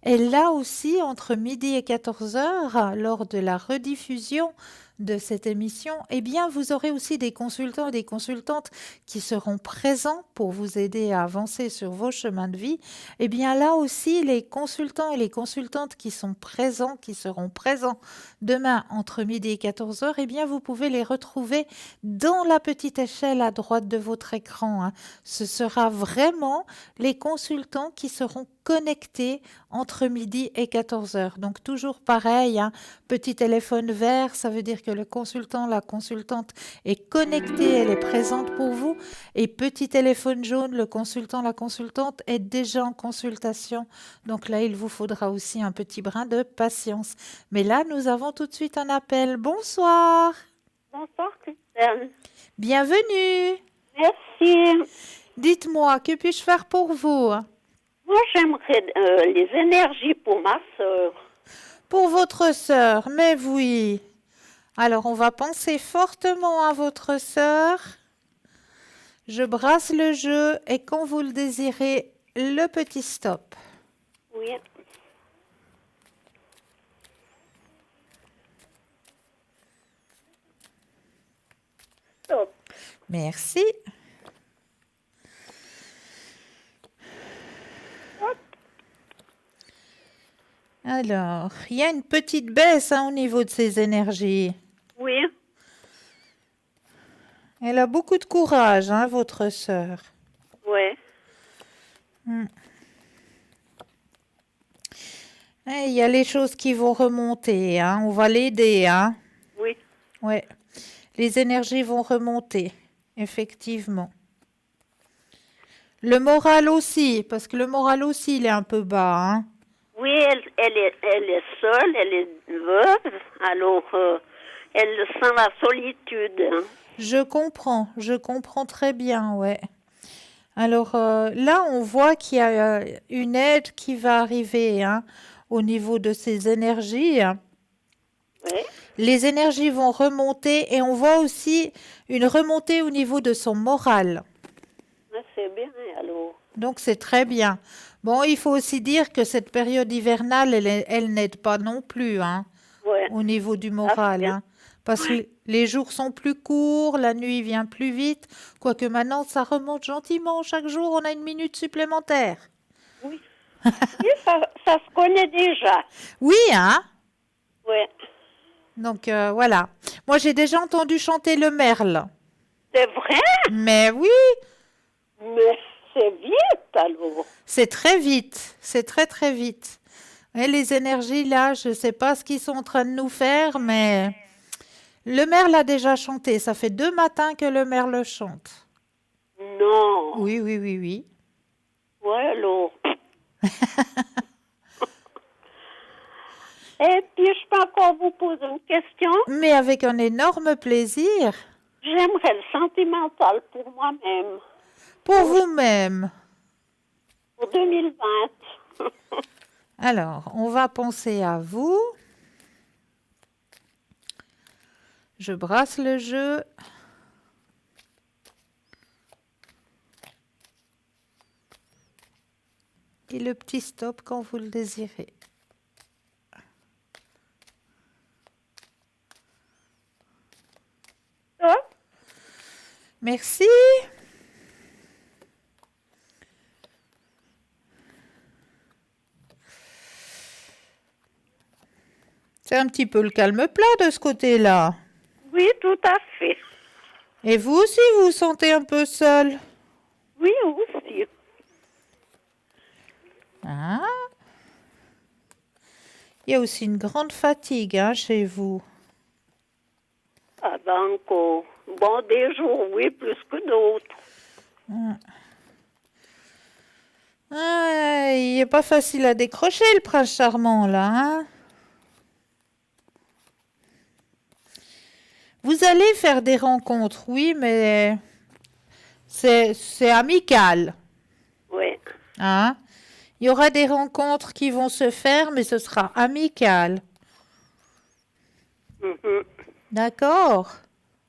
Speaker 1: Et là aussi, entre midi et 14h, lors de la rediffusion de cette émission, eh bien, vous aurez aussi des consultants et des consultantes qui seront présents pour vous aider à avancer sur vos chemins de vie. Eh bien, là aussi, les consultants et les consultantes qui seront présents demain entre midi et 14h, eh bien, vous pouvez les retrouver dans la petite échelle à droite de votre écran, hein. Ce sera vraiment les consultants qui seront connectés entre midi et 14h. Donc, toujours pareil, hein, petit téléphone vert, ça veut dire que le consultant, la consultante est connectée, elle est présente pour vous. Et petit téléphone jaune, le consultant, la consultante est déjà en consultation. Donc là, il vous faudra aussi un petit brin de patience. Mais là, nous avons tout de suite un appel. Bonsoir.
Speaker 8: Bonsoir, Christelle.
Speaker 1: Bienvenue.
Speaker 8: Merci.
Speaker 1: Dites-moi, que puis-je faire pour vous?
Speaker 8: Moi, j'aimerais les énergies pour ma sœur.
Speaker 1: Pour votre sœur, mais oui. Alors, on va penser fortement à votre sœur. Je brasse le jeu et quand vous le désirez, le petit stop.
Speaker 8: Oui. Stop.
Speaker 1: Merci. Alors, il y a une petite baisse, hein, au niveau de ses énergies.
Speaker 8: Oui.
Speaker 1: Elle a beaucoup de courage, hein, votre sœur.
Speaker 8: Oui.
Speaker 1: Il y a les choses qui vont remonter, hein. On va l'aider, hein.
Speaker 8: Oui.
Speaker 1: Ouais. Les énergies vont remonter, effectivement. Le moral aussi, parce que le moral aussi, il est un peu bas, hein.
Speaker 8: Oui, elle est seule, elle est veuve, alors elle sent la solitude. Hein.
Speaker 1: Je comprends très bien, ouais. Alors là, on voit qu'il y a une aide qui va arriver, hein, au niveau de ses énergies.
Speaker 8: Oui.
Speaker 1: Les énergies vont remonter et on voit aussi une remontée au niveau de son moral.
Speaker 8: C'est bien, alors.
Speaker 1: Donc c'est très bien. Bon, il faut aussi dire que cette période hivernale, elle n'aide pas non plus, hein,
Speaker 8: Ouais.
Speaker 1: au niveau du moral, hein, parce que les jours sont plus courts, la nuit vient plus vite, quoique maintenant ça remonte gentiment. Chaque jour, on a une minute supplémentaire.
Speaker 8: Oui. Oui, ça se connaît déjà.
Speaker 1: Oui, hein?
Speaker 8: Oui.
Speaker 1: Donc voilà. Moi, j'ai déjà entendu chanter le merle.
Speaker 8: C'est vrai?
Speaker 1: Mais oui,
Speaker 8: Mais c'est vite. alors.
Speaker 1: C'est très vite, c'est très très vite. Et les énergies là, je ne sais pas ce qu'ils sont en train de nous faire, mais le maire l'a déjà chanté. Ça fait 2 matins que le maire le chante.
Speaker 8: Non.
Speaker 1: Oui, oui, oui, oui.
Speaker 8: Ouais, alors. Et puis, je peux encore vous poser une question.
Speaker 1: Mais avec un énorme plaisir.
Speaker 8: J'aimerais le sentimental pour moi-même,
Speaker 1: Pour vous-même.
Speaker 8: pour 2020.
Speaker 1: Alors, on va penser à vous. Je brasse le jeu. Et le petit stop quand vous le désirez.
Speaker 8: Stop.
Speaker 1: Merci. C'est un petit peu le calme plat de ce côté-là.
Speaker 8: Oui, tout à fait.
Speaker 1: Et vous aussi, vous vous sentez un peu seul?
Speaker 8: Oui, aussi.
Speaker 1: Ah. Il y a aussi une grande fatigue chez vous.
Speaker 8: Ah ben encore. Bon, des jours, oui, plus que d'autres.
Speaker 1: Ah, il n'est pas facile à décrocher, le prince charmant, là. Hein? Vous allez faire des rencontres, oui, mais c'est amical.
Speaker 8: Oui.
Speaker 1: Hein? Il y aura des rencontres qui vont se faire, mais ce sera amical.
Speaker 8: Mhm.
Speaker 1: D'accord?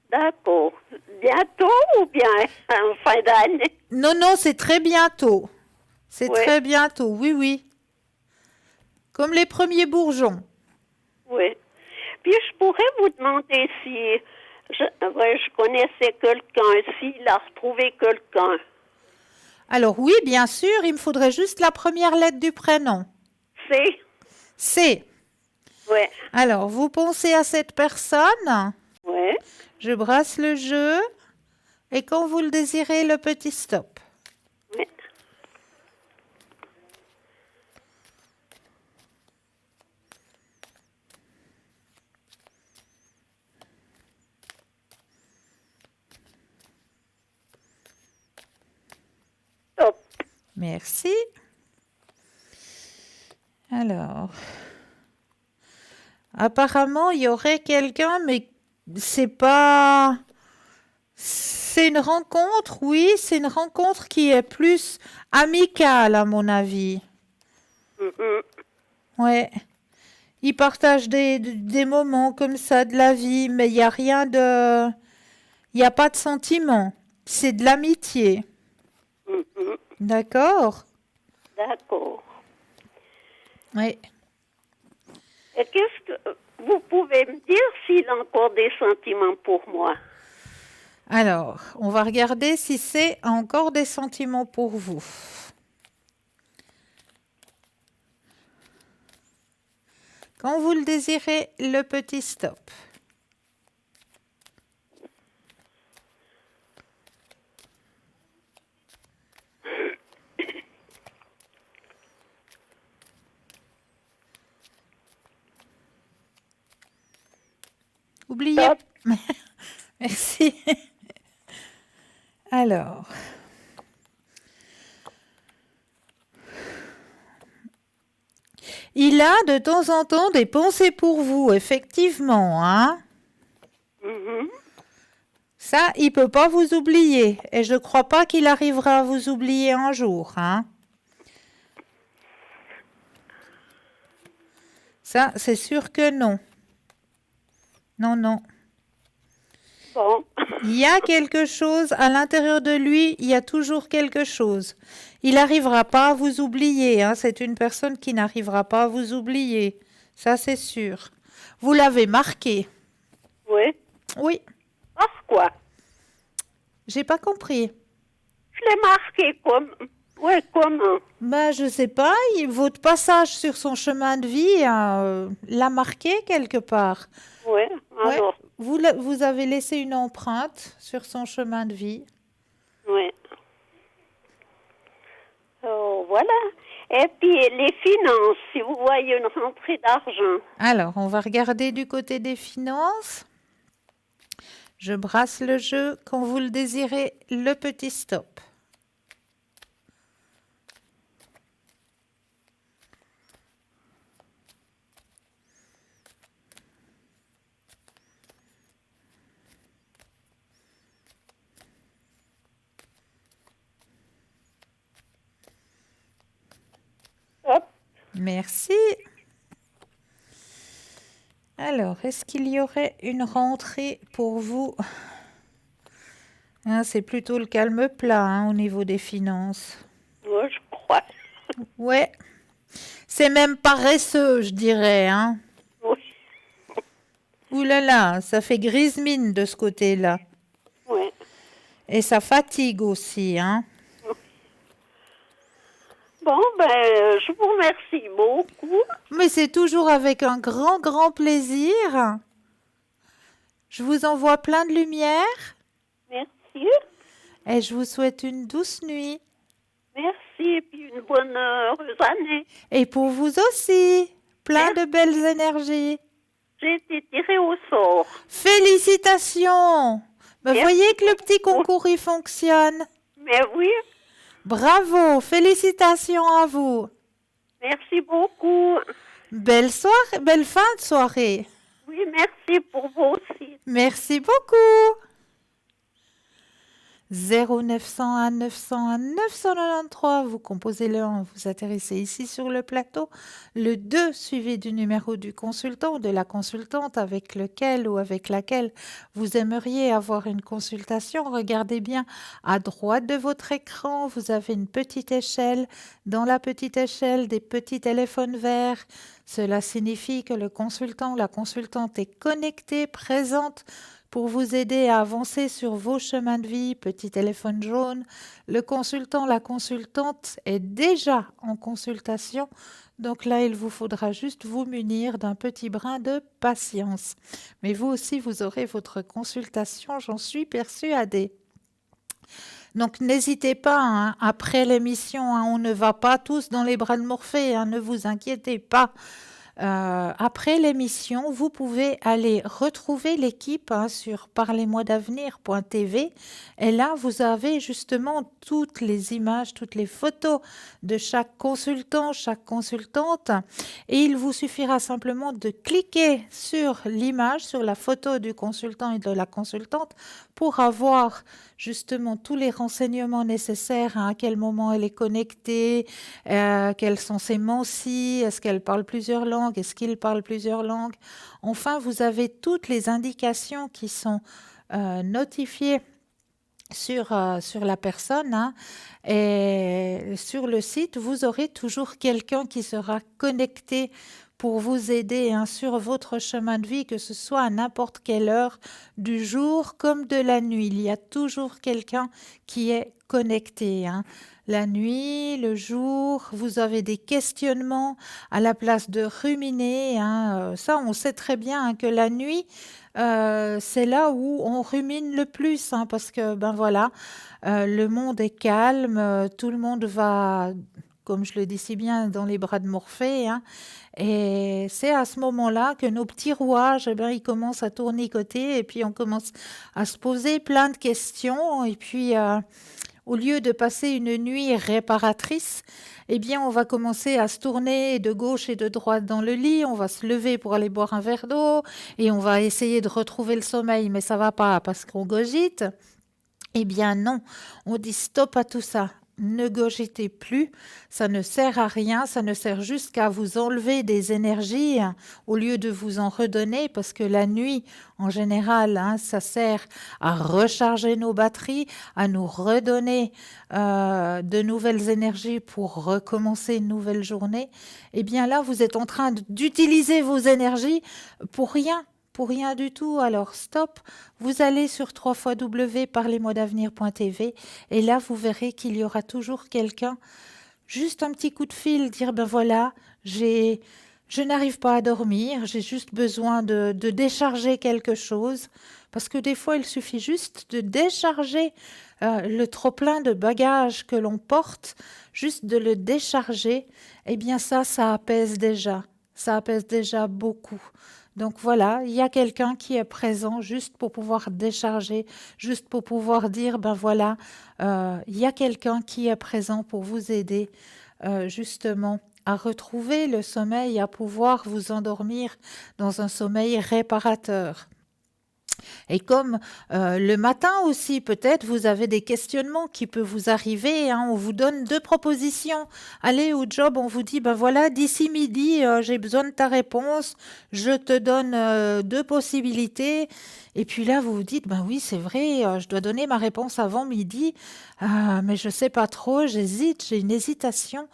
Speaker 8: D'accord. Bientôt ou bien en fin d'année?
Speaker 1: Non, non, c'est très bientôt. C'est
Speaker 8: Oui.
Speaker 1: très bientôt, oui, oui. Comme les premiers bourgeons.
Speaker 8: Oui. Puis je pourrais vous demander si je connaissais quelqu'un, s'il a retrouvé quelqu'un.
Speaker 1: Alors oui, bien sûr, il me faudrait juste la première lettre du prénom.
Speaker 8: C'est?
Speaker 1: C.
Speaker 8: Oui.
Speaker 1: Alors, vous pensez à cette personne.
Speaker 8: Oui.
Speaker 1: Je brasse le jeu. Et quand vous le désirez, le petit stop.
Speaker 8: Oui. Stop.
Speaker 1: Merci. Alors, apparemment, il y aurait quelqu'un, mais c'est pas... C'est une rencontre, oui, c'est une rencontre qui est plus amicale, à mon avis.
Speaker 8: Mhm.
Speaker 1: Ouais. Ils partagent des moments comme ça de la vie, mais il n'y a rien de... Il n'y a pas de sentiment. C'est de l'amitié.
Speaker 8: Mhm.
Speaker 1: D'accord?
Speaker 8: D'accord.
Speaker 1: Oui.
Speaker 8: Et qu'est-ce que vous pouvez me dire s'il a encore des sentiments pour moi?
Speaker 1: Alors, on va regarder si c'est encore des sentiments pour vous. Quand vous le désirez, le petit stop. Oubliez.
Speaker 8: Stop.
Speaker 1: Merci. Alors. Il a de temps en temps des pensées pour vous, effectivement, hein?
Speaker 8: Mhm.
Speaker 1: Ça, il peut pas vous oublier. Et je crois pas qu'il arrivera à vous oublier un jour, hein? Ça, c'est sûr que non. Non, non.
Speaker 8: Bon.
Speaker 1: Il y a quelque chose à l'intérieur de lui, il y a toujours quelque chose. Il n'arrivera pas à vous oublier, hein. C'est une personne qui n'arrivera pas à vous oublier. Ça, c'est sûr. Vous l'avez marqué.
Speaker 8: Oui.
Speaker 1: Oui,
Speaker 8: Par quoi?
Speaker 1: j'ai pas compris.
Speaker 8: Je l'ai marqué comme... Oui, comment?
Speaker 1: Ben, je sais pas, votre passage sur son chemin de vie l'a marqué quelque part.
Speaker 8: Oui,
Speaker 1: Ouais,
Speaker 8: alors...
Speaker 1: vous avez laissé une empreinte sur son chemin de vie.
Speaker 8: Oui. voilà. Et puis les finances, si vous voyez une rentrée d'argent.
Speaker 1: Alors, on va regarder du côté des finances. Je brasse le jeu quand vous le désirez, le petit stop.
Speaker 8: Hop.
Speaker 1: Merci. Alors, est-ce qu'il y aurait une rentrée pour vous? Hein, c'est plutôt le calme plat hein, au niveau des finances.
Speaker 8: Moi, je crois.
Speaker 1: Ouais, c'est même paresseux, je dirais. Hein.
Speaker 8: Oui.
Speaker 1: Ouh là là, ça fait grise mine de ce côté-là.
Speaker 8: Ouais.
Speaker 1: Et ça fatigue aussi. Hein.
Speaker 8: Bon, je vous remercie beaucoup.
Speaker 1: Mais c'est toujours avec un grand, grand plaisir. Je vous envoie plein de lumière
Speaker 8: Merci.
Speaker 1: et je vous souhaite une douce nuit.
Speaker 8: Merci, et puis une bonne heureuse année.
Speaker 1: Et pour vous aussi, plein
Speaker 8: Merci.
Speaker 1: de belles énergies.
Speaker 8: J'ai été tirée au sort.
Speaker 1: Félicitations!
Speaker 8: Merci.
Speaker 1: Voyez que le petit concours, il fonctionne.
Speaker 8: Mais oui,
Speaker 1: Bravo, félicitations à vous.
Speaker 8: merci beaucoup.
Speaker 1: Belle soirée, belle fin de soirée.
Speaker 8: Oui, merci pour vous aussi.
Speaker 1: Merci beaucoup. 0901 901 993, vous composez le 1, vous atterrissez ici sur le plateau. Le 2 suivi du numéro du consultant ou de la consultante avec lequel ou avec laquelle vous aimeriez avoir une consultation. Regardez bien à droite de votre écran, vous avez une petite échelle. Dans la petite échelle, des petits téléphones verts. Cela signifie que le consultant ou la consultante est connecté, présente pour vous aider à avancer sur vos chemins de vie. Petit téléphone jaune. Le consultant, la consultante est déjà en consultation. Donc là, il vous faudra juste vous munir d'un petit brin de patience. Mais vous aussi, vous aurez votre consultation, j'en suis persuadée. Donc n'hésitez pas, hein, après l'émission, hein, on ne va pas tous dans les bras de Morphée, hein, ne vous inquiétez pas. Après l'émission, vous pouvez aller retrouver l'équipe hein, sur parlez-moi-d'avenir.tv et là, vous avez justement toutes les images, toutes les photos de chaque consultant, chaque consultante et il vous suffira simplement de cliquer sur l'image, sur la photo du consultant et de la consultante pour avoir justement tous les renseignements nécessaires, hein, à quel moment elle est connectée, quels sont ses mensis, est-ce qu'elle parle plusieurs langues, est-ce qu'il parle plusieurs langues. Enfin, vous avez toutes les indications qui sont notifiées sur la personne hein, et sur le site, vous aurez toujours quelqu'un qui sera connecté pour vous aider hein, sur votre chemin de vie, que ce soit à n'importe quelle heure du jour comme de la nuit. Il y a toujours quelqu'un qui est connecté. Hein. La nuit, le jour, vous avez des questionnements à la place de ruminer. Hein. Ça, on sait très bien hein, que la nuit, c'est là où on rumine le plus, hein, parce que ben voilà, le monde est calme, tout le monde va, comme je le dis si bien, dans les bras de Morphée, hein, et c'est à ce moment-là que nos petits rouages, eh ben, ils commencent à tournicoter, et puis on commence à se poser plein de questions, et puis au lieu de passer une nuit réparatrice, eh bien, on va commencer à se tourner de gauche et de droite dans le lit, on va se lever pour aller boire un verre d'eau et on va essayer de retrouver le sommeil, mais ça va pas parce qu'on cogite. Eh bien non, on dit stop à tout ça. Ne cogitez plus, ça ne sert à rien, ça ne sert juste qu'à vous enlever des énergies hein, au lieu de vous en redonner, parce que la nuit, en général, hein, ça sert à recharger nos batteries, à nous redonner de nouvelles énergies pour recommencer une nouvelle journée. Eh bien là, vous êtes en train d'utiliser vos énergies pour rien. Pour rien du tout, alors stop, vous allez sur www.parlez-moi-d'avenir.tv et là vous verrez qu'il y aura toujours quelqu'un, juste un petit coup de fil, dire ben voilà, j'ai Je n'arrive pas à dormir, j'ai juste besoin de décharger quelque chose, parce que des fois, il suffit juste de décharger le trop-plein de bagages que l'on porte, juste de le décharger, eh bien ça apaise déjà beaucoup. Donc voilà, il y a quelqu'un qui est présent juste pour pouvoir décharger, juste pour pouvoir dire, ben voilà, il y a quelqu'un qui est présent pour vous aider justement à retrouver le sommeil, à pouvoir vous endormir dans un sommeil réparateur. Et comme le matin aussi, peut-être, vous avez des questionnements qui peuvent vous arriver, hein, on vous donne 2 propositions. Allez au job, on vous dit, ben voilà, d'ici midi, j'ai besoin de ta réponse, je te donne 2 possibilités. Et puis là, vous vous dites, ben oui, c'est vrai, je dois donner ma réponse avant midi, mais je ne sais pas trop, j'hésite, j'ai une hésitation.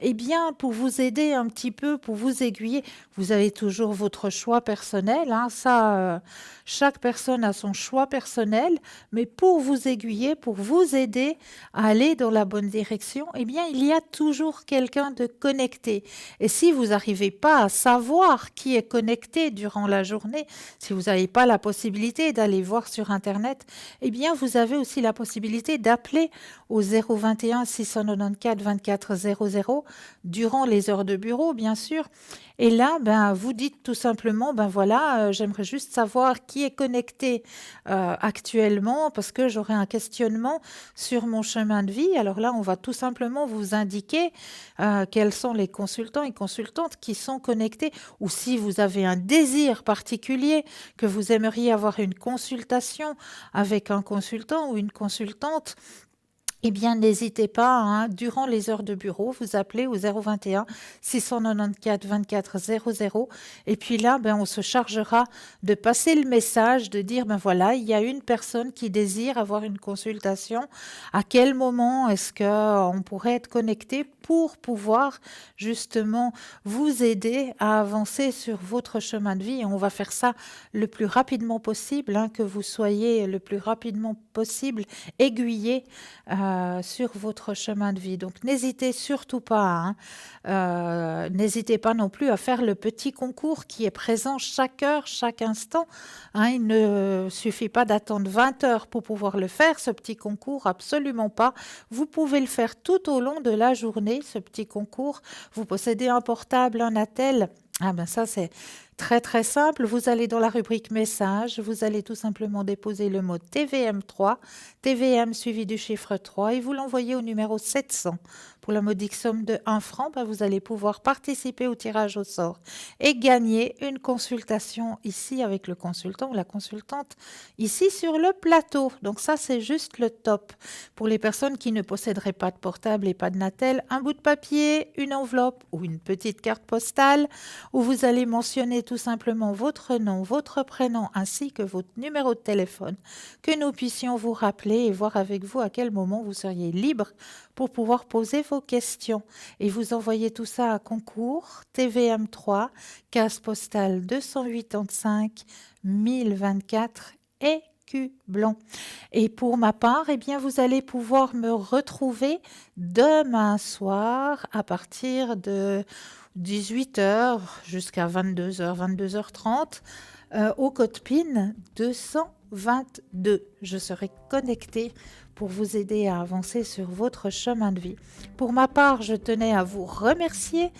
Speaker 1: Eh bien, pour vous aider un petit peu, pour vous aiguiller, vous avez toujours votre choix personnel, hein, ça, chaque personne a son choix personnel, mais pour vous aiguiller, pour vous aider à aller dans la bonne direction, eh bien, il y a toujours quelqu'un de connecté. Et si vous n'arrivez pas à savoir qui est connecté durant la journée, si vous n'avez pas la possibilité d'aller voir sur Internet, eh bien, vous avez aussi la possibilité d'appeler au 021 694 24 00 durant les heures de bureau, bien sûr. Et là, ben, vous dites tout simplement, ben voilà, j'aimerais juste savoir qui est connecté actuellement parce que j'aurais un questionnement sur mon chemin de vie. Alors là, on va tout simplement vous indiquer quels sont les consultants et consultantes qui sont connectés, ou si vous avez un désir particulier que vous aimeriez avoir une consultation avec un consultant ou une consultante. Eh bien, n'hésitez pas, hein, durant les heures de bureau, vous appelez au 021 694 24 00 et puis là, ben, on se chargera de passer le message, de dire, ben voilà, il y a une personne qui désire avoir une consultation. À quel moment est-ce qu'on pourrait être connecté pour pouvoir justement vous aider à avancer sur votre chemin de vie? Et on va faire ça le plus rapidement possible, hein, que vous soyez le plus rapidement possible aiguillé sur votre chemin de vie. Donc n'hésitez surtout pas, hein. N'hésitez pas non plus à faire le petit concours qui est présent chaque heure, chaque instant, hein. Il ne suffit pas d'attendre 20 heures pour pouvoir le faire, ce petit concours, absolument pas. Vous pouvez le faire tout au long de la journée, ce petit concours. Vous possédez un portable, un attel. Ah ben ça, c'est très très simple. Vous allez dans la rubrique message, vous allez tout simplement déposer le mot TVM3, TVM suivi du chiffre 3 et vous l'envoyez au numéro 700. Pour la modique somme de 1 franc, ben vous allez pouvoir participer au tirage au sort et gagner une consultation ici avec le consultant ou la consultante ici sur le plateau. Donc ça, c'est juste le top. Pour les personnes qui ne posséderaient pas de portable et pas de Natel, un bout de papier, une enveloppe ou une petite carte postale où vous allez mentionner tout simplement votre nom, votre prénom ainsi que votre numéro de téléphone, que nous puissions vous rappeler et voir avec vous à quel moment vous seriez libre pour pouvoir poser vos questions. Et vous envoyez tout ça à concours TVM3, case postale 285 1024 Écublens. Et pour ma part, eh bien, vous allez pouvoir me retrouver demain soir à partir de 18h jusqu'à 22h, 22h30 au code PIN 222. Je serai connectée pour vous aider à avancer sur votre chemin de vie. Pour ma part, je tenais à vous remercier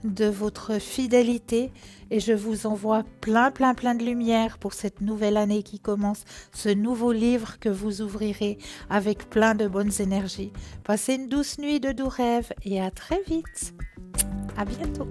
Speaker 1: de votre fidélité et je vous envoie plein de lumière pour cette nouvelle année qui commence, ce nouveau livre que vous ouvrirez avec plein de bonnes énergies. Passez une douce nuit de doux rêves et à très vite. À bientôt.